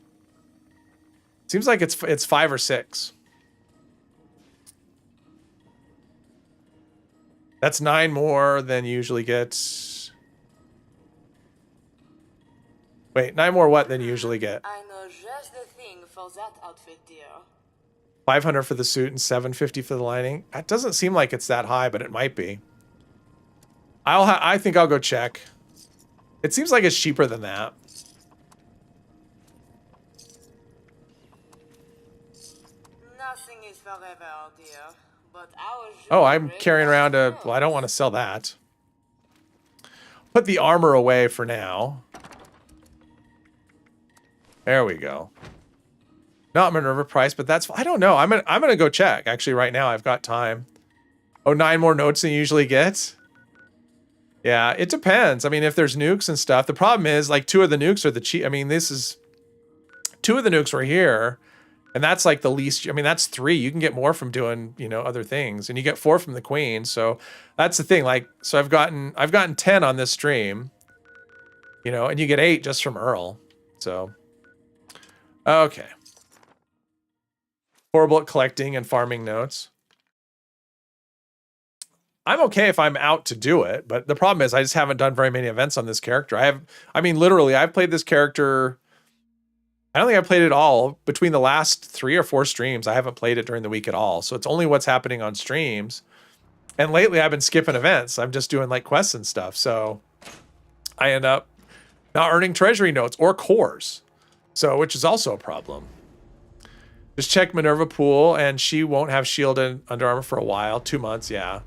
Seems like it's 5 or 6. That's 9 more than you usually get. Wait, 9 more what than you usually get? I know just the thing for that outfit, dear. 500 for the suit and 750 for the lining. That doesn't seem like it's that high, but it might be. I think I'll go check. It seems like it's cheaper than that. Nothing is forever, dear. But our Oh, I'm carrying around a... Well, I don't want to sell that. Put the armor away for now. There we go. Not Minerva price, but that's... I don't know. I'm gonna go check. Actually, right now, I've got time. Oh, 9 more notes than you usually get? Yeah, it depends. I mean, if there's nukes and stuff. The problem is, like, 2 of the nukes are the cheap... I mean, this is... 2 of the nukes were here. And that's like the least... I mean, that's 3. You can get more from doing, you know, other things. And you get 4 from the queen. So that's the thing. Like, so I've gotten 10 on this stream. You know, and you get 8 just from Earl. So... Okay. Horrible at collecting and farming notes. I'm okay if I'm out to do it, but the problem is I just haven't done very many events on this character. I mean, literally, I've played this character... I don't think I played it all. Between the last 3 or 4 streams, I haven't played it during the week at all. So it's only what's happening on streams. And lately, I've been skipping events. I'm just doing, like, quests and stuff. So I end up not earning treasury notes or cores. So, which is also a problem. Just check Minerva Pool, and she won't have shield and Under Armour for a while. 2 months, yeah.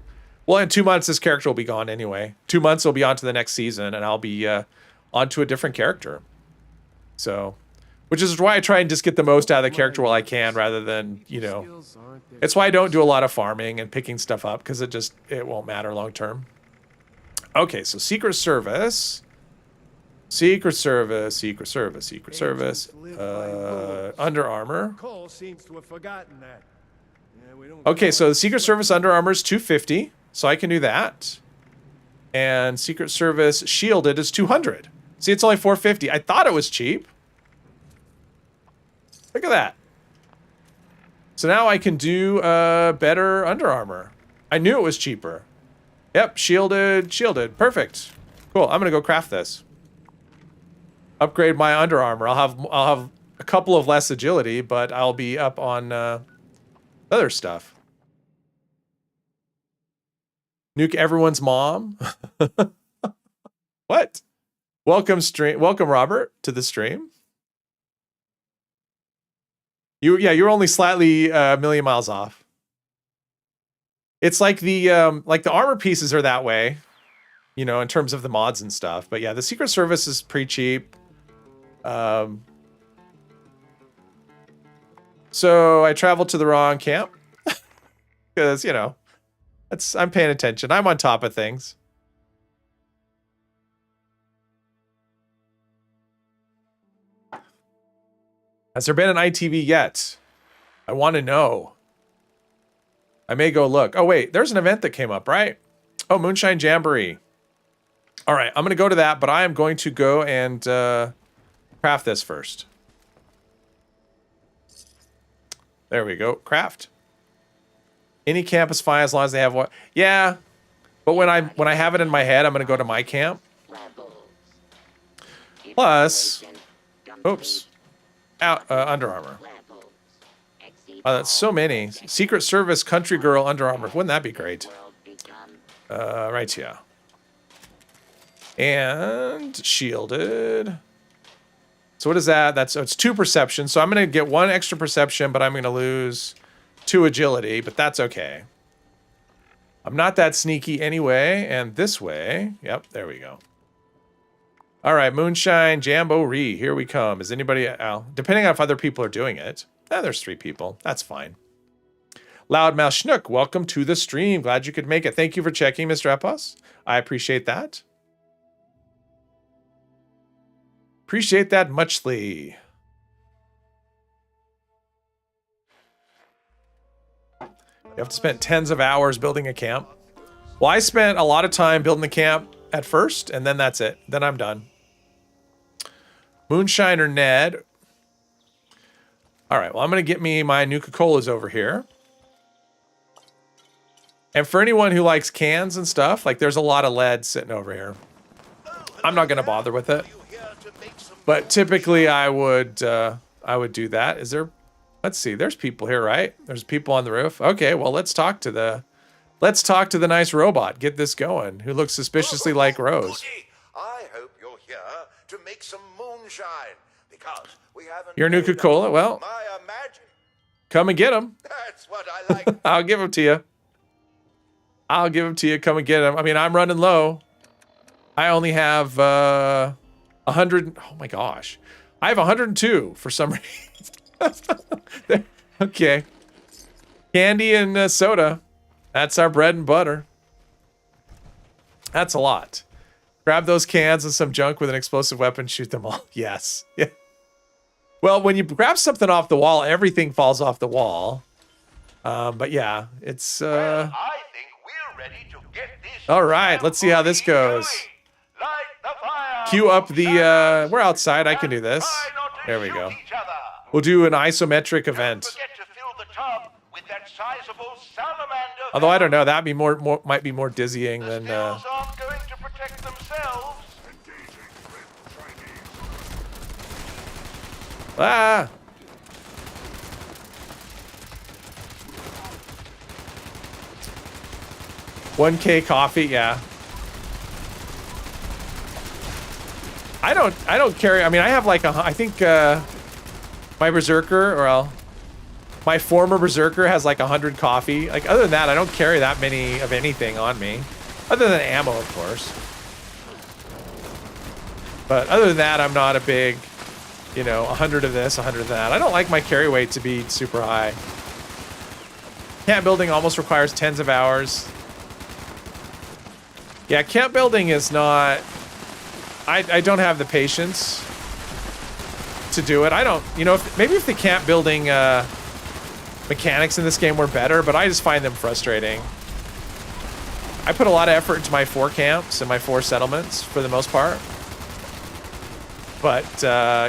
Well, in 2 months, this character will be gone anyway. 2 months, will be on to the next season, and I'll be on to a different character. So, Which is why I try and just get the most out of the character while I can, rather than, you know. It's why I don't do a lot of farming and picking stuff up, because it won't matter long term. Okay, so Secret Service. Secret Service, Secret Service, Secret Service. Under Armour. Cole seems to have forgotten that. Yeah, we don't Okay, so the Secret Service Under Armour is 250, so I can do that. And Secret Service Shielded is 200. See, it's only 450. I thought it was cheap. Look at that. So now I can do better Under Armour. I knew it was cheaper. Yep, shielded, shielded. Perfect. Cool. I'm gonna go craft this. Upgrade my Under Armour. I'll have a couple of less agility, but I'll be up on other stuff. Nuke everyone's mom. What? Welcome, Robert, to the stream. You're only slightly a million miles off. It's like the armor pieces are that way, you know, in terms of the mods and stuff. But yeah, the Secret Service is pretty cheap. So I traveled to the wrong camp because, you know, I'm paying attention. I'm on top of things. Has there been an ITV yet? I want to know. I may go look. Oh, wait. There's an event that came up, right? Oh, Moonshine Jamboree. All right. I'm going to go to that, but I am going to go and craft this first. There we go. Craft. Any camp is fine as long as they have what? Yeah. But when I have it in my head, I'm going to go to my camp. Plus, oops. Under Armour. Oh, that's so many. Secret Service Country Girl Under Armour. Wouldn't that be great? Right here. And shielded. So what is that? It's 2 perception. So I'm going to get 1 extra perception, but I'm going to lose 2 agility, but that's okay. I'm not that sneaky anyway, and this way. Yep, there we go. All right, Moonshine Jamboree, here we come. Is anybody out? Depending on if other people are doing it. There's 3 people. That's fine. Loudmouth Schnook, welcome to the stream. Glad you could make it. Thank you for checking, Mr. Epos. I appreciate that. Appreciate that muchly. You have to spend tens of hours building a camp. Well, I spent a lot of time building the camp at first, and then that's it. Then I'm done. Moonshiner Ned. All right, well, I'm going to get me my Nuka-Colas over here. And for anyone who likes cans and stuff, like there's a lot of lead sitting over here. I'm not going to bother with it. But typically I would do that. Is there... Let's see. There's people here, right? There's people on the roof. Okay, well, let's talk to the nice robot. Get this going. Who looks suspiciously like Rose. I hope you're here to make some moonshine because we haven't. Your Nuka-Cola? Well, come and get them. That's what I like. I'll give them to you. I'll give them to you. Come and get them. I mean, I'm running low. I only have 100. Oh my gosh, I have 102 for some reason. Okay. Candy and soda. That's our bread and butter. That's a lot. Grab those cans and some junk with an explosive weapon, shoot them all. Yes. Yeah. Well, when you grab something off the wall, everything falls off the wall. But yeah, it's Well, I think we're ready to get this. all right, let's see how this goes. Light the fire. Cue up the we're outside, I can do this. There we go. We'll do an isometric event. Forget to fill the tub with that sizable salamander. Although I don't know, that'd be more might be more dizzying than Skills aren't going to protect themselves. ah. 1K coffee, yeah. I don't carry. I mean, I have like I think my berserker my former berserker has like 100 coffee. Like other than that, I don't carry that many of anything on me, other than ammo, of course. But other than that, I'm not a big you know, 100 of this, 100 of that. I don't like my carry weight to be super high. Camp building almost requires tens of hours. Yeah, camp building is not... I don't have the patience to do it. I don't, you know, maybe if the camp building mechanics in this game were better, but I just find them frustrating. I put a lot of effort into my 4 camps and my 4 settlements for the most part. But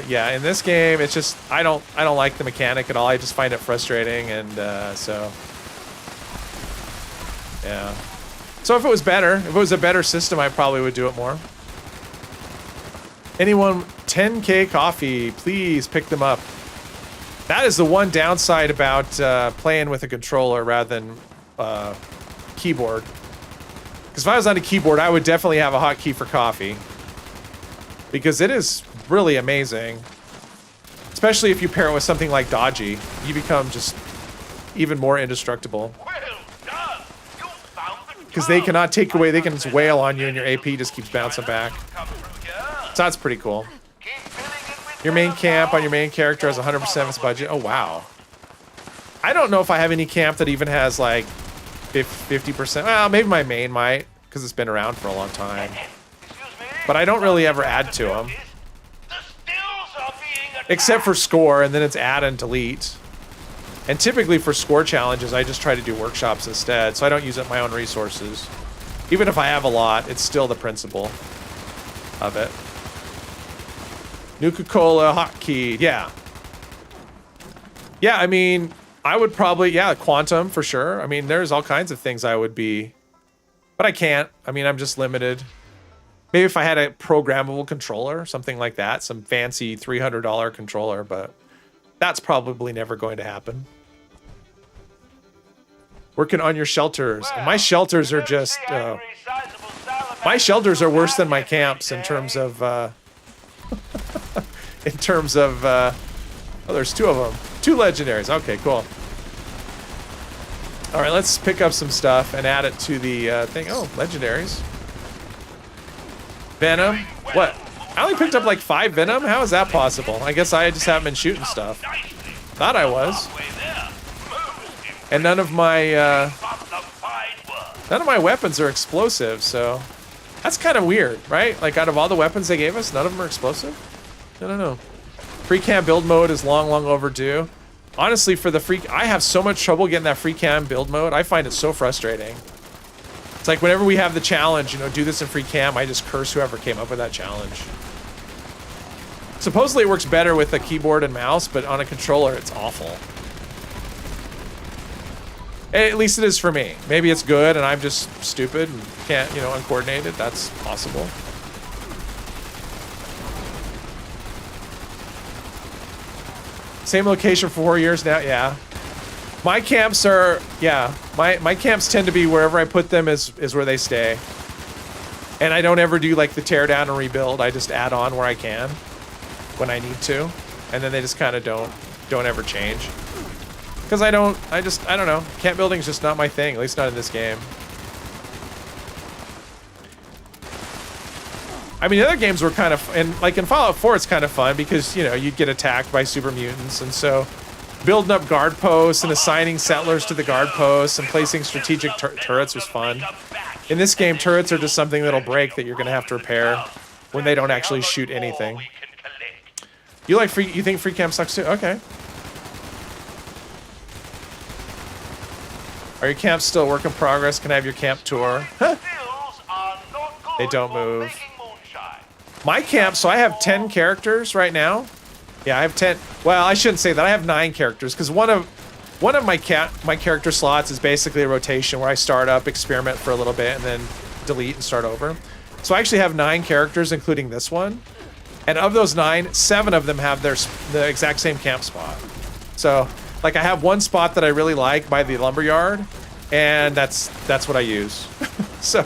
yeah, in this game, it's just I don't like the mechanic at all. I just find it frustrating, and so yeah. So if it was better, if it was a better system, I probably would do it more. Anyone 10K coffee, please pick them up. That is the one downside about playing with a controller rather than keyboard. Because if I was on a keyboard, I would definitely have a hotkey for coffee. Because it is really amazing. Especially if you pair it with something like dodgy. You become just even more indestructible. Because they cannot take away, they can just wail on you and your AP just keeps bouncing back. So that's pretty cool. Your main camp on your main character has 100% of its budget. Oh, wow. I don't know if I have any camp that even has like 50%. Well, maybe my main might, because it's been around for a long time. But I don't really ever add to them. Except for score, and then it's add and delete. And typically for score challenges, I just try to do workshops instead, so I don't use up my own resources. Even if I have a lot, it's still the principle of it. Nuka-Cola hotkey, yeah. Yeah, I mean, I would probably, yeah, quantum for sure. I mean, there's all kinds of things I would be, but I can't. I mean, I'm just limited. Maybe if I had a programmable controller, something like that, some fancy $300 controller, but that's probably never going to happen. Working on your shelters. And my shelters are just, my shelters are worse than my camps in terms of, in terms of, oh, there's 2 of them. 2 legendaries. Okay, cool. All right, let's pick up some stuff and add it to the thing. Oh, legendaries. Venom. What? I only picked up like 5 Venom? How is that possible? I guess I just haven't been shooting stuff. Thought I was. And none of my weapons are explosive, so that's kind of weird, right? Like out of all the weapons they gave us, none of them are explosive? I don't know. Free cam build mode is long, long overdue. Honestly, for the free, I have so much trouble getting that free cam build mode. I find it so frustrating. It's like whenever we have the challenge, you know, do this in free cam, I just curse whoever came up with that challenge. Supposedly it works better with a keyboard and mouse, but on a controller, it's awful. At least it is for me. Maybe it's good and I'm just stupid and can't, you know, uncoordinated. That's possible. Same location for 4 years now, yeah. My camps are, yeah, my camps tend to be wherever I put them is where they stay. And I don't ever do like the tear down and rebuild. I just add on where I can when I need to. And then they just kind of don't ever change. Because I don't know. Camp building is just not my thing, at least not in this game. I mean, the other games were kind of, and like in Fallout 4, it's kind of fun because, you know, you'd get attacked by super mutants. And so building up guard posts and assigning settlers to the guard posts and placing strategic turrets was fun. In this game, turrets are just something that'll break that you're going to have to repair when they don't actually shoot anything. You like free, you think free camp sucks too? Okay. Are your camps still a work in progress? Can I have your camp tour? Huh. They don't move. My camp, so I have 10 characters right now. Yeah, I have 10. Well, I shouldn't say that. I have 9 characters because one of my character slots is basically a rotation where I start up, experiment for a little bit, and then delete and start over. So I actually have 9 characters, including this one. And of those 9, 7 of them have the exact same camp spot. So, like, I have one spot that I really like by the lumberyard, and that's what I use. So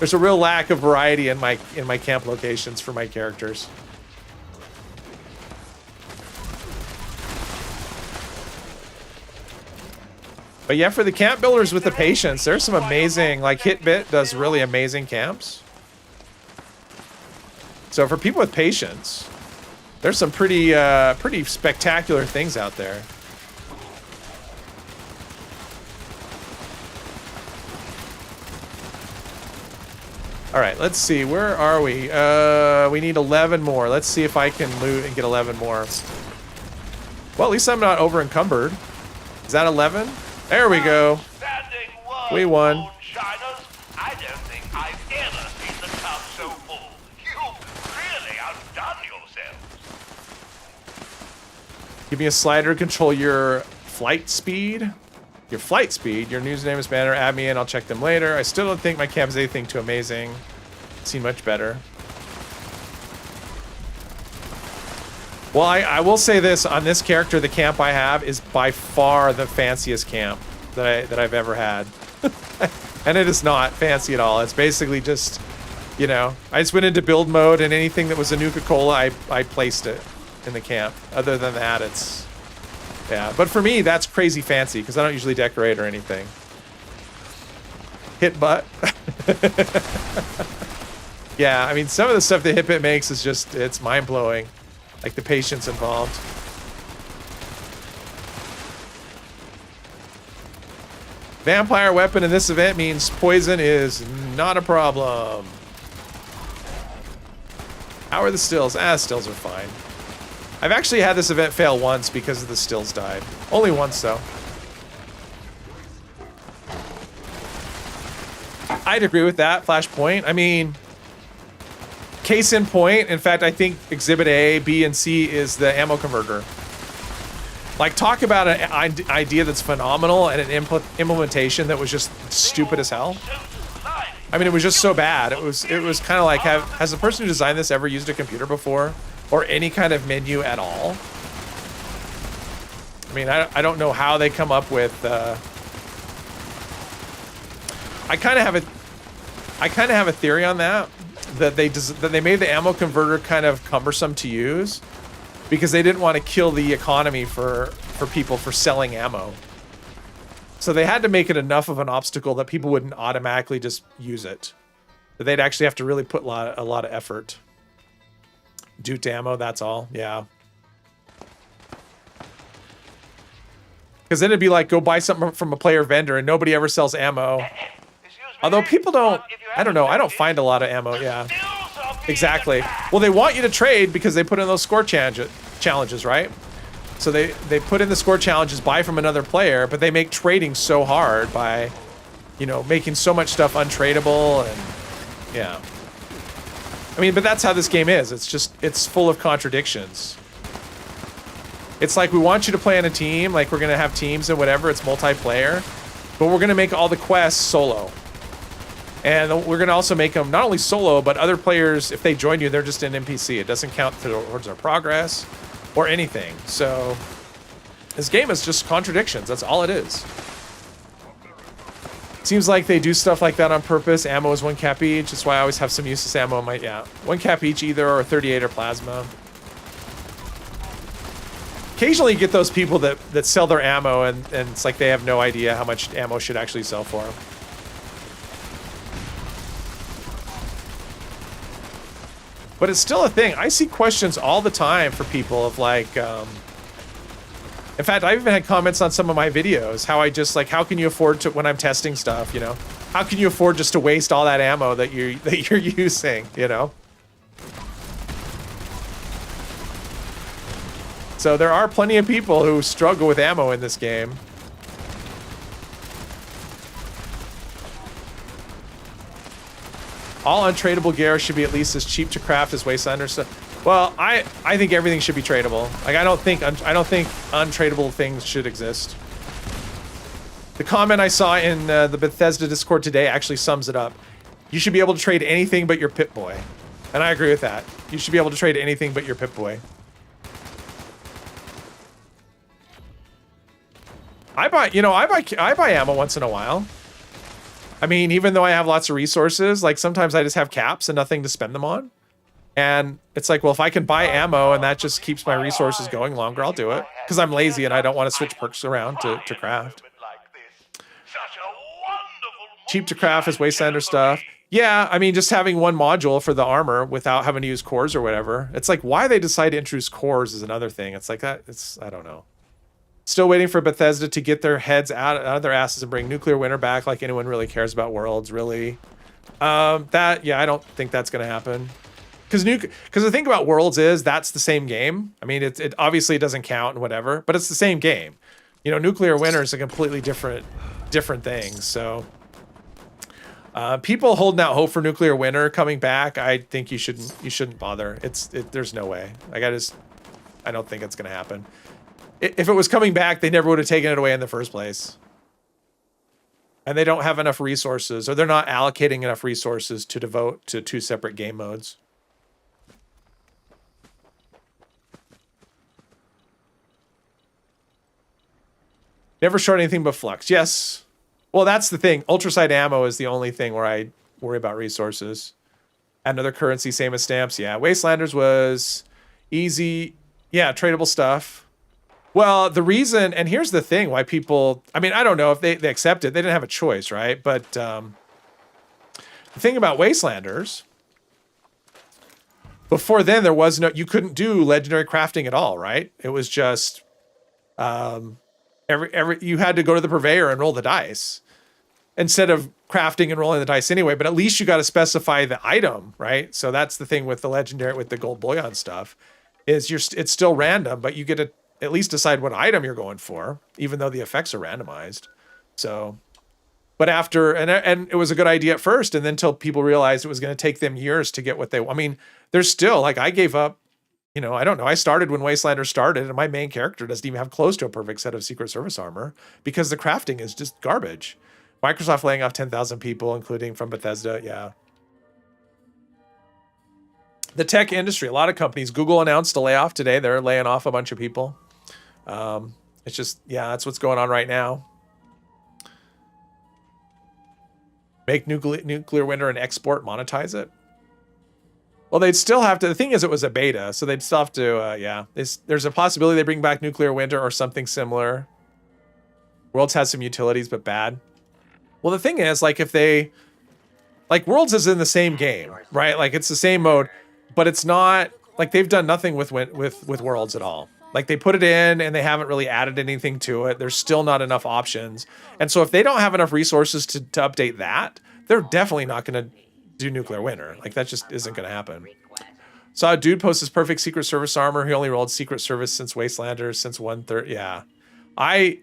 there's a real lack of variety in my camp locations for my characters. But yeah, for the camp builders with the patience, there's some amazing, like Hitbit does really amazing camps. So for people with patience, There's some pretty pretty spectacular things out there. All right, let's see. Where are we? We need 11 more. Let's see if I can loot and get 11 more. Well, at least I'm not over encumbered. Is that 11? There we go. We won. Moonshiners, I don't think I've ever seen the cup so full. You've really outdone yourselves. Give me a slider to control your flight speed. Your flight speed. Your news name is banner. Add me in. I'll check them later. I still don't think my camp's anything too amazing. Seen much better. Well, I will say this on this character. The camp I have is by far the fanciest camp that I've ever had, and it is not fancy at all. It's basically just, you know, I just went into build mode, and anything that was a Nuka-Cola, I placed it in the camp. Other than that, it's yeah. But for me, that's crazy fancy because I don't usually decorate or anything. Hit butt. Yeah, I mean, some of the stuff that Hitbit makes is just, it's mind-blowing. Like the patience involved. Vampire weapon in this event means poison is not a problem. How are the stills? Stills are fine. I've actually had this event fail once because the stills died. Only once, though. I'd agree with that, Flashpoint. I mean, case in point, in fact, I think Exhibit A, B, and C is the ammo converter. Like, talk about an idea that's phenomenal and an implementation that was just stupid as hell. I mean, it was just so bad. It was kind of like, has the person who designed this ever used a computer before? Or any kind of menu at all? I mean, I don't know how they come up with, I kind of have a theory on that. That they made the ammo converter kind of cumbersome to use because they didn't want to kill the economy for people for selling ammo. So they had to make it enough of an obstacle that people wouldn't automatically just use it. That they'd actually have to really put a lot of effort. Due to ammo, that's all. Yeah. Because then it'd be like, go buy something from a player vendor and nobody ever sells ammo. Although people don't, I don't know, I don't find a lot of ammo, yeah. Exactly. Well, they want you to trade because they put in those score challenges, right? So they put in the score challenges, buy from another player, but they make trading so hard by, you know, making so much stuff untradeable and, yeah. I mean, but that's how this game is. It's just, it's full of contradictions. It's like we want you to play on a team, like we're going to have teams and whatever, it's multiplayer, but we're going to make all the quests solo. And we're going to also make them not only solo, but other players, if they join you, they're just an NPC. It doesn't count towards our progress or anything. So this game is just contradictions. That's all it is. Seems like they do stuff like that on purpose. Ammo is 1 cap each. That's why I always have some useless ammo in my, yeah. 1 cap each either, or 38 or plasma. Occasionally you get those people that sell their ammo and it's like they have no idea how much ammo should actually sell for them. But it's still a thing. I see questions all the time for people of like, in fact, I've even had comments on some of my videos, how I just like, how can you afford to, when I'm testing stuff, you know, how can you afford just to waste all that ammo that you're using, you know? So there are plenty of people who struggle with ammo in this game. All untradeable gear should be at least as cheap to craft as Wastelanders stuff. Well, I think everything should be tradable. Like I don't think untradeable things should exist. The comment I saw in the Bethesda Discord today actually sums it up. You should be able to trade anything but your Pip-Boy, and I agree with that. You should be able to trade anything but your Pip-Boy. I buy ammo once in a while. I mean, even though I have lots of resources, like sometimes I just have caps and nothing to spend them on. And it's like, well, if I can buy ammo and that just keeps my resources going longer, I'll do it. Because I'm lazy and I don't want to switch perks around to craft. Cheap to craft is Wastelander stuff. Yeah, I mean, just having one module for the armor without having to use cores or whatever. It's like why they decide to introduce cores is another thing. It's like that. It's I don't know. Still waiting for Bethesda to get their heads out of their asses and bring Nuclear Winter back. Like anyone really cares about Worlds, really. Yeah, I don't think that's gonna happen. Because the thing about Worlds is that's the same game. I mean, it obviously it doesn't count and whatever, but it's the same game. You know, Nuclear Winter is a completely different thing. So. People holding out hope for Nuclear Winter coming back, I think you shouldn't bother. There's no way. Like I don't think it's gonna happen. If it was coming back, they never would have taken it away in the first place. And they don't have enough resources, or they're not allocating enough resources to devote to 2 separate game modes. Never short anything but flux. Yes. Well, that's the thing. Ultrasight ammo is the only thing where I worry about resources. Another currency, same as stamps. Yeah, Wastelanders was easy. Yeah, tradable stuff. Well, the reason, and here's the thing why people, I mean, I don't know if they accept it. They didn't have a choice, right? But the thing about Wastelanders, before then, there was no, you couldn't do legendary crafting at all, right? It was just, you had to go to the purveyor and roll the dice instead of crafting and rolling the dice anyway, but at least you got to specify the item, right? So that's the thing with the legendary, with the gold bullion stuff, is it's still random, but you get to at least decide what item you're going for, even though the effects are randomized. So, but after, and it was a good idea at first, and then until people realized it was going to take them years to get what they, I mean, there's still, like, I gave up, you know, I don't know. I started when Wastelanders started, and my main character doesn't even have close to a perfect set of Secret Service armor because the crafting is just garbage. Microsoft laying off 10,000 people, including from Bethesda. Yeah. The tech industry, a lot of companies. Google announced a layoff today. They're laying off a bunch of people. It's just, yeah, that's what's going on right now. Make nuclear winter and export, monetize it. Well, they'd still have to, the thing is it was a beta, so they'd still have to, yeah. There's a possibility they bring back nuclear winter or something similar. Worlds has some utilities, but bad. Well, the thing is, like, if they, like, Worlds is in the same game, right? Like, it's the same mode, but it's not, like, they've done nothing with Worlds at all. Like, they put it in and they haven't really added anything to it. There's still not enough options. And so if they don't have enough resources to update that, they're definitely not going to do nuclear winter. Like, that just isn't going to happen. Saw a dude post his perfect Secret Service armor. He only rolled Secret Service since Wastelanders, since 1/3. Yeah. I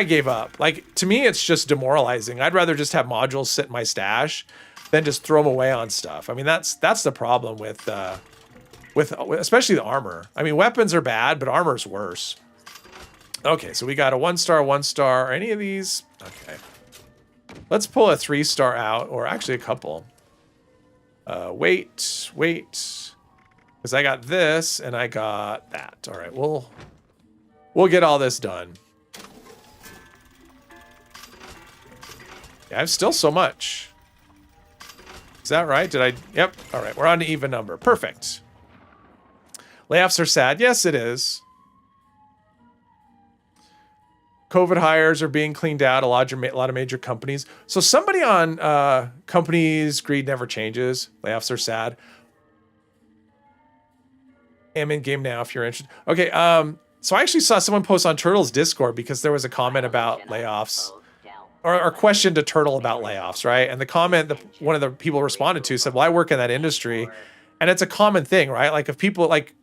gave up. Like, to me, it's just demoralizing. I'd rather just have modules sit in my stash than just throw them away on stuff. I mean, that's the problem with especially the armor. I mean, weapons are bad, but armor's worse. Okay, so we got a 1-star, 1-star. Are any of these? Okay. Let's pull a 3-star out, or actually a couple. Wait. Because I got this and I got that. All right, we'll get all this done. Yeah, I have still so much. Is that right? Yep. All right, we're on to even number. Perfect. Layoffs are sad. Yes, it is. COVID hires are being cleaned out. A lot of major companies. So somebody on companies greed never changes. Layoffs are sad. I'm in game now if you're interested. Okay. So I actually saw someone post on Turtle's Discord because there was a comment about layoffs. Or question to Turtle about layoffs, right? And the comment that one of the people responded to said, well, I work in that industry. And it's a common thing, right? Like if people like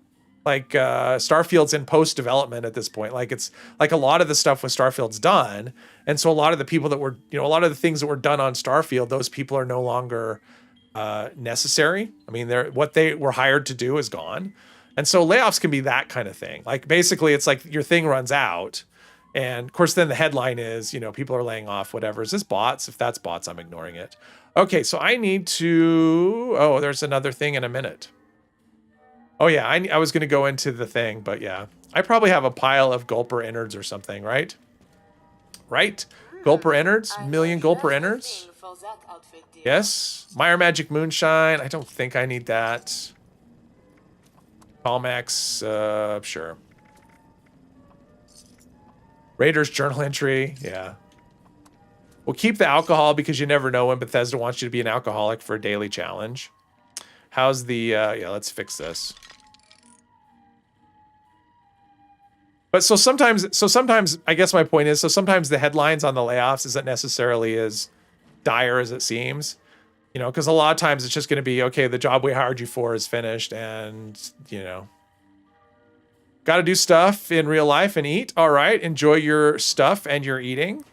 Starfield's in post-development at this point. Like it's like a lot of the stuff with Starfield's done. And so a lot of the people that were, you know, a lot of the things that were done on Starfield, those people are no longer necessary. I mean, what they were hired to do is gone. And so layoffs can be that kind of thing. Like basically it's like your thing runs out. And of course, then the headline is, you know, people are laying off, whatever. Is this bots? If that's bots, I'm ignoring it. Okay, so I need to, oh, there's another thing in a minute. Oh yeah, I was gonna go into the thing, but yeah. I probably have a pile of Gulper innards or something, right? Right? Gulper innards? Million Gulper innards? Yes. Meyer Magic Moonshine. I don't think I need that. Palmex, sure. Raiders journal entry, yeah. We'll keep the alcohol because you never know when Bethesda wants you to be an alcoholic for a daily challenge. How's the, yeah, let's fix this. But so sometimes, I guess my point is, so sometimes the headlines on the layoffs isn't necessarily as dire as it seems. You know, because a lot of times it's just going to be, okay, the job we hired you for is finished and, you know, got to do stuff in real life and eat. All right, enjoy your stuff and your eating.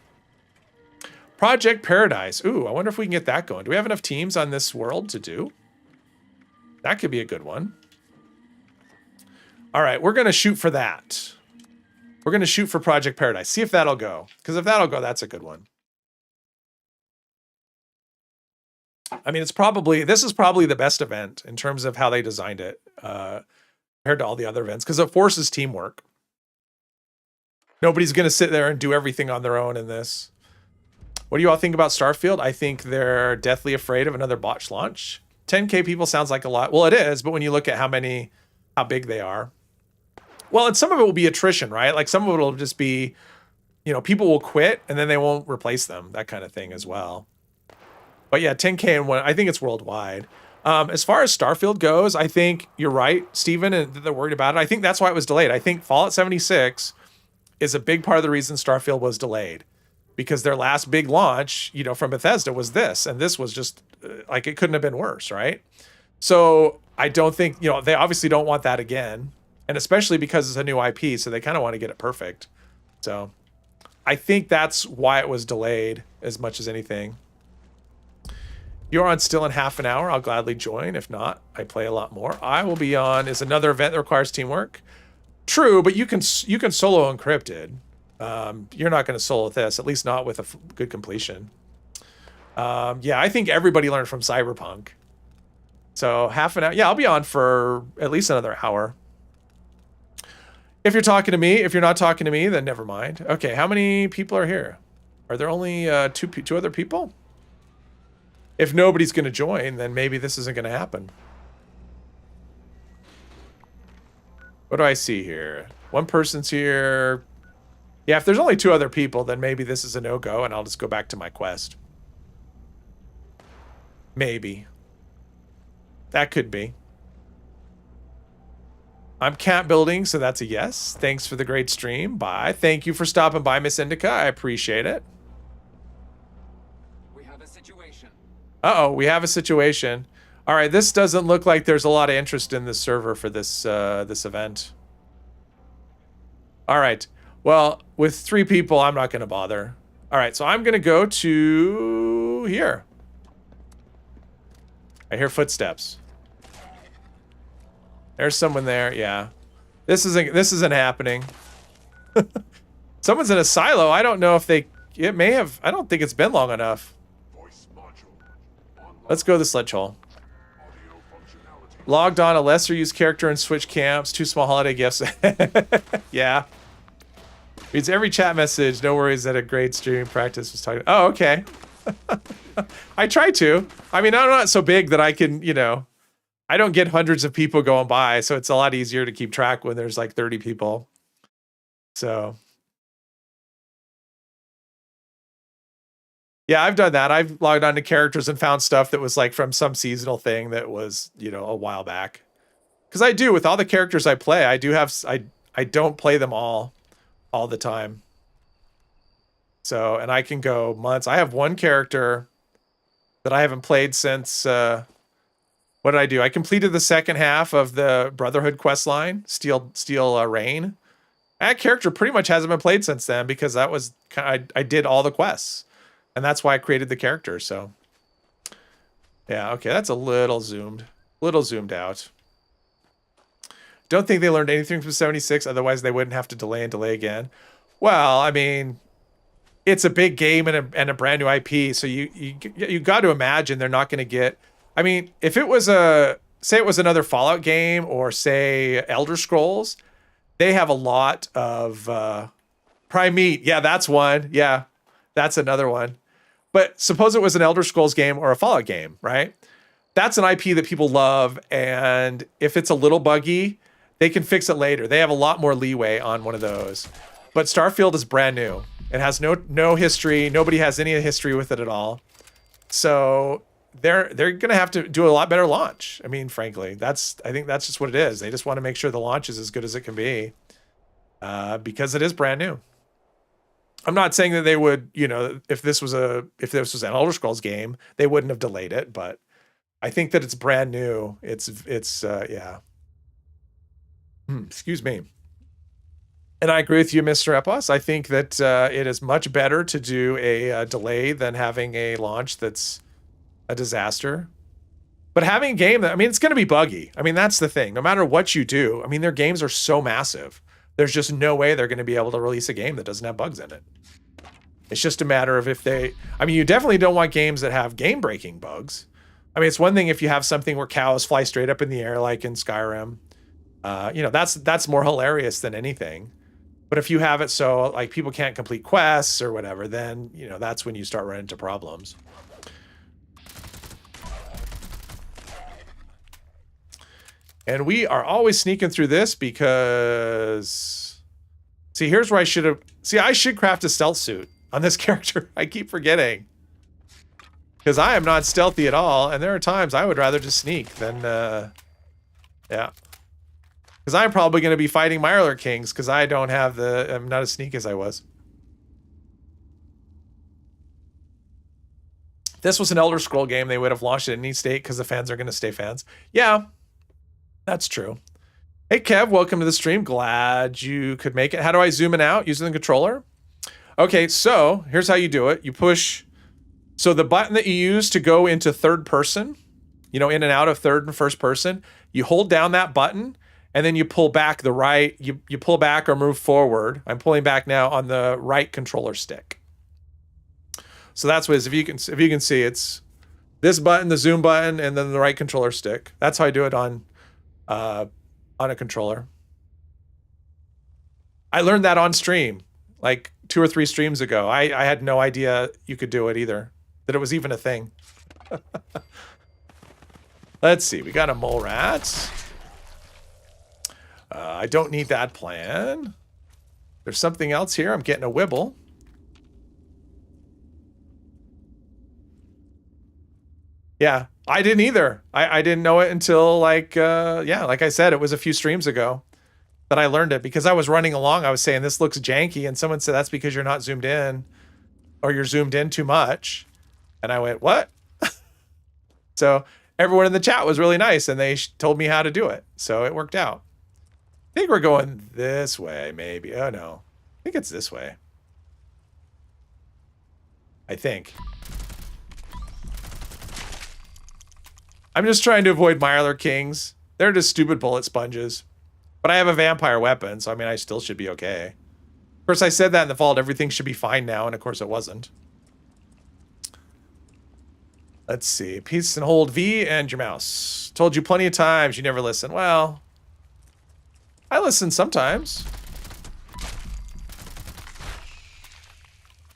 Project Paradise. Ooh, I wonder if we can get that going. Do we have enough teams on this world to do? That could be a good one. All right, we're going to shoot for that. We're going to shoot for Project Paradise. See if that'll go. Because if that'll go, that's a good one. I mean, this is probably the best event in terms of how they designed it compared to all the other events because it forces teamwork. Nobody's going to sit there and do everything on their own in this. What do you all think about Starfield? I think they're deathly afraid of another botched launch. 10K people sounds like a lot. Well, it is, but when you look at how big they are. Well, and some of it will be attrition, right? Like some of it will just be, you know, people will quit and then they won't replace them, that kind of thing as well. But yeah, 10K and one, I think it's worldwide. As far as Starfield goes, I think you're right, Steven, and they're worried about it. I think that's why it was delayed. I think Fallout 76 is a big part of the reason Starfield was delayed. Because their last big launch, you know, from Bethesda was this. And this was just, like, it couldn't have been worse, right? So I don't think, you know, they obviously don't want that again. And especially because it's a new IP, so they kind of want to get it perfect. So I think that's why it was delayed as much as anything. You're on still in half an hour. I'll gladly join. If not, I play a lot more. I will be on is another event that requires teamwork. True, but you can solo Encrypted. You're not going to solo with this, at least not with a good completion. Yeah, I think everybody learned from Cyberpunk. So half an hour. Yeah, I'll be on for at least another hour. If you're talking to me, if you're not talking to me, then never mind. Okay, how many people are here? Are there only two other people? If nobody's going to join, then maybe this isn't going to happen. What do I see here? One person's here. Yeah, if there's only two other people, then maybe this is a no-go, and I'll just go back to my quest. Maybe. That could be. I'm camp building, so that's a yes. Thanks for the great stream. Bye. Thank you for stopping by, Miss Indica. I appreciate it. We have a situation. Uh-oh, we have a situation. All right, this doesn't look like there's a lot of interest in this server for this this event. All right. Well, with 3 people, I'm not going to bother. All right, so I'm going to go to here. I hear footsteps. There's someone there. Yeah. This isn't happening. Someone's in a silo. I don't know if it may have, I don't think it's been long enough. Let's go to the sledge hole. Logged on a lesser used character and switch camps. 2 small holiday gifts. Yeah. Reads every chat message. No worries that a great streaming practice was talking. Oh, okay. I try to. I mean, I'm not so big that I can, you know, I don't get hundreds of people going by, so it's a lot easier to keep track when there's like 30 people. So. Yeah, I've done that. I've logged on to characters and found stuff that was like from some seasonal thing that was, you know, a while back. Because I do, with all the characters I play, I do have, I don't play them all the time. So, and I can go months. I have one character that I haven't played since, what did I do? I completed the second half of the Brotherhood quest line, Steel Rain. That character pretty much hasn't been played since then because that was, I did all the quests. And that's why I created the character, so. Yeah, okay, that's a little zoomed out. Don't think they learned anything from 76, otherwise they wouldn't have to delay again. Well, I mean, it's a big game and a brand new IP, so you got to imagine they're not going to get. I mean, if it was say it was another Fallout game or say Elder Scrolls, they have a lot of Primate. Yeah, that's one. Yeah, that's another one. But suppose it was an Elder Scrolls game or a Fallout game, right? That's an IP that people love, and if it's a little buggy, they can fix it later. They have a lot more leeway on one of those. But Starfield is brand new. It has no history. Nobody has any history with it at all. So they're gonna have to do a lot better launch. I mean, frankly, I think that's just what it is. They just want to make sure the launch is as good as it can be, because it is brand new. I'm not saying that they would, you know, if this was an Elder Scrolls game, they wouldn't have delayed it, but I think that it's brand new. Yeah. Excuse me. And I agree with you, Mr. Epos. I think that it is much better to do a delay than having a launch that's a disaster. But having a game that, I mean, it's going to be buggy. I mean, that's the thing. No matter what you do, I mean, their games are so massive. There's just no way they're going to be able to release a game that doesn't have bugs in it. It's just a matter of if they, I mean, you definitely don't want games that have game-breaking bugs. I mean, it's one thing if you have something where cows fly straight up in the air, like in Skyrim. You know, that's more hilarious than anything. But if you have it so like people can't complete quests or whatever, then, you know, that's when you start running into problems. And we are always sneaking through this because, see, here's where I should craft a stealth suit on this character. I keep forgetting. Because I am not stealthy at all, and there are times I would rather just sneak than, yeah. Because I'm probably going to be fighting Mirelurk Kings, because I'm not as sneaky as I was. If this was an Elder Scroll game, they would have launched it in any state, because the fans are going to stay fans. Yeah, that's true. Hey, Kev, welcome to the stream. Glad you could make it. How do I zoom in out using the controller? Okay, so here's how you do it. You push... So the button that you use to go into third person, you know, in and out of third and first person, you hold down that button and then you pull back the right, you pull back or move forward. I'm pulling back now on the right controller stick. So that's what it is. If you can see, it's this button, the zoom button, and then the right controller stick. That's how I do it on a controller. I learned that on stream, like 2 or 3 streams ago. I had no idea you could do it either. That it was even a thing. Let's see. We got a mole rat. I don't need that plan. There's something else here. I'm getting a wibble. Yeah, I didn't either. I didn't know it until like, yeah, like I said, it was a few streams ago that I learned it because I was running along. I was saying this looks janky, and someone said that's because you're not zoomed in or you're zoomed in too much. And I went, what? So everyone in the chat was really nice, and they told me how to do it. So it worked out. I think we're going this way, maybe. Oh, no. I think it's this way. I think. I'm just trying to avoid Mirelurk Kings. They're just stupid bullet sponges. But I have a vampire weapon, so I mean, I still should be okay. Of course, I said that in the vault. Everything should be fine now, and of course it wasn't. Let's see. Peace and hold V and your mouse. Told you plenty of times. You never listen. Well, I listen sometimes.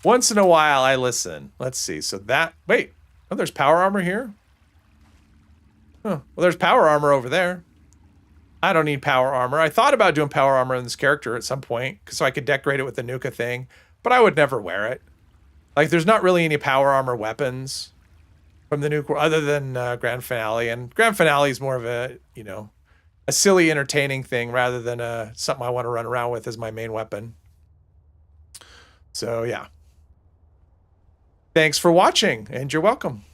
Once in a while, I listen. Let's see. So that... Wait. Oh, there's power armor here? Huh. Well, there's power armor over there. I don't need power armor. I thought about doing power armor in this character at some point so I could decorate it with the Nuka thing, but I would never wear it. Like, there's not really any power armor weapons from the Nuka other than Grand Finale, and Grand Finale is more of a, you know, a silly, entertaining thing rather than something I want to run around with as my main weapon. So, yeah. Thanks for watching, and you're welcome.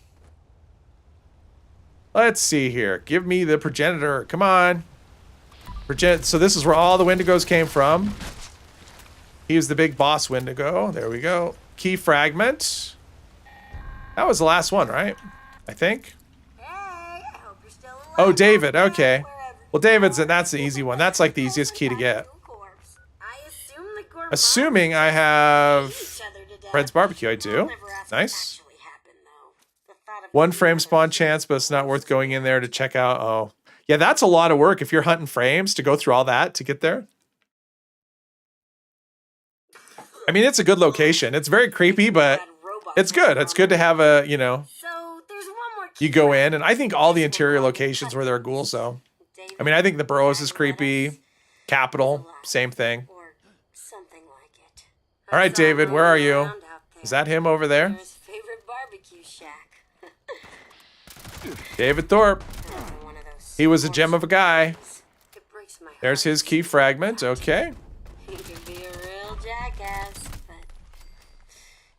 Let's see here. Give me the progenitor. Come on. So this is where all the Wendigos came from. He was the big boss Wendigo. There we go. Key fragment. That was the last one, right? I think. Hey, I hope you're still alive. Oh, David. Okay. Well, that's the easy one. That's like the easiest key to get. I assume the Gorbals Assuming I have each other to death. Fred's Barbecue, I do. I'll never ask what Nice. actually happened, though. The thought of One frame spawn chance, but it's not worth going in there to check out. Oh, yeah, that's a lot of work if you're hunting frames to go through all that to get there. I mean, it's a good location. It's very creepy, but it's good. It's good to have a, you know, So there's one more you go in, and I think all the interior locations where there are ghouls, though. I mean, I think the Burrows is creepy. Capital, same thing. or something like it. All right, David, where are you? Around out there. Is that him over there? His favorite barbecue shack. David Thorpe. Another one of those He was a gem of a guy. It breaks my heart. There's his key fragment. Okay. He could be a real jackass, but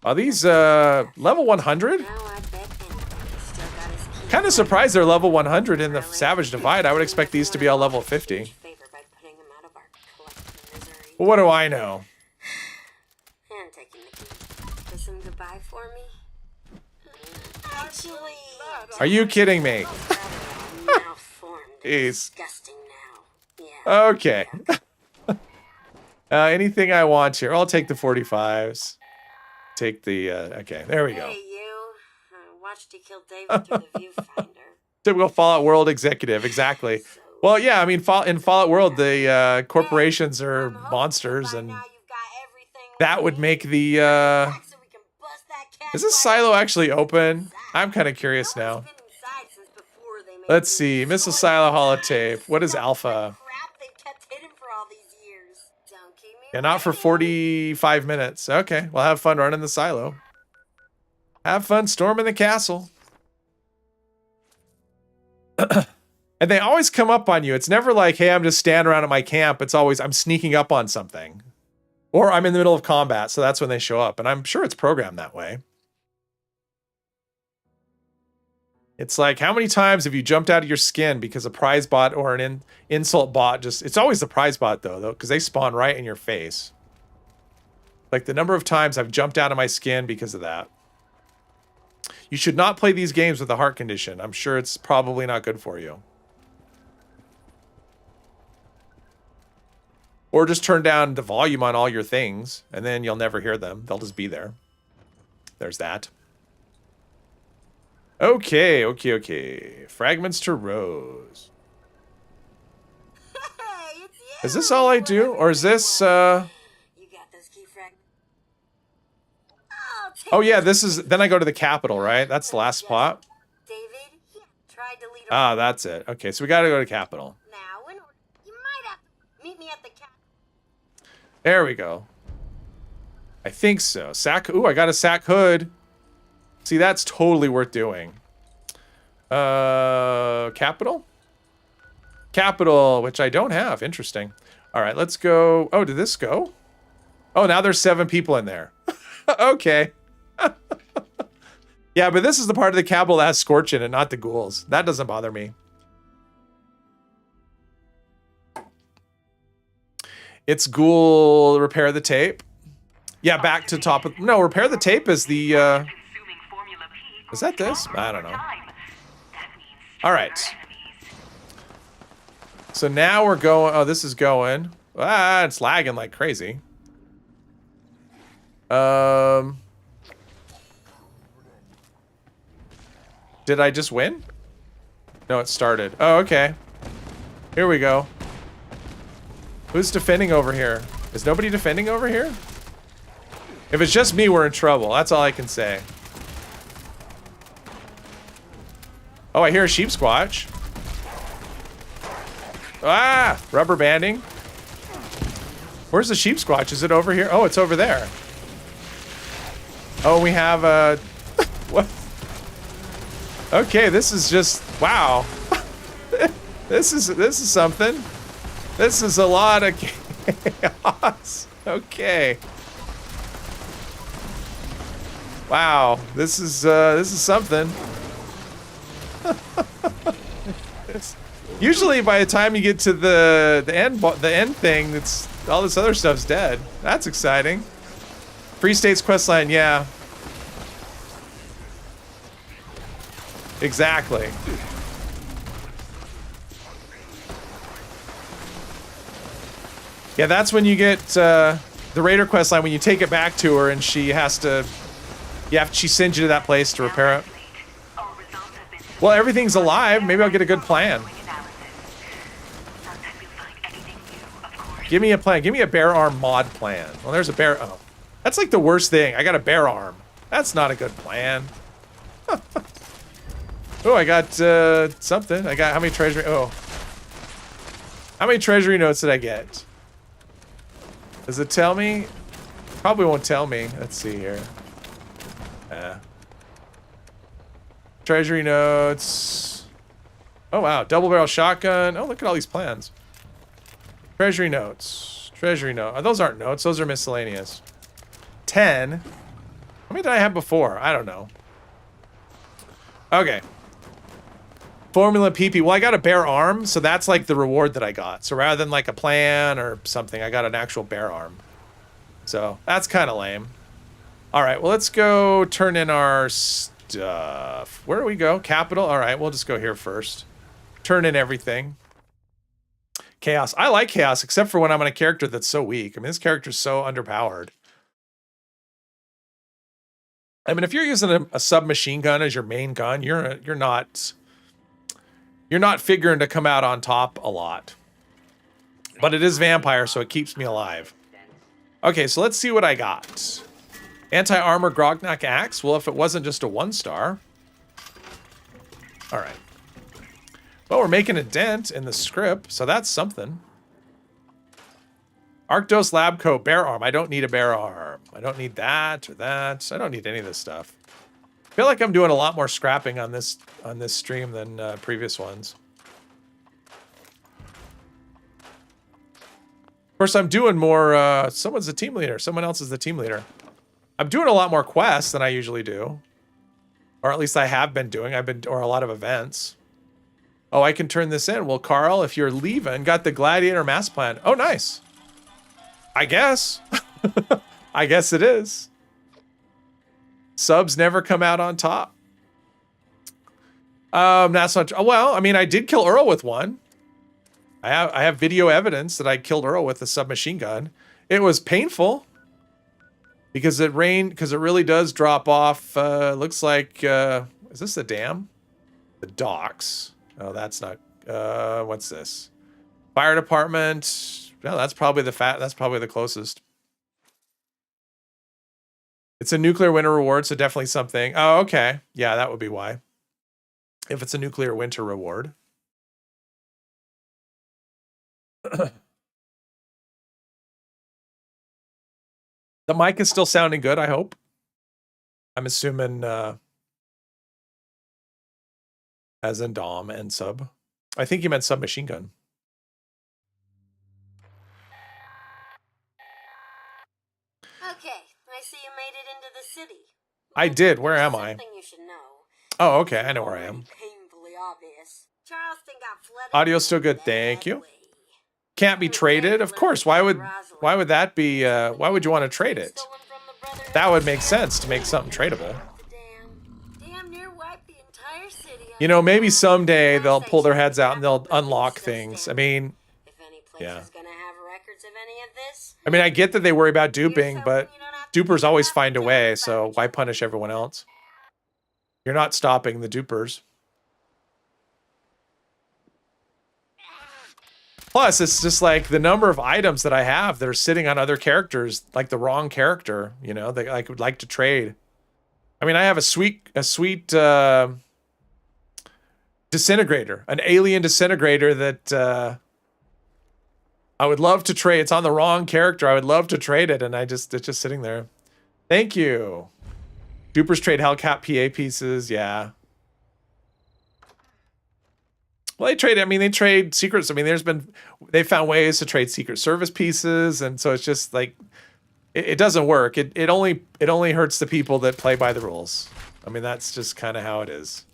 Are these level 100? now I bet anything he's still got his key. Kind of surprised they're level 100 in the Savage Divide. I would expect these to be all level 50. Favor by putting him out of our collective misery. Well, what do I know? And taking the key. Kiss him goodbye for me? Actually, Are you kidding me? malformed. and Jeez. Disgusting now. Yeah. Okay. Anything I want here. I'll take the 45s. Take the, okay, there we go. Hey, you. I watched you kill David through the viewfinder. Typical Fallout World executive, exactly. Well, yeah, I mean, in Fallout World, the corporations are monsters, and Now you've got everything that would make the, back so we can bust that cat is this wide silo actually open? I'm kind of curious now. open. It's been inside since before they made Let's the see, Missile choice. Silo holotape. What is alpha? Crap they've kept hidden for all these years. Don't keep me Yeah, not for waiting. 45 minutes. Okay, well, have fun running the silo. Have fun storming the castle. And they always come up on you. It's never like, hey, I'm just standing around at my camp. It's always, I'm sneaking up on something. Or I'm in the middle of combat, so that's when they show up. And I'm sure it's programmed that way. It's like, how many times have you jumped out of your skin because a prize bot or an insult bot just... It's always the prize bot, though, because they spawn right in your face. Like, the number of times I've jumped out of my skin because of that. You should not play these games with a heart condition. I'm sure it's probably not good for you. Or just turn down the volume on all your things, and then you'll never hear them. They'll just be there. There's that. Okay. Fragments to Rose. Hey, it's you. Is this all I do? Or is this, You got those key fragments. Oh, yeah, this is... Then I go to the capital, right? That's the last spot. David, he tried to lead Ah, that's it. Okay, so we gotta go to capital. now, in order, you might have to meet me at the cat. There we go. I think so. Sack... Ooh, I got a sack hood. See, that's totally worth doing. Capital? Capital, which I don't have. Interesting. All right, let's go. Oh, did this go? Oh, now there's 7 people in there. Okay. Yeah, but this is the part of the capital that has Scorch in it, not the ghouls. That doesn't bother me. It's ghoul repair the tape. Yeah, back to top of... No, repair the tape is the... Is that this? I don't know. All right. So now we're going... Oh, this is going... Ah, it's lagging like crazy. Did I just win? No, it started. Oh, okay. Here we go. Who's defending over here? Is nobody defending over here? If it's just me, we're in trouble. That's all I can say. Oh, I hear a sheep squatch. Ah! Rubber banding. Where's the sheep squatch? Is it over here? Oh, it's over there. Oh, we have a... What? Okay, this is just... Wow. This is something. This is a lot of chaos. Okay. Wow, this is something. Usually, by the time you get to the end thing, it's all this other stuff's dead. That's exciting. Free States questline, yeah. Exactly. Yeah, that's when you get the Raider questline, when you take it back to her and she has to... she sends you to that place to repair it. Well, everything's alive. Maybe I'll get a good plan. Give me a plan. Give me a bear arm mod plan. Well, there's a bear... Oh. That's like the worst thing. I got a bear arm. That's not a good plan. Oh, I got something. I got... How many treasury... Oh. How many treasury notes did I get? Does it tell me? Probably won't tell me. Let's see here. Treasury notes. Oh, wow. Double barrel shotgun. Oh, look at all these plans. Treasury notes. Treasury note. Oh, those aren't notes. Those are miscellaneous. 10. How many did I have before? I don't know. Okay. Formula PP. Well, I got a bare arm, so that's like the reward that I got. So rather than like a plan or something, I got an actual bare arm. So that's kind of lame. All right, well, let's go turn in our stuff. Where do we go? Capital? All right, we'll just go here first. Turn in everything. Chaos. I like chaos, except for when I'm on a character that's so weak. I mean, this character's so underpowered. I mean, if you're using a submachine gun as your main gun, you're not figuring to come out on top a lot. But it is vampire, so it keeps me alive. Okay, so let's see what I got. Anti-armor Grognak Axe. Well, if it wasn't just a 1-star. All right. Well, we're making a dent in the script, so that's something. Arctos Lab Coat, bare arm. I don't need a bare arm. I don't need that or that. I don't need any of this stuff. I feel like I'm doing a lot more scrapping on this stream than previous ones. Of course, I'm doing more. Someone's the team leader. Someone else is the team leader. I'm doing a lot more quests than I usually do, or at least I have been doing. Or a lot of events. Oh, I can turn this in. Well, Carl, if you're leaving, got the Gladiator Mass Plan. Oh, nice. I guess. I guess it is. Subs never come out on top. That's not. Well, I mean, I did kill Earl with one. I have video evidence that I killed Earl with a submachine gun. It was painful because it rained. Because it really does drop off. Looks like. Is this the dam? The docks. Oh, that's not. What's this? Fire department. No, that's probably that's probably the closest. It's a nuclear winter reward, so definitely something. Oh, okay. Yeah, that would be why. If it's a nuclear winter reward. The mic is still sounding good, I hope. I'm assuming as in Dom and sub. I think you meant submachine gun. Okay, I see you made it into the city. I did. Where am I? Something you should know. Oh, okay. I know where I am. Painfully obvious. Charleston got flooded. Audio's still good. Thank you. Can't be traded? Of course. Why would that be? Why would you want to trade it? That would make sense to make something tradable. You know, maybe someday they'll pull their heads out and they'll unlock things. I mean, yeah. I mean, I get that they worry about duping, but dupers always find a way, so why punish everyone else? You're not stopping the dupers. Plus, it's just like the number of items that I have that are sitting on other characters, like the wrong character, you know, that I would like to trade. I mean, I have a sweet disintegrator, an alien disintegrator that I would love to trade. It's on the wrong character. I would love to trade it, and it's just sitting there. Thank you. Dupers trade Hellcat PA pieces, yeah. Well, they trade secrets. I mean, they found ways to trade Secret Service pieces, and so it's just like it doesn't work. It only hurts the people that play by the rules. I mean, that's just kind of how it is.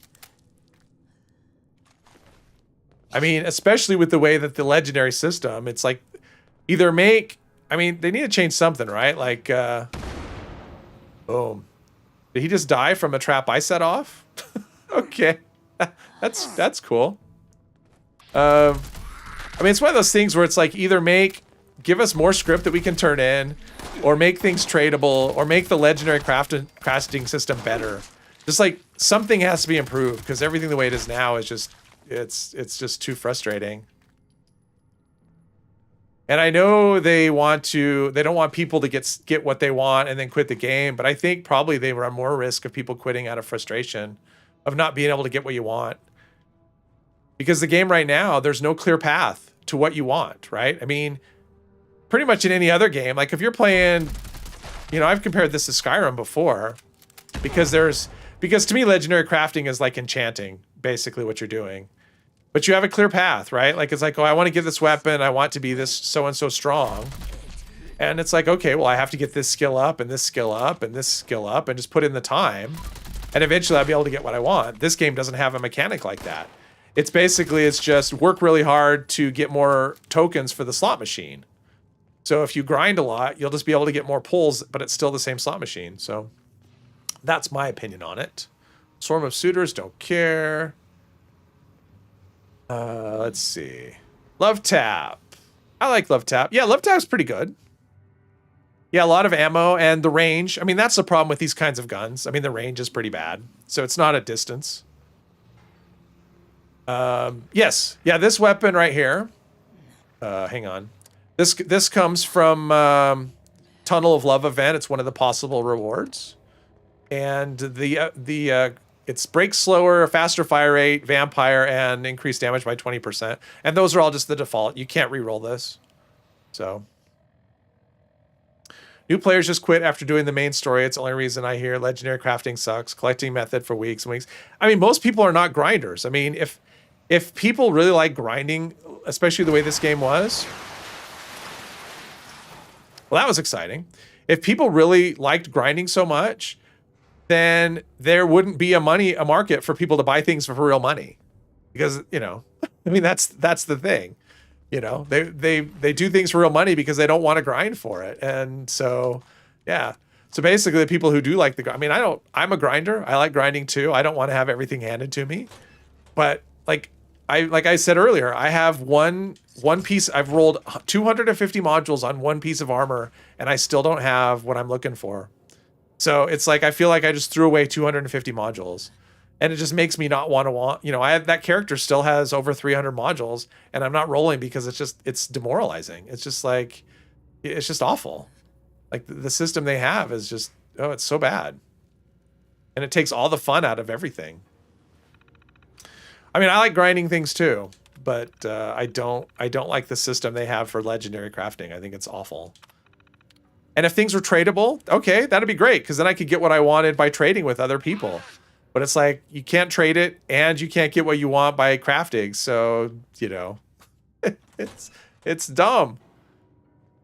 I mean, especially with the way that the legendary system, it's like either make. I mean, they need to change something, right? Like, boom. Did he just die from a trap I set off? Okay, that's cool. I mean, it's one of those things where it's like either give us more script that we can turn in, or make things tradable, or make the legendary crafting system better. Just like something has to be improved because everything the way it is now is just it's just too frustrating. And I know they don't want people to get what they want and then quit the game, but I think probably they run more risk of people quitting out of frustration of not being able to get what you want. Because the game right now, there's no clear path to what you want, right? I mean, pretty much in any other game, like if you're playing You know, I've compared this to Skyrim before because to me, legendary crafting is like enchanting, basically what you're doing. But you have a clear path, right? Like, it's like, oh, I want to get this weapon. I want to be this so-and-so strong. And it's like, okay, well, I have to get this skill up and this skill up and this skill up and just put in the time. And eventually I'll be able to get what I want. This game doesn't have a mechanic like that. It's just work really hard to get more tokens for the slot machine. So if you grind a lot, you'll just be able to get more pulls, but it's still the same slot machine. So that's my opinion on it. Swarm of Suitors, don't care. Let's see. Love Tap. I like Love Tap. Yeah, Love Tap's pretty good. Yeah, a lot of ammo and the range. I mean, that's the problem with these kinds of guns. I mean, the range is pretty bad. So it's not a distance. Yes. Yeah, this weapon right here. Hang on. This comes from Tunnel of Love event. It's one of the possible rewards. And it's breaks slower, faster fire rate, vampire, and increased damage by 20%. And those are all just the default. You can't reroll this. So new players just quit after doing the main story. It's the only reason I hear legendary crafting sucks. Collecting method for weeks and weeks. I mean, most people are not grinders. I mean, if people really like grinding, especially the way this game was, well, that was exciting. If people really liked grinding so much, then there wouldn't be a market for people to buy things for real money. Because, you know, I mean, that's the thing. You know, they do things for real money because they don't want to grind for it. And so, yeah. So basically the people who do like I'm a grinder. I like grinding too. I don't want to have everything handed to me. But like I said earlier, I have one piece. I've rolled 250 modules on one piece of armor, and I still don't have what I'm looking for. So it's like I feel like I just threw away 250 modules, and it just makes me not want to you know, that character still has over 300 modules, and I'm not rolling because it's demoralizing. It's just like it's just awful. Like the system they have is just it's so bad, and it takes all the fun out of everything. I mean, I like grinding things too, but I don't like the system they have for legendary crafting. I think it's awful. And if things were tradable, okay, that'd be great, because then I could get what I wanted by trading with other people. But it's like you can't trade it, and you can't get what you want by crafting. So, you know, it's dumb.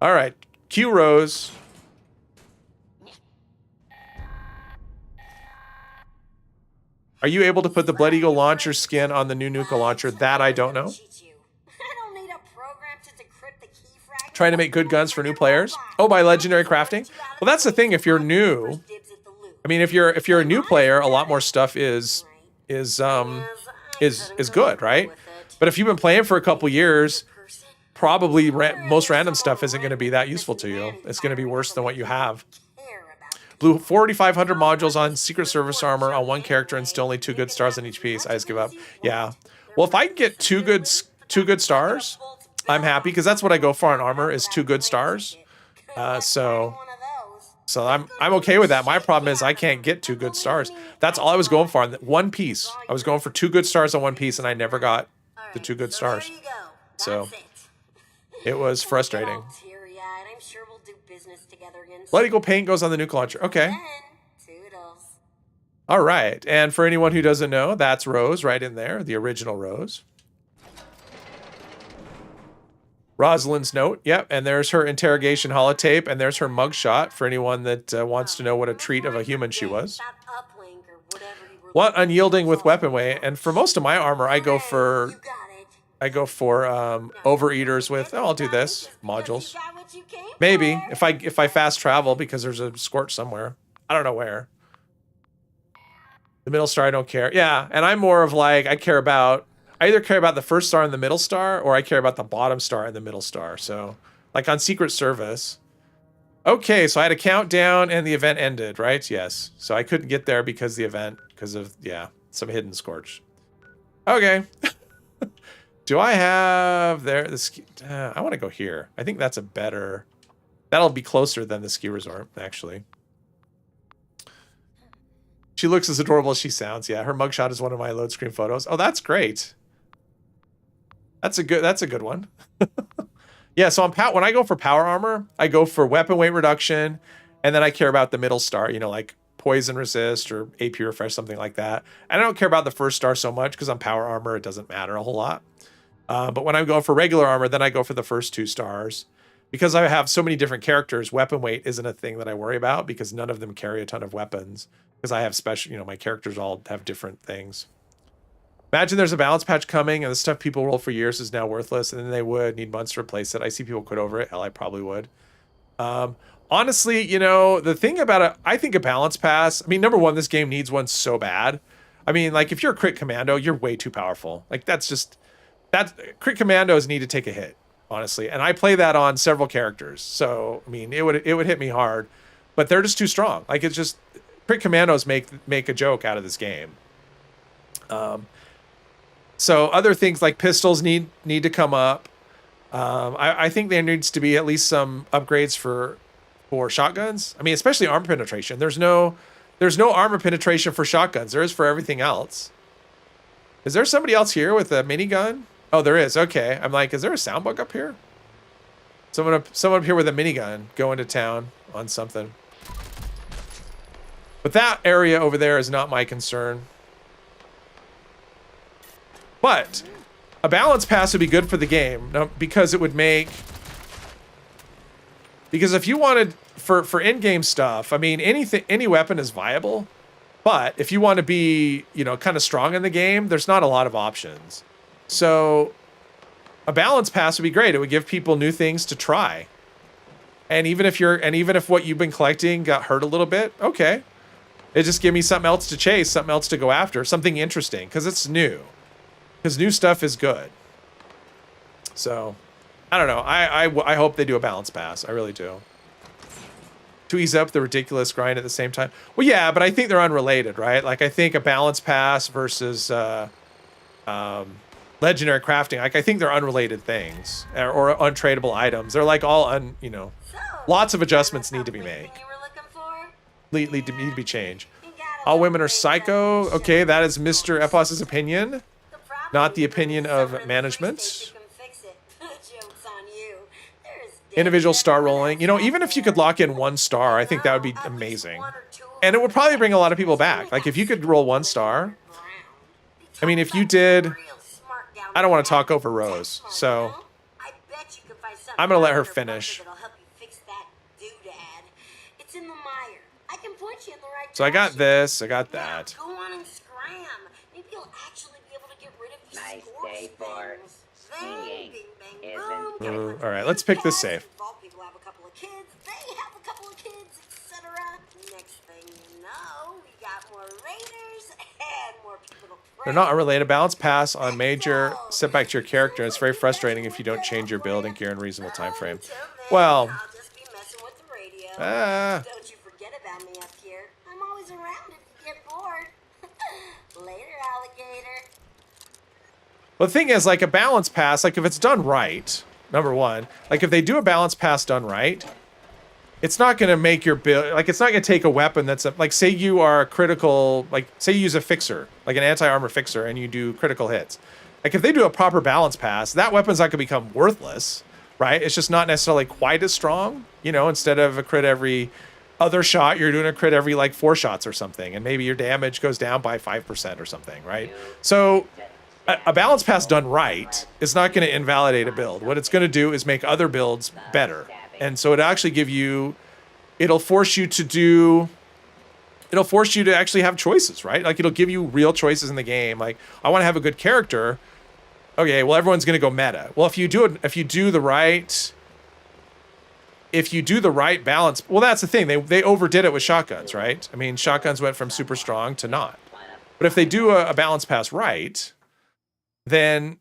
All right, Q Rose. Are you able to put the Blood Eagle launcher skin on the new Nuka launcher? That I don't know. Trying to make good guns for new players. Oh, by legendary crafting. Well, that's the thing. If you're new, I mean, if you're a new player, a lot more stuff is good, right? But if you've been playing for a couple years, probably most random stuff isn't going to be that useful to you. It's going to be worse than what you have. Blew 4,500 modules on Secret Service armor on one character and still only 2 good stars on each piece. I just give up. Yeah. Well, if I can get two good stars, I'm happy, because that's what I go for on armor is 2 good stars. So I'm okay with that. My problem is I can't get 2 good stars. That's all I was going for on one piece. I was going for 2 good stars on one piece, and I never got the 2 good stars. So it was frustrating. Blood Eagle paint goes on the Nuka launcher. Okay. All right. And for anyone who doesn't know, that's Rose right in there, the original Rose. Rosalind's note. Yep. And there's her interrogation holotape, and there's her mugshot for anyone that wants to know what a treat of a human she was. What unyielding with weapon weight. And for most of my armor, I go for overeaters with, I'll do this, modules. Maybe if I fast travel, because there's a scorch somewhere. I don't know where. The middle star, I don't care. Yeah, and I'm more of like, I either care about the first star and the middle star, or I care about the bottom star and the middle star. So, like on Secret Service. Okay, so I had a countdown and the event ended, right? Yes. So I couldn't get there because of, yeah, some hidden scorch. Okay. Do I have there? I want to go here. I think that's that'll be closer than the ski resort, actually. She looks as adorable as she sounds. Yeah, her mugshot is one of my load screen photos. Oh, that's great. That's a good one. Yeah, so when I go for power armor, I go for weapon weight reduction, And then I care about the middle star, you know, like poison resist or AP refresh, something like that. And I don't care about the first star so much because on power armor, it doesn't matter a whole lot. But when I go for regular armor, then I go for the first 2 stars. Because I have so many different characters, weapon weight isn't a thing that I worry about because none of them carry a ton of weapons. Because I have special, you know, my characters all have different things. Imagine there's a balance patch coming and the stuff people roll for years is now worthless, and then they would need months to replace it. I see people quit over it. Hell, I probably would. Honestly, you know, the thing about I think a balance pass, I mean, number one, this game needs one so bad. I mean, like, if you're a crit commando, you're way too powerful. Like, crit commandos need to take a hit, honestly. And I play that on several characters. So, I mean, it would hit me hard, but they're just too strong. Like, it's just, crit commandos make a joke out of this game. So other things like pistols need to come up. I think there needs to be at least some upgrades for shotguns. I mean, especially armor penetration. There's no armor penetration for shotguns. There is for everything else. Is there somebody else here with a minigun? Oh, there is. Okay. I'm like, is there a sound bug up here? Someone up here with a minigun going to town on something. But that area over there is not my concern. But a balance pass would be good for the game because it would make... Because if you wanted for in-game stuff, I mean, any weapon is viable. But if you want to be, you know, kind of strong in the game, there's not a lot of options. So a balance pass would be great. It would give people new things to try. And even if what you've been collecting got hurt a little bit, okay. It just give me something else to chase, something else to go after, something interesting, because it's new. Because new stuff is good. So, I don't know. I hope they do a balance pass. I really do. To ease up the ridiculous grind at the same time. Well, yeah, but I think they're unrelated, right? Like, I think a balance pass versus legendary crafting, like, I think they're unrelated things. Or untradeable items. They're like all, you know, lots of adjustments need to be made. Need to be changed. All women are psycho. Okay, that is Mr. Epos's opinion. Not the opinion of management. Individual star rolling. You know, even if you could lock in 1 star, I think that would be amazing. And it would probably bring a lot of people back. Like, if you could roll 1 star. I mean, if you did... I don't want to talk over Rose, so... I'm going to let her finish. So I got this, I got that. All right, let's pick this safe. People have a couple of kids, they have a couple of kids, etc. Next thing you know, we got more raiders and more people to pray. They're not unrelated. Balance pass on major setback to your character. It's very frustrating if you don't change your build and gear in a reasonable time frame. Well, I'll just be messing with the radio. Don't you forget about me up here. I'm always around if you get bored. Later, alligator. well, the thing is, like, a balance pass, like, if it's done right, number one, like, if they do a balance pass done right, it's not going to make your build, like, it's not going to take a weapon that's, like, say you are critical, like, say you use a fixer, like an anti-armor fixer, and you do critical hits. Like, if they do a proper balance pass, that weapon's not going to become worthless, right? It's just not necessarily quite as strong, you know, instead of a crit every other shot, you're doing a crit every, like, 4 shots or something, and maybe your damage goes down by 5% or something, right? So... a balance pass done right is not going to invalidate a build. What it's going to do is make other builds better. And so it actually it'll force you to actually have choices, right? Like, it'll give you real choices in the game. Like, I want to have a good character. Okay, well, everyone's going to go meta. Well, if you do the right balance, well, that's the thing. They overdid it with shotguns, right? I mean, shotguns went from super strong to not. But if they do a balance pass right, then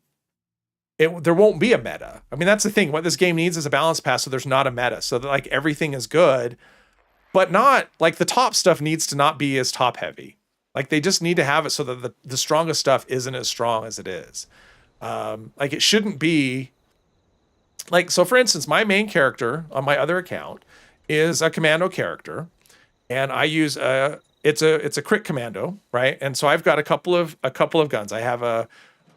there won't be a meta. I mean, that's the thing. What this game needs is a balance pass, so there's not a meta. So that, like, everything is good, but not, like, the top stuff needs to not be as top heavy. Like, they just need to have it so that the strongest stuff isn't as strong as it is. Like, it shouldn't be, like, so for instance, my main character on my other account is a commando character, and I use it's a crit commando, right? And so I've got a couple of guns. I have a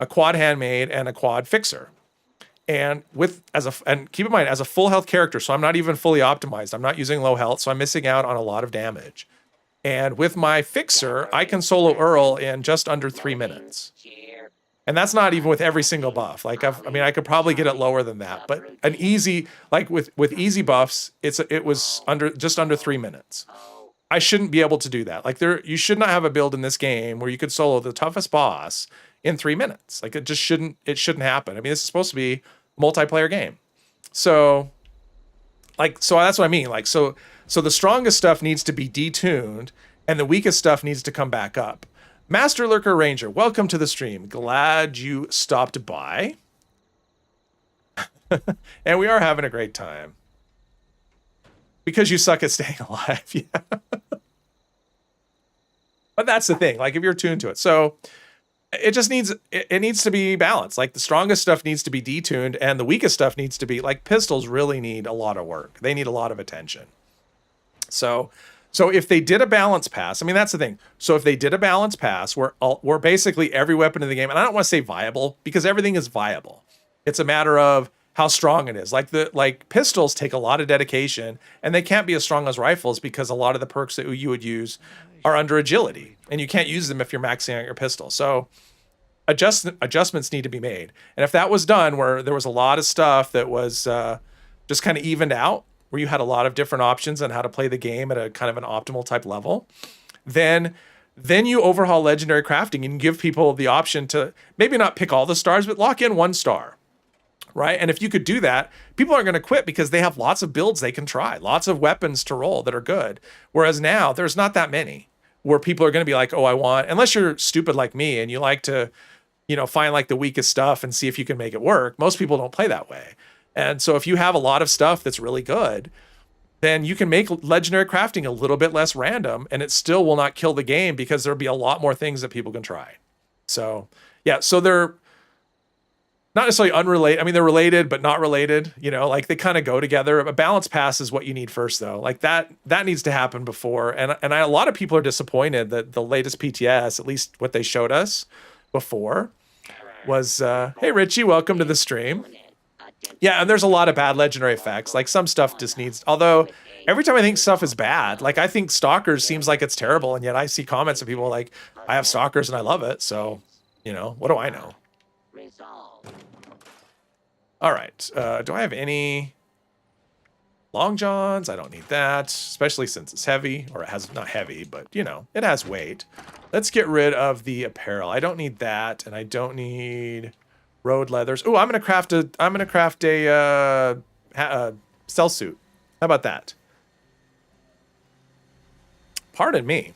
quad handmade and a quad fixer. And and keep in mind, as a full health character, so I'm not even fully optimized. I'm not using low health, so I'm missing out on a lot of damage. And with my fixer, I can solo Earl in just under 3 minutes. And that's not even with every single buff. Like I could probably get it lower than that, but an easy, like with easy buffs, it was just under 3 minutes. I shouldn't be able to do that. Like you should not have a build in this game where you could solo the toughest boss in 3 minutes. Like it shouldn't happen. I mean, this is supposed to be a multiplayer game. So that's what I mean. Like, so the strongest stuff needs to be detuned and the weakest stuff needs to come back up. Master Lurker Ranger, welcome to the stream. Glad you stopped by. And we are having a great time. Because you suck at staying alive. Yeah. But that's the thing. Like if you're tuned to it. So it just needs to be balanced. Like the strongest stuff needs to be detuned and the weakest stuff needs to be, like, pistols really need a lot of work. They need a lot of attention. So if they did a balance pass, I mean, that's the thing. So if they did a balance pass where basically every weapon in the game, and I don't want to say viable because everything is viable. It's a matter of how strong it is. Like pistols take a lot of dedication and they can't be as strong as rifles because a lot of the perks that you would use are under agility and you can't use them if you're maxing out your pistol. So adjustments need to be made. And if that was done where there was a lot of stuff that was just kind of evened out, where you had a lot of different options on how to play the game at a kind of an optimal type level, then you overhaul legendary crafting and give people the option to maybe not pick all the stars, but lock in 1 star, right? And if you could do that, people aren't going to quit because they have lots of builds they can try, lots of weapons to roll that are good. Whereas now there's not that many where people are going to be like, oh, unless you're stupid like me and you like to, find like the weakest stuff and see if you can make it work. Most people don't play that way. And so if you have a lot of stuff that's really good, then you can make legendary crafting a little bit less random and it still will not kill the game because there'll be a lot more things that people can try. So yeah, so they're not necessarily unrelated. I mean, they're related, but not related, like they kind of go together. A balance pass is what you need first though. Like that needs to happen before. And a lot of people are disappointed that the latest PTS, at least what they showed us before was, hey Richie, welcome to the stream. Yeah, and there's a lot of bad legendary effects. Like some stuff just needs, although every time I think stuff is bad, like I think Stalkers seems like it's terrible. And yet I see comments of people like, I have Stalkers and I love it. So, what do I know? All right. Do I have any long johns? I don't need that, especially since it's heavy, or it has, not heavy, but it has weight. Let's get rid of the apparel. I don't need that. And I don't need road leathers. Oh, I'm gonna craft a stealth suit. How about that? Pardon me.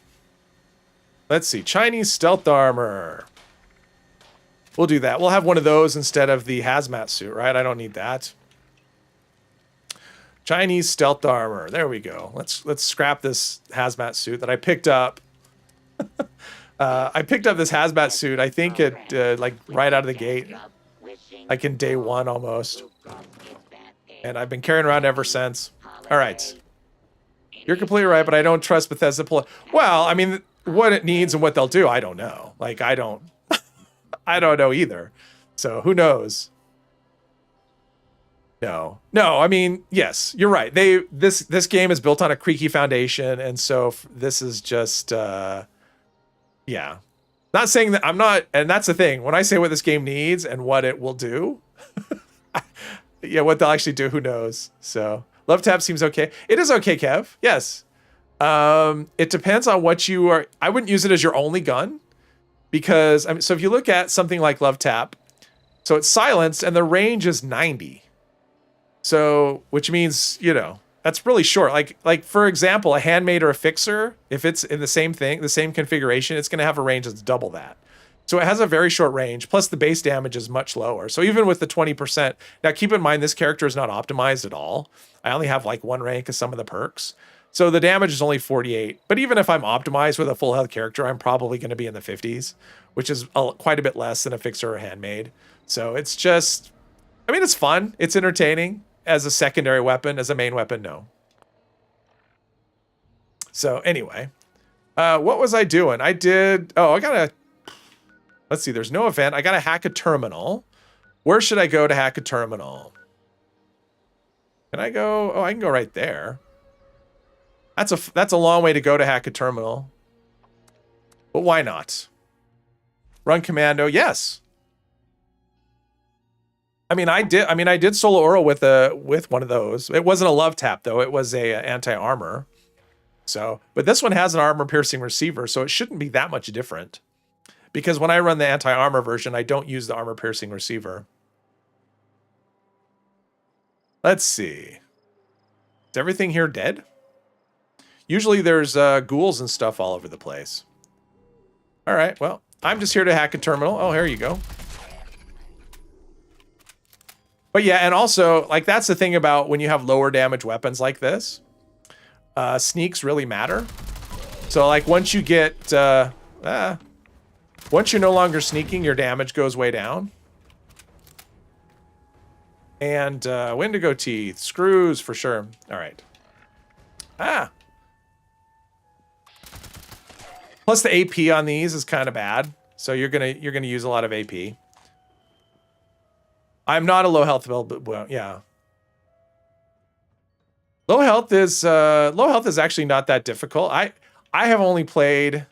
Let's see. Chinese stealth armor. We'll do that. We'll have one of those instead of the hazmat suit, right? I don't need that. Chinese stealth armor. There we go. Let's scrap this hazmat suit that I picked up. I picked up this hazmat suit. I think it like right out of the gate. Like in day 1 almost. And I've been carrying around ever since. All right. You're completely right, but I don't trust Bethesda. Well, I mean, what it needs and what they'll do, I don't know. Like, I don't know either. So who knows? No, I mean, yes, you're right. This game is built on a creaky foundation. And so this is just, yeah. Not saying that I'm not, and that's the thing. When I say what this game needs and what it will do, yeah, what they'll actually do, who knows? So, Love Tap seems okay. It is okay, Kev. Yes. It depends on what you are. I wouldn't use it as your only gun because, so if you look at something like Love Tap, so it's silenced and the range is 90. So, which means, that's really short. Like for example, a handmade or a fixer, if it's in the same thing, the same configuration, it's going to have a range that's double that. So it has a very short range, plus the base damage is much lower. So even with the 20%, now keep in mind, this character is not optimized at all. I only have like 1 rank of some of the perks. So the damage is only 48. But even if I'm optimized with a full health character, I'm probably going to be in the 50s, which is quite a bit less than a fixer or handmade. So it's just, it's fun. It's entertaining. As a secondary weapon, as a main weapon, no. So anyway, what was I doing? Let's see, there's no event. I gotta hack a terminal. Where should I go to hack a terminal? Can I go? Oh, I can go right there. That's a long way to go to hack a terminal. But why not? Run commando, yes. I mean, I did solo Oro with one of those. It wasn't a love tap though. It was a anti-armor. So, but this one has an armor piercing receiver, so it shouldn't be that much different. Because when I run the anti-armor version, I don't use the armor piercing receiver. Let's see. Is everything here dead? Usually there's ghouls and stuff all over the place. All right, well, I'm just here to hack a terminal. Oh, here you go. But yeah, and also, like, that's the thing about when you have lower damage weapons like this. Sneaks really matter. So, like, once you get... once you're no longer sneaking, your damage goes way down. And Wendigo teeth. Screws, for sure. All right. Ah! Plus the AP on these is kind of bad. So you're gonna use a lot of AP. I'm not a low health build, but well, yeah. Low health is actually not that difficult. I have only played.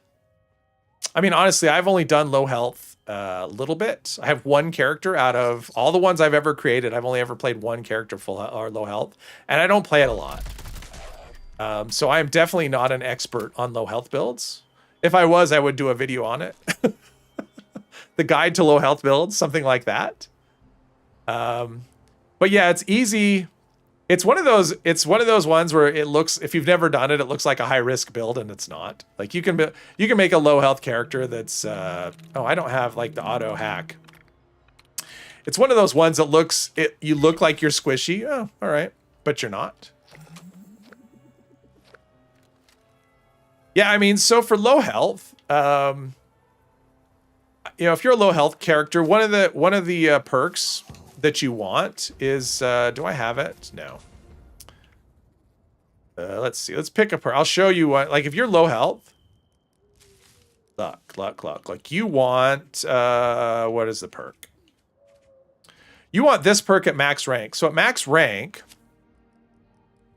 I mean, honestly, I've only done low health a little bit. I have one character out of all the ones I've ever created. I've only ever played one character full or low health, and I don't play it a lot. So I'm definitely not an expert on low health builds. If I was, I would do a video on it. The guide to low health builds, something like that. But yeah, it's easy. It's one of those ones where it looks, if you've never done it, it looks like a high risk build, and it's not. Like you can make a low health character that's oh, I don't have like the auto hack. It's one of those ones that you look like you're squishy. Oh, all right, but you're not. Yeah, I mean, so for low health, you know, if you're a low health character, one of the perks that you want is, do I have it? No. Let's see. Let's pick a perk. I'll show you what, like if you're low health, luck. Like you want, what is the perk? You want this perk at max rank. So at max rank,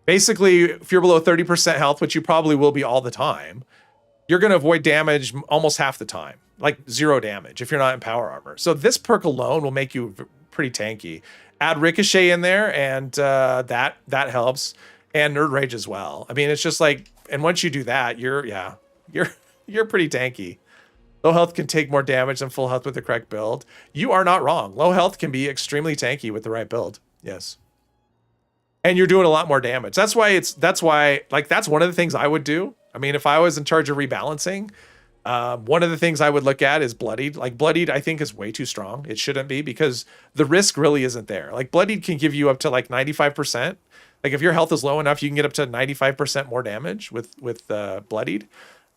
basically, if you're below 30% health, which you probably will be all the time, you're going to avoid damage almost half the time. Like 0 damage if you're not in power armor. So this perk alone will make you pretty tanky. Add ricochet in there, and that helps, and nerd rage as well. I mean, it's just like, and once you do that, you're pretty tanky. Low health can take more damage than full health with the correct build. You are not wrong. Low health can be extremely tanky with the right build. Yes. And you're doing a lot more damage. That's why like that's one of the things I would do. I mean, if I was in charge of rebalancing, one of the things I would look at is bloodied. Like bloodied, I think is way too strong. It shouldn't be, because the risk really isn't there. Like bloodied can give you up to like 95%. Like if your health is low enough, you can get up to 95% more damage with bloodied,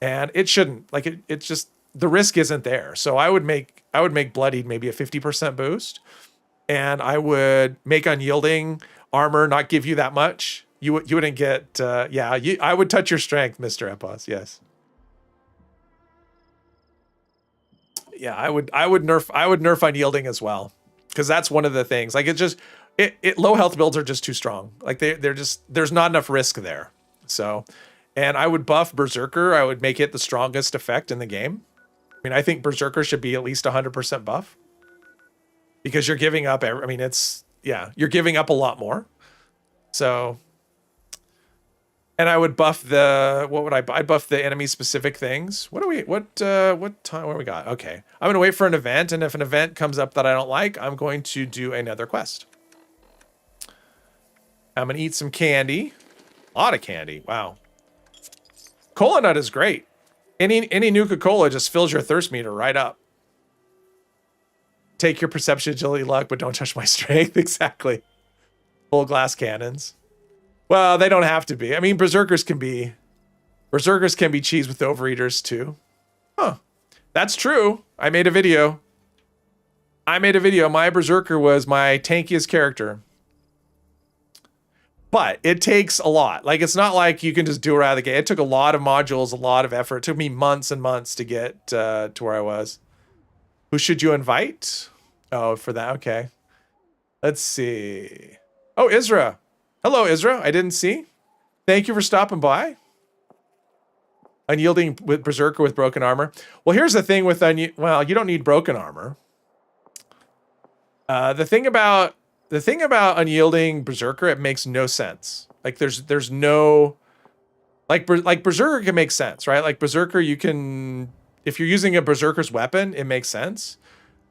and it shouldn't. Like it's just, the risk isn't there. So I would make bloodied maybe a 50% boost, and I would make unyielding armor not give you that much. You wouldn't get I would touch your strength, Mr. Epos. Yes. Yeah, I would nerf unyielding as well, because that's one of the things. Like it low health builds are just too strong. Like they're just, there's not enough risk there. So, and I would buff Berserker. I would make it the strongest effect in the game. I mean, I think Berserker should be at least 100% buff, because you're giving up. I mean, you're giving up a lot more. So, and I would buff I'd buff the enemy specific things. What time, what we got? Okay. I'm going to wait for an event. And if an event comes up that I don't like, I'm going to do another quest. I'm going to eat some candy. A lot of candy. Wow. Cola nut is great. Any Nuka-Cola just fills your thirst meter right up. Take your perception, agility, luck, but don't touch my strength. Exactly. Full glass cannons. Well, they don't have to be. I mean, berserkers can be cheese with overeaters too. Huh. That's true. I made a video. My berserker was my tankiest character. But it takes a lot. Like, it's not like you can just do it out of the gate. It took a lot of modules, a lot of effort. It took me months and months to get to where I was. Who should you invite? Oh, for that. Okay. Let's see. Oh, Isra. Hello, Isra. I didn't see. Thank you for stopping by. Unyielding with Berserker with broken armor. Well, here's the thing with well, you don't need broken armor. The thing about unyielding Berserker, it makes no sense. Like there's no like Berserker can make sense, right? Like Berserker, you can, if you're using a Berserker's weapon, it makes sense.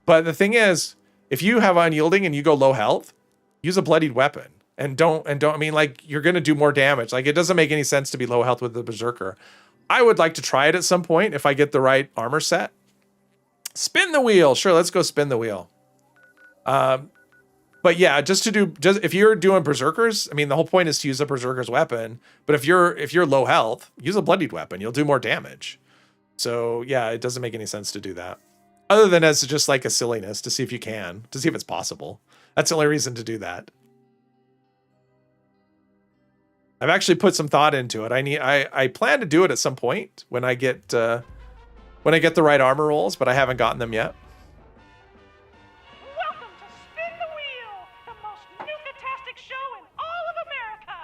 But the thing is, if you have unyielding and you go low health, use a bloodied weapon. And don't, I mean, like, you're going to do more damage. Like, it doesn't make any sense to be low health with the Berserker. I would like to try it at some point if I get the right armor set. Spin the wheel. Sure, let's go spin the wheel. But yeah, just if you're doing Berserkers, I mean, the whole point is to use a Berserker's weapon. But if you're low health, use a bloodied weapon. You'll do more damage. So yeah, it doesn't make any sense to do that. Other than as just like a silliness to see if you can, to see if it's possible. That's the only reason to do that. I've actually put some thought into it. I plan to do it at some point when I get the right armor rolls, but I haven't gotten them yet. Welcome to Spin the Wheel, the most Nuka-tastic show in all of America.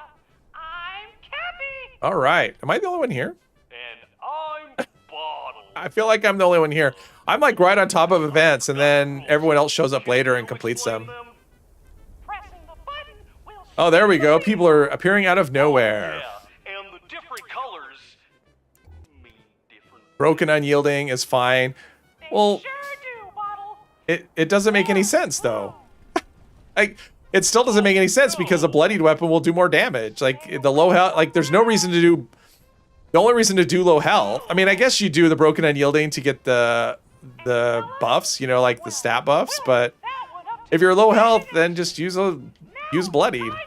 I'm Cappy. All right. Am I the only one here? And I'm Bottle. I feel like I'm the only one here. I'm like right on top of events, and then everyone else shows up later and completes them. Pressing the button will Oh, there we go. People are appearing out of nowhere. Yeah, and the different colors mean different. Broken unyielding is fine. Well, sure do, Bottle. it doesn't make any sense though. Like, it still doesn't make any sense because a bloodied weapon will do more damage. Like the low health, like there's no reason to do. The only reason to do low health, I mean, I guess you do the broken unyielding to get the buffs, you know, like the stat buffs. But if you're low health, then just use bloodied. Time to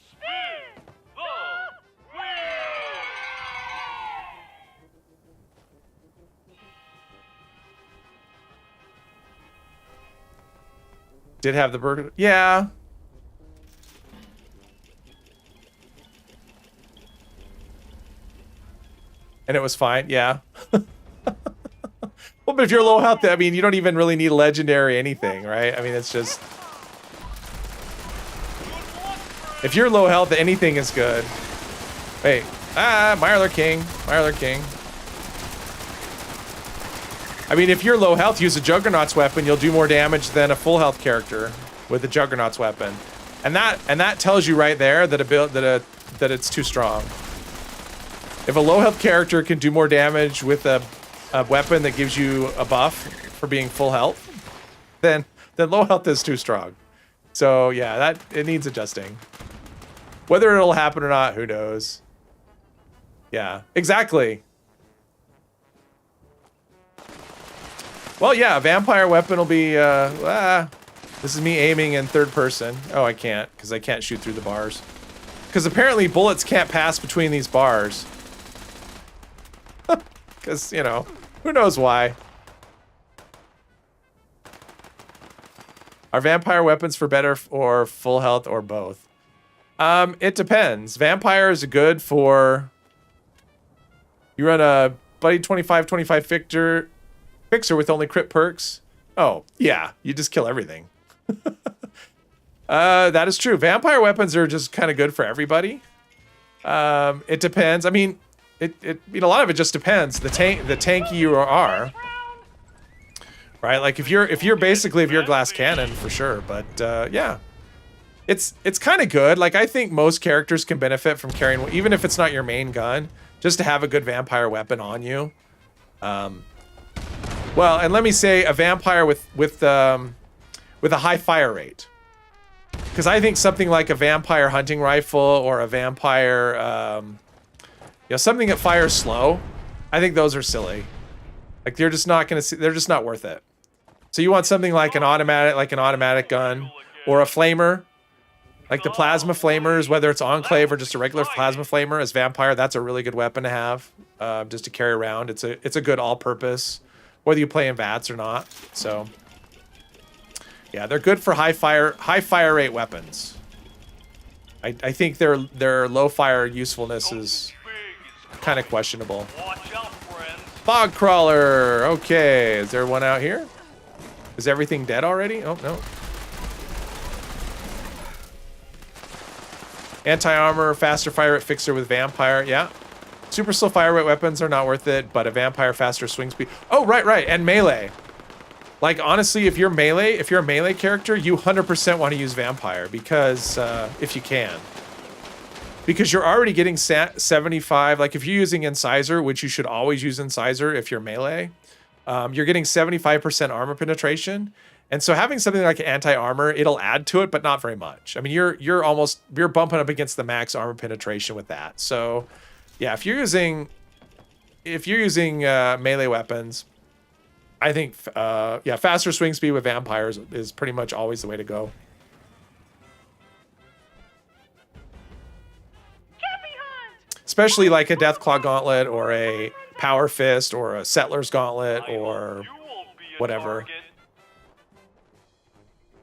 spin the wheel. Did have the burger? Yeah. And it was fine, yeah. Well, but if you're low health, I mean, you don't even really need legendary anything, right? I mean, it's just... If you're low health, anything is good. Wait. Mirelurk King. Mirelurk King. I mean, if you're low health, use a Juggernaut's weapon. You'll do more damage than a full health character with a Juggernaut's weapon. And that tells you right there that that it's too strong. If a low health character can do more damage with a weapon that gives you a buff for being full health, then low health is too strong. So yeah, it needs adjusting. Whether it'll happen or not, who knows? Yeah, exactly. Well, yeah, a vampire weapon will be, this is me aiming in third person. Oh, I can't, because I can't shoot through the bars. Because apparently bullets can't pass between these bars. Because, you know, who knows why. Are vampire weapons for better or full health or both? It depends. Vampire is good for... You run a Buddy 25 Fixer with only crit perks. Oh, yeah. You just kill everything. That is true. Vampire weapons are just kind of good for everybody. It depends. I mean... a lot of it just depends. The tanky you are, right? Like if you're glass cannon for sure. But yeah, it's kind of good. Like I think most characters can benefit from carrying, even if it's not your main gun, just to have a good vampire weapon on you. Well, and let me say a vampire with a high fire rate, because I think something like a vampire hunting rifle or a vampire. You know, something that fires slow, I think those are silly. Like they're just not worth it. So you want something like an automatic gun or a flamer, like the plasma flamers, whether it's Enclave or just a regular plasma flamer as vampire. That's a really good weapon to have, just to carry around. It's a good all-purpose, whether you play in VATS or not. So yeah, they're good for high fire rate weapons. I think their low fire usefulness is kind of questionable. Watch out, friends. Fog crawler. Okay, is there one out here? Is everything dead already? Oh no. Anti-armor, faster fire rate fixer with vampire. Yeah. Super slow fire rate weapons are not worth it, but a vampire faster swing speed. Oh, right. And melee. Like, honestly, if you're a melee character, you 100% want to use vampire because, if you can. Because you're already getting 75, like if you're using Incisor, which you should always use Incisor if you're melee, you're getting 75% armor penetration. And so having something like anti-armor, it'll add to it, but not very much. I mean, you're bumping up against the max armor penetration with that. So yeah, if you're using melee weapons, I think, yeah, faster swing speed with vampires is pretty much always the way to go. Especially like a Deathclaw Gauntlet or a Power Fist or a Settler's Gauntlet or whatever.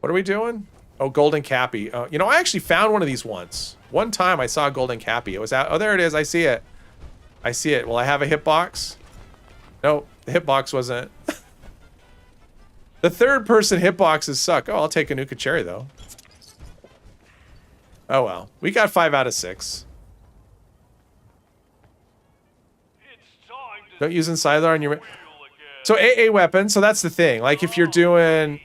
What are we doing? Oh, Golden Cappy. You know, I actually found one of these once. One time I saw a Golden Cappy. It was out. Oh, there it is. I see it. I see it. Will I have a hitbox? No, the hitbox wasn't. The third person hitboxes suck. Oh, I'll take a Nuka Cherry though. Oh well. We got 5 out of 6. Don't use Incisor on your... So AA weapon, so that's the thing. Like if you're doing...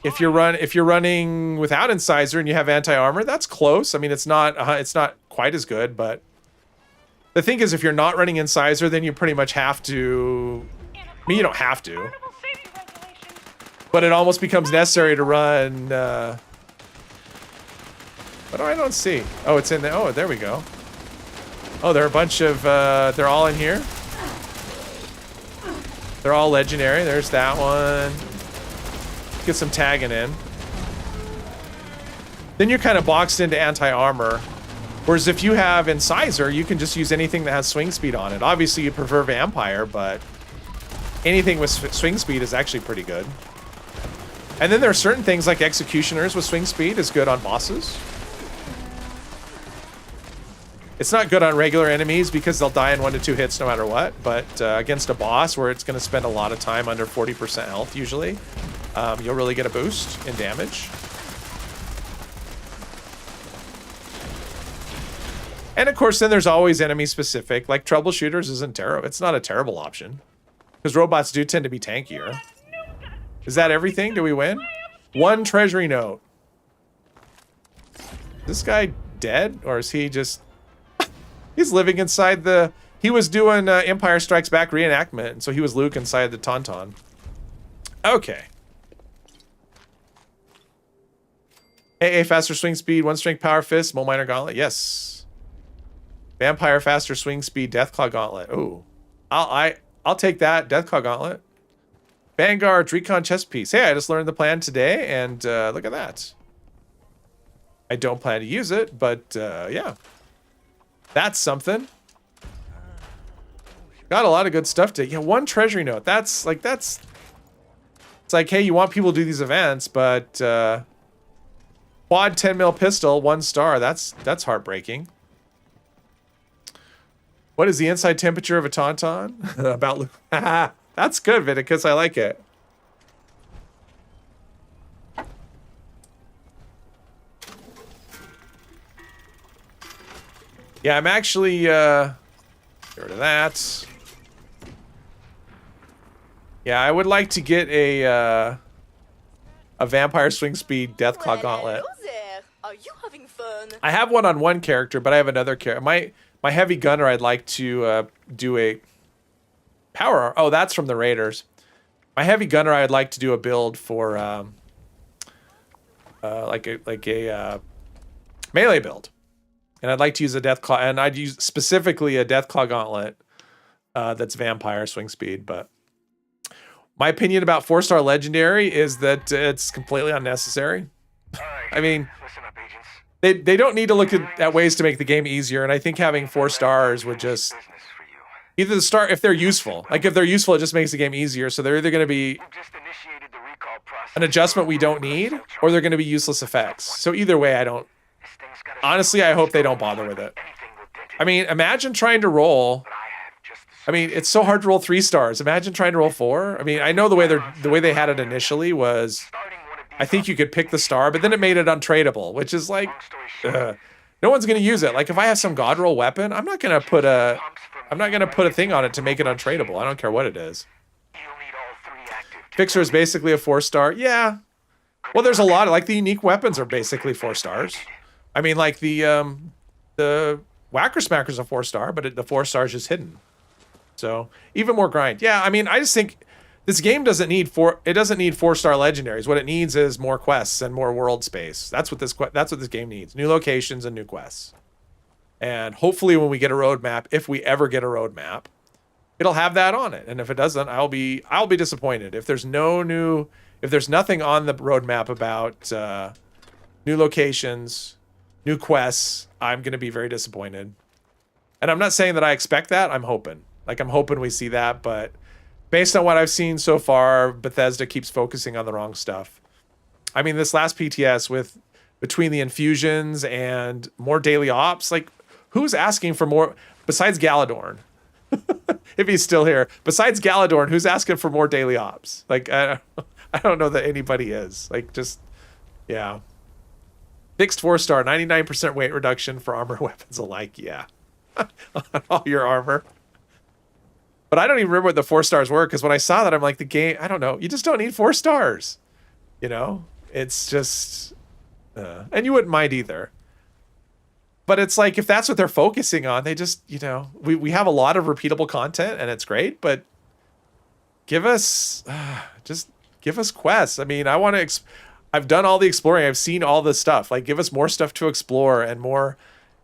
If you're running without Incisor and you have anti-armor, that's close. I mean, it's not quite as good, but... The thing is, if you're not running Incisor, then you pretty much have to... I mean, you don't have to. But it almost becomes necessary to run... What do I don't see? Oh, it's in there. Oh, there we go. Oh, there are a bunch of... they're all in here. They're all legendary. There's that one. Get some tagging in. Then you're kind of boxed into anti-armor. Whereas if you have Incisor, you can just use anything that has swing speed on it. Obviously, you prefer Vampire, but anything with swing speed is actually pretty good. And then there are certain things like Executioners with swing speed is good on bosses. It's not good on regular enemies because they'll die in 1 to 2 hits no matter what, but against a boss where it's going to spend a lot of time under 40% health usually, you'll really get a boost in damage. And of course, then there's always enemy specific, like Troubleshooters isn't terrible. It's not a terrible option because robots do tend to be tankier. Is that everything? Do we win? 1 treasury note. Is this guy dead or is he just... He's living inside the... He was doing Empire Strikes Back reenactment, and so he was Luke inside the Tauntaun. Okay. AA faster swing speed, 1 strength power fist, Mole Miner Gauntlet. Yes. Vampire faster swing speed, Deathclaw Gauntlet. Ooh. I'll take that. Deathclaw Gauntlet. Vanguard Recon chest piece. Hey, I just learned the plan today, and look at that. I don't plan to use it, but yeah. That's something. Got a lot of good stuff to... Yeah, 1 treasury note. That's... It's like, hey, you want people to do these events, but... Quad 10 mil pistol, 1 star. That's heartbreaking. What is the inside temperature of a Tauntaun? About... That's good, Viticus. I like it. Yeah, I'm actually, get rid of that. Yeah, I would like to get a Vampire Swing Speed Deathclaw Gauntlet. Are you having fun? I have one on 1 character, but I have another character. My Heavy Gunner, I'd like to do a power... Oh, that's from the Raiders. My Heavy Gunner, I'd like to do a build for, like a melee build. And I'd like to use a Deathclaw, and I'd use specifically a Deathclaw Gauntlet that's Vampire Swing Speed, but my opinion about 4-star Legendary is that it's completely unnecessary. I mean, they don't need to look at ways to make the game easier, and I think having 4 stars would just... Either the star, if they're useful. Like, if they're useful, it just makes the game easier, so they're either going to be an adjustment we don't need, or they're going to be useless effects. So either way, I don't... Honestly, I hope they don't bother with it. I mean, imagine trying to roll... I mean, it's so hard to roll 3 stars. Imagine trying to roll 4. I mean, I know the way they had it initially was... I think you could pick the star, but then it made it untradeable, which is like... No one's gonna use it. Like if I have some god roll weapon, I'm not gonna put a thing on it to make it untradeable. I don't care what it is. Fixer is basically a 4-star. Yeah. Well, there's a lot of, like, the unique weapons are basically 4 stars. I mean, like the Whacker Smacker's a 4-star, but the 4 stars just hidden. So even more grind. Yeah, I mean, I just think this game doesn't need 4-star legendaries. What it needs is more quests and more world space. That's what this game needs. New locations and new quests. And hopefully when we get a roadmap, if we ever get a roadmap, it'll have that on it. And if it doesn't, I'll be disappointed. If there's nothing on the roadmap about new locations, new quests, I'm going to be very disappointed. And I'm not saying that I expect that. I'm hoping. Like, I'm hoping we see that. But based on what I've seen so far, Bethesda keeps focusing on the wrong stuff. I mean, this last PTS between the infusions and more daily ops, like, who's asking for more besides Galadorn? If he's still here. Besides Galadorn, who's asking for more daily ops? Like, I don't know that anybody is. Like, just, yeah. Fixed 4-star, 99% weight reduction for armor weapons alike. Yeah. On all your armor. But I don't even remember what the 4 stars were, because when I saw that, I'm like, the game, I don't know. You just don't need 4 stars. You know? It's just... and you wouldn't mind either. But it's like, if that's what they're focusing on, they just, you know... We have a lot of repeatable content, and it's great, but... Give us... just give us quests. I mean, I want to... I've done all the exploring. I've seen all the stuff. Like, give us more stuff to explore and more...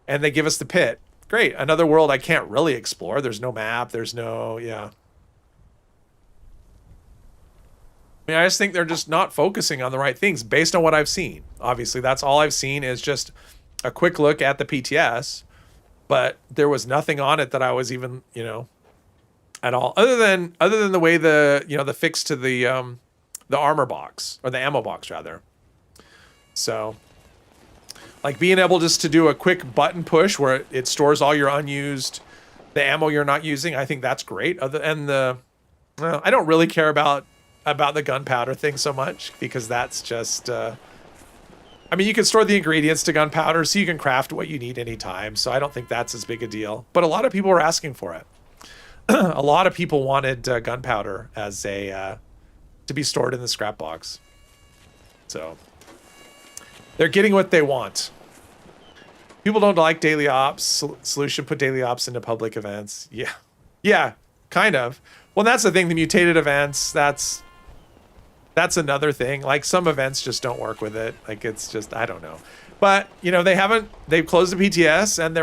And they give us the pit. Great. Another world I can't really explore. There's no map. There's no... Yeah. I mean, I just think they're just not focusing on the right things based on what I've seen. Obviously, that's all I've seen is just a quick look at the PTS. But there was nothing on it that I was even, you know, at all. Other than the way the fix to the armor box, or the ammo box, rather. So... Like being able just to do a quick button push where it stores all your unused, the ammo you're not using. I think that's great. I don't really care about the gunpowder thing so much, because that's just, I mean, you can store the ingredients to gunpowder so you can craft what you need anytime. So I don't think that's as big a deal, but a lot of people were asking for it. A lot of people wanted gunpowder as to be stored in the scrap box. So they're getting what they want. People don't like daily ops. Solution put daily ops into public events. Yeah. Yeah, kind of. Well, that's the thing. The mutated events, that's another thing. Like, some events just don't work with it. Like, it's just, I don't know. But, you know, they've closed the PTS and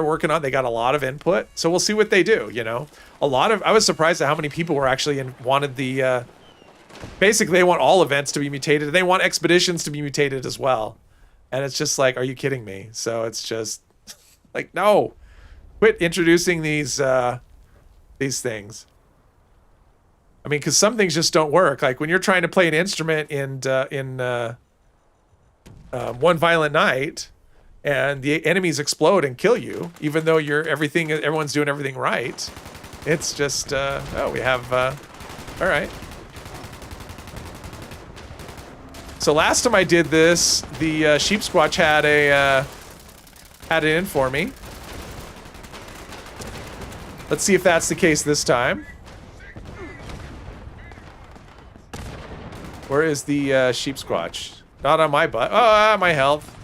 they got a lot of input. So we'll see what they do, you know. I was surprised at how many people were actually wanted the, basically they want all events to be mutated. They want expeditions to be mutated as well. And it's just like, are you kidding me? So it's just like, no, quit introducing these things. I mean, because some things just don't work. Like when you're trying to play an instrument in One Violent Night, and the enemies explode and kill you, even though everyone's doing everything right. It's just, we have, all right. So last time I did this, the Sheep Squatch had it in for me. Let's see if that's the case this time. Where is the Sheep Squatch? Not on my butt. Oh, my health.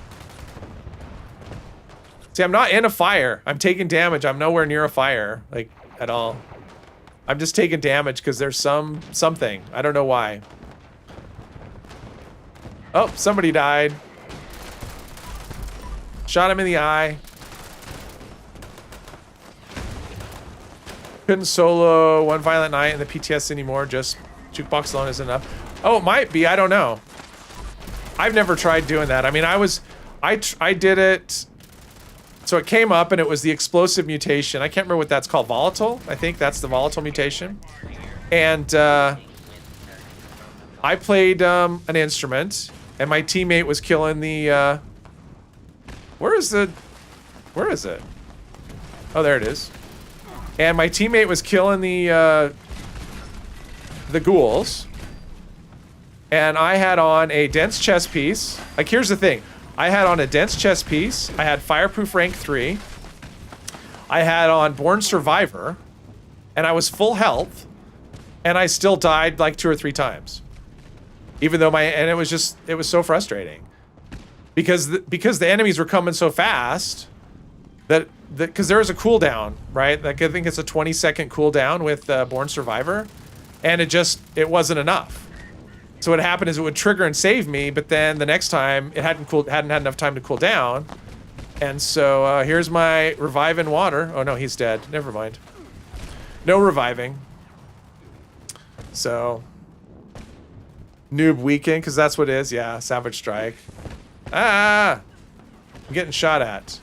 See, I'm not in a fire. I'm taking damage. I'm nowhere near a fire, like, at all. I'm just taking damage because there's something. I don't know why. Oh, somebody died. Shot him in the eye. Couldn't solo One Violent Night in the PTS anymore. Just jukebox alone is enough. Oh, it might be. I don't know. I've never tried doing that. I mean, I did it. So it came up and it was the explosive mutation. I can't remember what that's called. Volatile? I think that's the volatile mutation. And I played an instrument. And my teammate was killing the, where is it? Oh, there it is. And my teammate was killing the ghouls. And I had on a dense chest piece. Like, here's the thing. I had on a dense chest piece. I had fireproof rank 3. I had on Born Survivor, and I was full health, and I still died like 2 or 3 times. Even though it was so frustrating. Because the enemies were coming so fast that because there is a cooldown, right? Like I think it's a 20-second cooldown with Born Survivor, and it wasn't enough. So what happened is it would trigger and save me, but then the next time it hadn't had enough time to cool down, and so here's my revive in water. Oh no, he's dead. Never mind. No reviving. So noob weekend, because that's what it is. Yeah, Savage Strike. Ah, I'm getting shot at.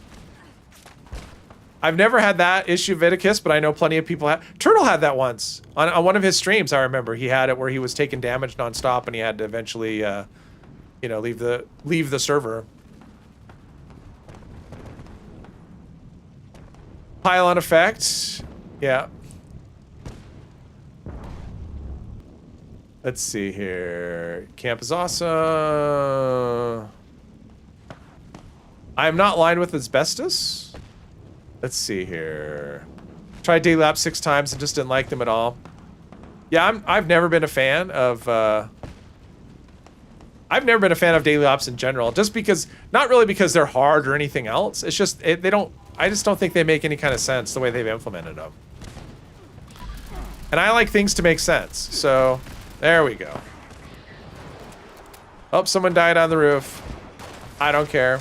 I've never had that issue, Viticus, but I know plenty of people have. Turtle had that once on one of his streams. I remember he had it where he was taking damage nonstop, and he had to eventually, you know, leave the server. Pylon effect, yeah. Let's see here. Camp is awesome. I am not lined with asbestos. Let's see here. Tried Daily Ops 6 times and just didn't like them at all. Yeah, I've never been a fan of Daily Ops in general. Just because, not really because they're hard or anything else. It's just I just don't think they make any kind of sense the way they've implemented them. And I like things to make sense. So there we go. Oh, someone died on the roof. I don't care.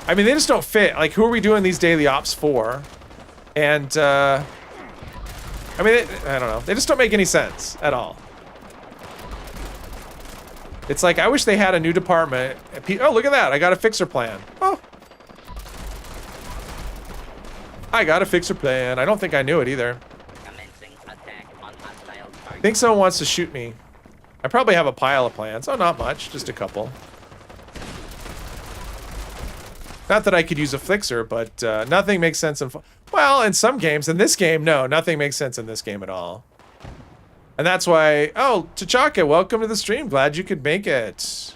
I mean, they just don't fit. Like, who are we doing these daily ops for? And, I mean, I don't know. They just don't make any sense at all. It's like, I wish they had a new department. Oh, look at that. I got a fixer plan. Oh. I got a fixer plan. I don't think I knew it either. I think someone wants to shoot me. I probably have a pile of plans. Oh, not much. Just a couple. Not that I could use a fixer, but nothing makes sense in... Well, in some games. In this game, no. Nothing makes sense in this game at all. And that's why... Oh, T'Chaka, welcome to the stream. Glad you could make it.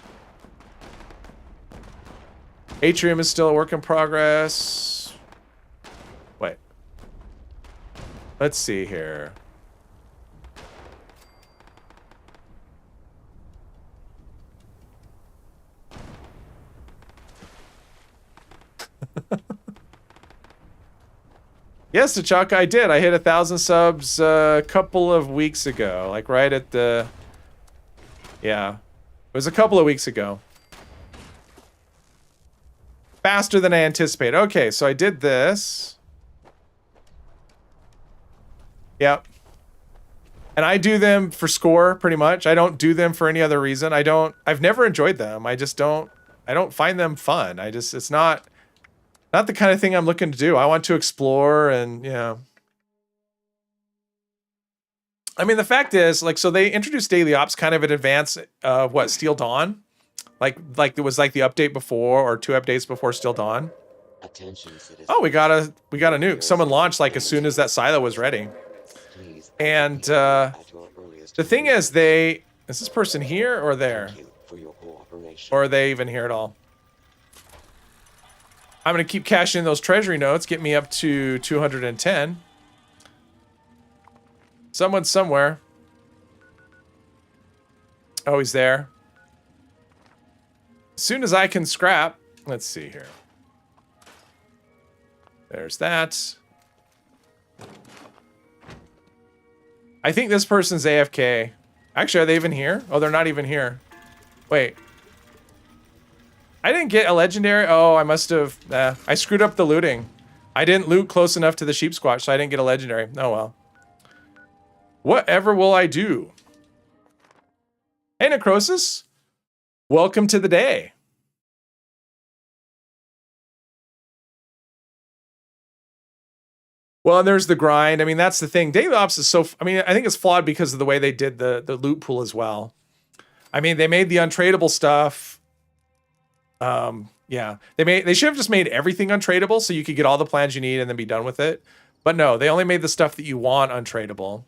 Atrium is still a work in progress. Wait. Let's see here. Yes, T'Chaka, I did. I hit 1,000 subs a couple of weeks ago. Like right at the... Yeah. It was a couple of weeks ago. Faster than I anticipated. Okay, so I did this. Yep. And I do them for score, pretty much. I don't do them for any other reason. I've never enjoyed them. I don't find them fun. It's not the kind of thing I'm looking to do. I want to explore and, you know. I mean, the fact is, like, so they introduced Daily Ops kind of in advance of what, Steel Dawn? Like it was like the update before or 2 updates before Steel Dawn. Oh, we got a nuke. Someone launched like as soon as that silo was ready. And the thing is, is this person here or there? Or are they even here at all? I'm going to keep cashing those treasury notes, get me up to 210. Someone's somewhere. Oh, he's there. As soon as I can scrap, let's see here. There's that. I think this person's AFK. Actually, are they even here? Oh, they're not even here. Wait. I didn't get a legendary. Oh, I must have. I screwed up the looting. I didn't loot close enough to the sheep squatch, so I didn't get a legendary. Oh, well. Whatever will I do? Hey, Necrosis. Welcome to the day. Well, and there's the grind. I mean, that's the thing. Daily Ops is so... I mean, I think it's flawed because of the way they did the loot pool as well. I mean, they made the untradeable stuff... yeah, they should have just made everything untradeable so you could get all the plans you need and then be done with it. But no, they only made the stuff that you want untradeable.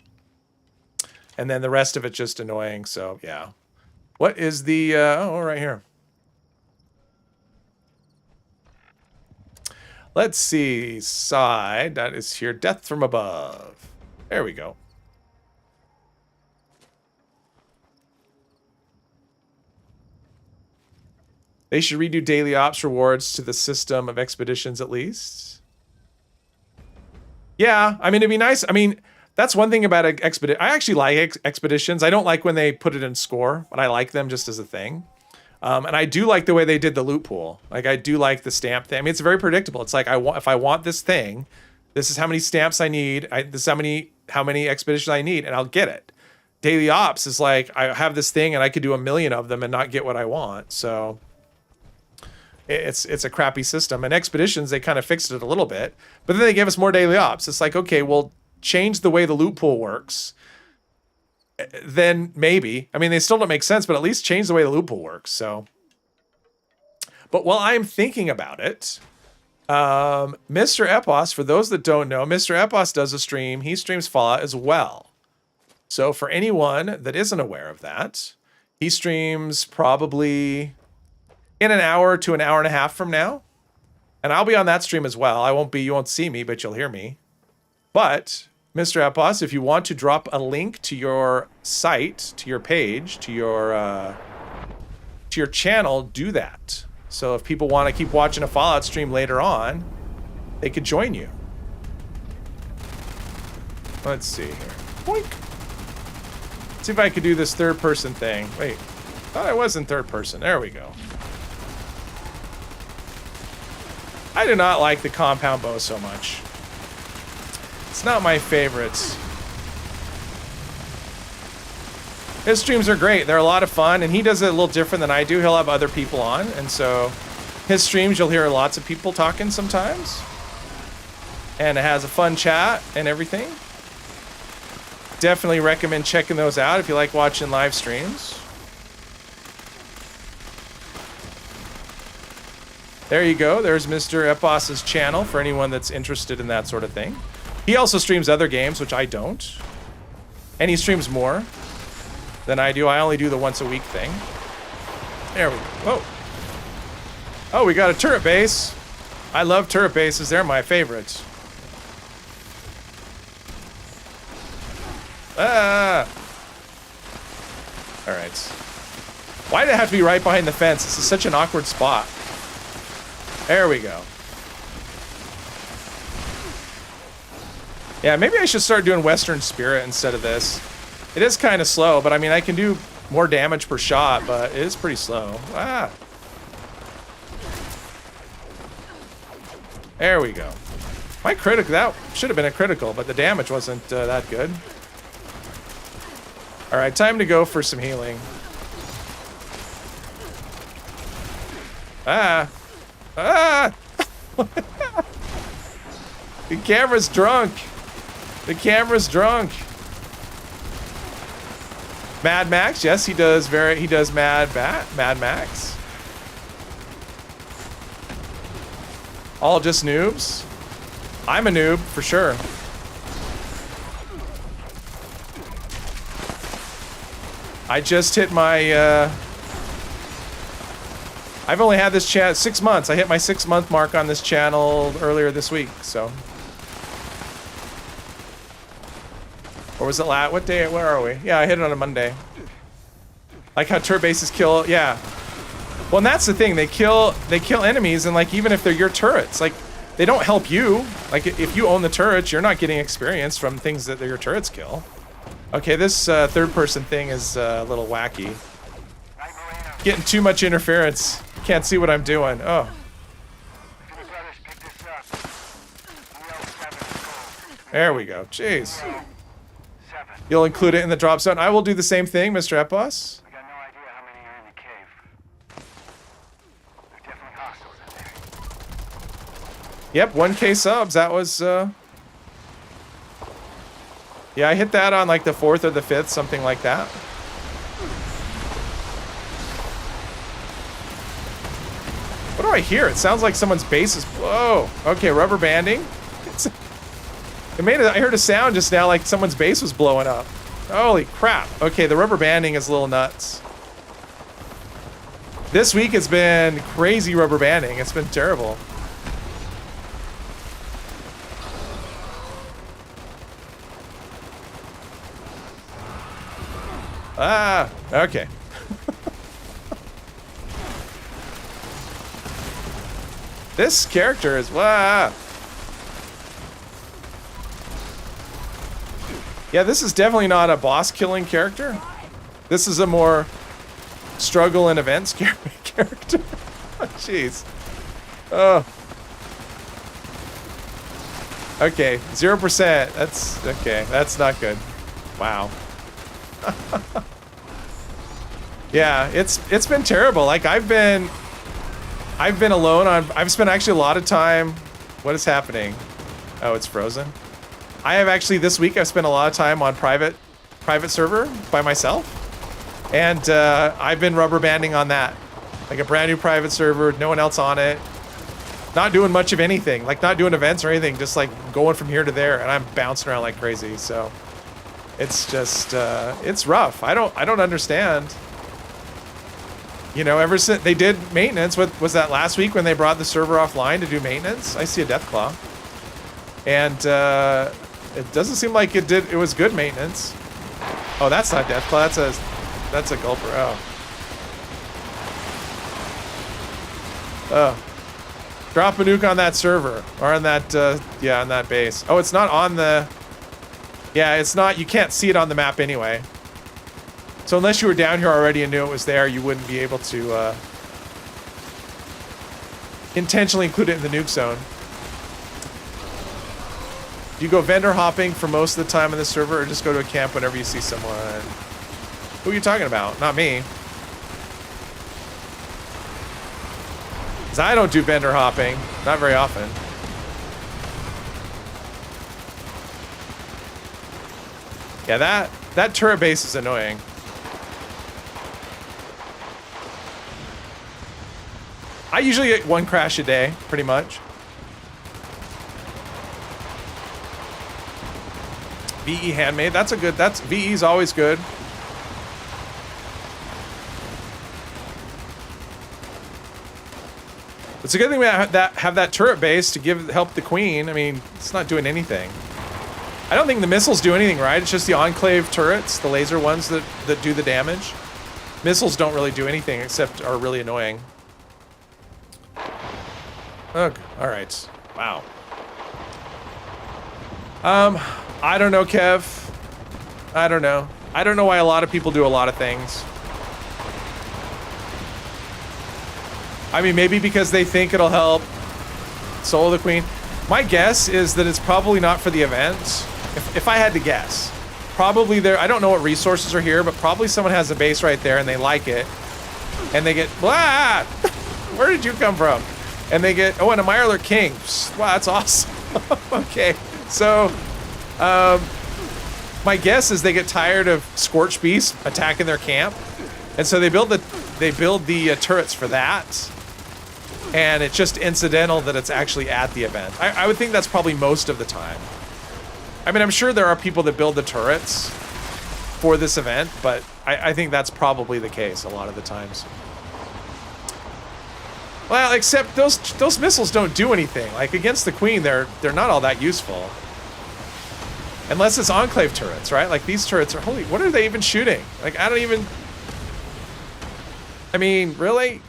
And then the rest of it just annoying, so yeah. What is the, oh, right here. Let's see, side, that is here, death from above. There we go. They should redo daily ops rewards to the system of expeditions at least. Yeah, I mean, it'd be nice. I mean, that's one thing about expedition. I actually like expeditions. I don't like when they put it in score, but I like them just as a thing. And I do like the way they did the loot pool. Like, I do like the stamp thing. I mean, it's very predictable. It's like, if I want this thing, this is how many stamps I need. This is how many expeditions I need, and I'll get it. Daily ops is like, I have this thing, and I could do 1,000,000 of them and not get what I want. So it's a crappy system. And expeditions, they kind of fixed it a little bit, but then they gave us more daily ops. It's like, okay, well, change the way the loot pool works. Then maybe, I mean, they still don't make sense, but at least change the way the loot pool works. So, but while I'm thinking about it, Mr. Epos, for those that don't know, Mr. Epos does a stream. He streams Fallout as well. So for anyone that isn't aware of that, he streams probably in an hour to an hour and a half from now. And I'll be on that stream as well. You won't see me, but you'll hear me. But Mr. Epos, if you want to drop a link to your site, to your page, to your channel, do that. So if people want to keep watching a Fallout stream later on, they could join you. Let's see here. Boink. Let's see if I could do this third person thing. Wait, thought I was in third person. There we go. I do not like the compound bow so much. It's not my favorites. His streams are great. They're a lot of fun, and he does it a little different than I do. He'll have other people on, and so his streams, you'll hear lots of people talking sometimes. And it has a fun chat and everything. Definitely recommend checking those out if you like watching live streams. There you go. There's Mr. Epos's channel for anyone that's interested in that sort of thing. He also streams other games, which I don't. And he streams more than I do. I only do the once a week thing. There we go. Whoa. Oh, we got a turret base. I love turret bases. They're my favorites. Ah. All right. Why did it have to be right behind the fence? This is such an awkward spot. There we go. Yeah, maybe I should start doing Western Spirit instead of this. It is kind of slow, but I mean, I can do more damage per shot, but it is pretty slow. Ah. There we go. My critical, that should have been a critical, but the damage wasn't that good. All right, time to go for some healing. Ah. Ah! The camera's drunk. The camera's drunk. Mad Max, yes, he does Mad Max. All just noobs. I'm a noob for sure. I just hit my I've only had this chat 6 months. I hit my 6-month mark on this channel earlier this week, so. Or was it what day? Where are we? Yeah, I hit it on a Monday. Like how turret bases kill, yeah. Well, and that's the thing. They kill enemies, and like even if they're your turrets, like they don't help you. Like if you own the turrets, you're not getting experience from things that your turrets kill. Okay, this third-person thing is a little wacky. Getting too much interference. Can't see what I'm doing. Oh. There we go. Jeez. You'll include it in the drop zone. I will do the same thing, Mr. Epos. I got no idea how many are in the cave. They're definitely hostiles in there. Yep, 1K subs. That was, yeah, I hit that on like the 4th or the 5th, something like that. What do I hear? It sounds like someone's base is... Whoa. Okay, rubber banding. I heard a sound just now like someone's base was blowing up. Holy crap. Okay, the rubber banding is a little nuts. This week it's been crazy rubber banding. It's been terrible. Ah, okay. This character is wow. Yeah, this is definitely not a boss killing character. This is a more struggle and events character. Jeez. Oh. Okay, 0%. That's okay. That's not good. Wow. Yeah, it's been terrible. Like I've been alone on. I've spent actually a lot of time. What is happening? Oh, it's frozen. I have actually this week. I've spent a lot of time on private server by myself, and I've been rubber banding on that, like a brand new private server, no one else on it, not doing much of anything, like not doing events or anything, just like going from here to there, and I'm bouncing around like crazy. So it's just it's rough. I don't understand. You know, ever since they did maintenance, what was that last week when they brought the server offline to do maintenance? I see a Deathclaw. And it doesn't seem like it was good maintenance. Oh, that's not Deathclaw, that's a Gulper. Oh. Oh. Drop a nuke on that server. Or on that yeah, on that base. Oh, it's not on the. Yeah, it's not, you can't see it on the map anyway. So unless you were down here already and knew it was there, you wouldn't be able to intentionally include it in the nuke zone. Do you go vendor hopping for most of the time on the server, or just go to a camp whenever you see someone? Who are you talking about? Not me. 'Cause I don't do vendor hopping. Not very often. Yeah, that turret base is annoying. I usually get one crash a day, pretty much. VE handmade, that's VE's always good. It's a good thing we have that turret base to help the queen. I mean, it's not doing anything. I don't think the missiles do anything, right? It's just the enclave turrets, the laser ones that do the damage. Missiles don't really do anything except are really annoying. Okay, all right. Wow. I don't know, Kev. I don't know. I don't know why a lot of people do a lot of things. I mean, maybe because they think it'll help solo the queen. My guess is that it's probably not for the event. If I had to guess, probably there. I don't know what resources are here, but probably someone has a base right there and they like it, and they get blah. Where did you come from? And they get and a Mirelurk King. Wow, that's awesome. Okay, so my guess is they get tired of Scorch Beasts attacking their camp, and so they build the turrets for that. And it's just incidental that it's actually at the event. I would think that's probably most of the time. I mean, I'm sure there are people that build the turrets for this event, but I think that's probably the case a lot of the times. Well, except those missiles don't do anything. Like against the queen, they're not all that useful. Unless it's enclave turrets, right? Like these turrets are holy. What are they even shooting? Like I don't even. I mean, really?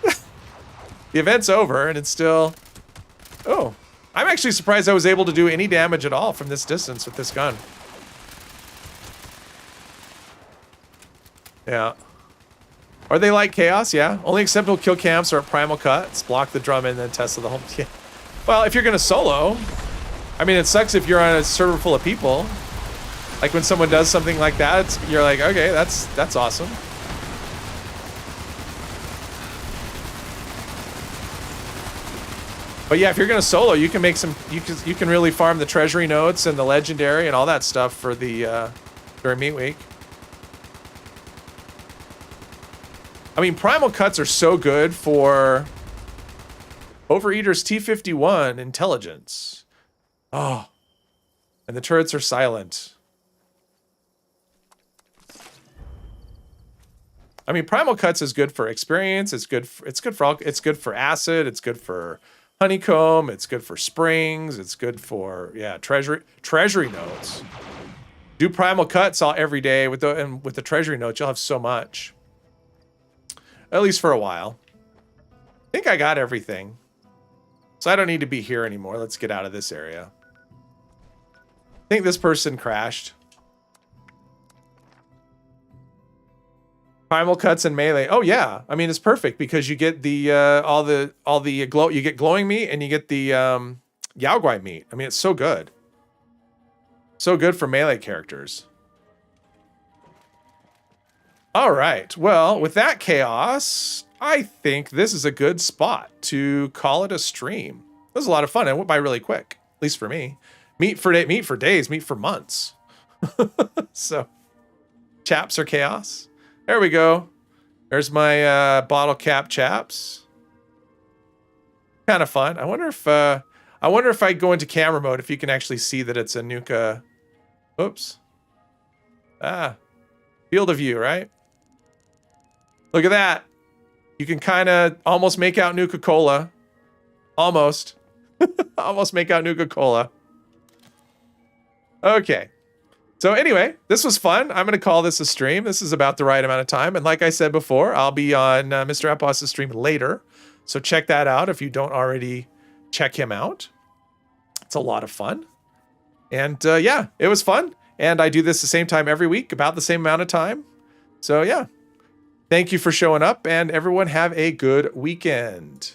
The event's over and it's still. Oh, I'm actually surprised I was able to do any damage at all from this distance with this gun. Yeah. Are they like Chaos? Yeah. Only acceptable kill camps are at primal cuts. Block the drum and then test of the home. Yeah. Well, if you're gonna solo, I mean, it sucks if you're on a server full of people. Like when someone does something like that, you're like, okay, that's awesome. But yeah, if you're gonna solo, you can make some. You can really farm the treasury notes and the legendary and all that stuff for the during meat week. I mean, primal cuts are so good for Overeater's T-51 intelligence. Oh, and the turrets are silent. I mean, Primal Cuts is good for experience. It's good for acid. It's good for honeycomb. It's good for springs. It's good for treasury notes. Do Primal Cuts all every day with the treasury notes. You'll have so much. At least for a while. I think I got everything. So I don't need to be here anymore. Let's get out of this area. I think this person crashed. Primal Cuts and melee. Oh yeah, I mean it's perfect because you get the all the glow. You get glowing meat and you get the Yao Guai meat. I mean it's so good. So good for melee characters. All right. Well, with that chaos, I think this is a good spot to call it a stream. It was a lot of fun. It went by really quick, at least for me. Meat for days, meat for months. So, chaps or chaos. There we go. There's my bottle cap chaps. Kind of fun. I wonder if I go into camera mode if you can actually see that it's a Nuka. Oops. Field of view, right? Look at that. You can kind of almost make out Nuka-Cola. Almost. Almost make out Nuka-Cola. Okay. So anyway, this was fun. I'm going to call this a stream. This is about the right amount of time. And like I said before, I'll be on Mr. Epos' stream later. So check that out if you don't already check him out. It's a lot of fun. And yeah, it was fun. And I do this the same time every week, about the same amount of time. So yeah. Thank you for showing up, and everyone have a good weekend.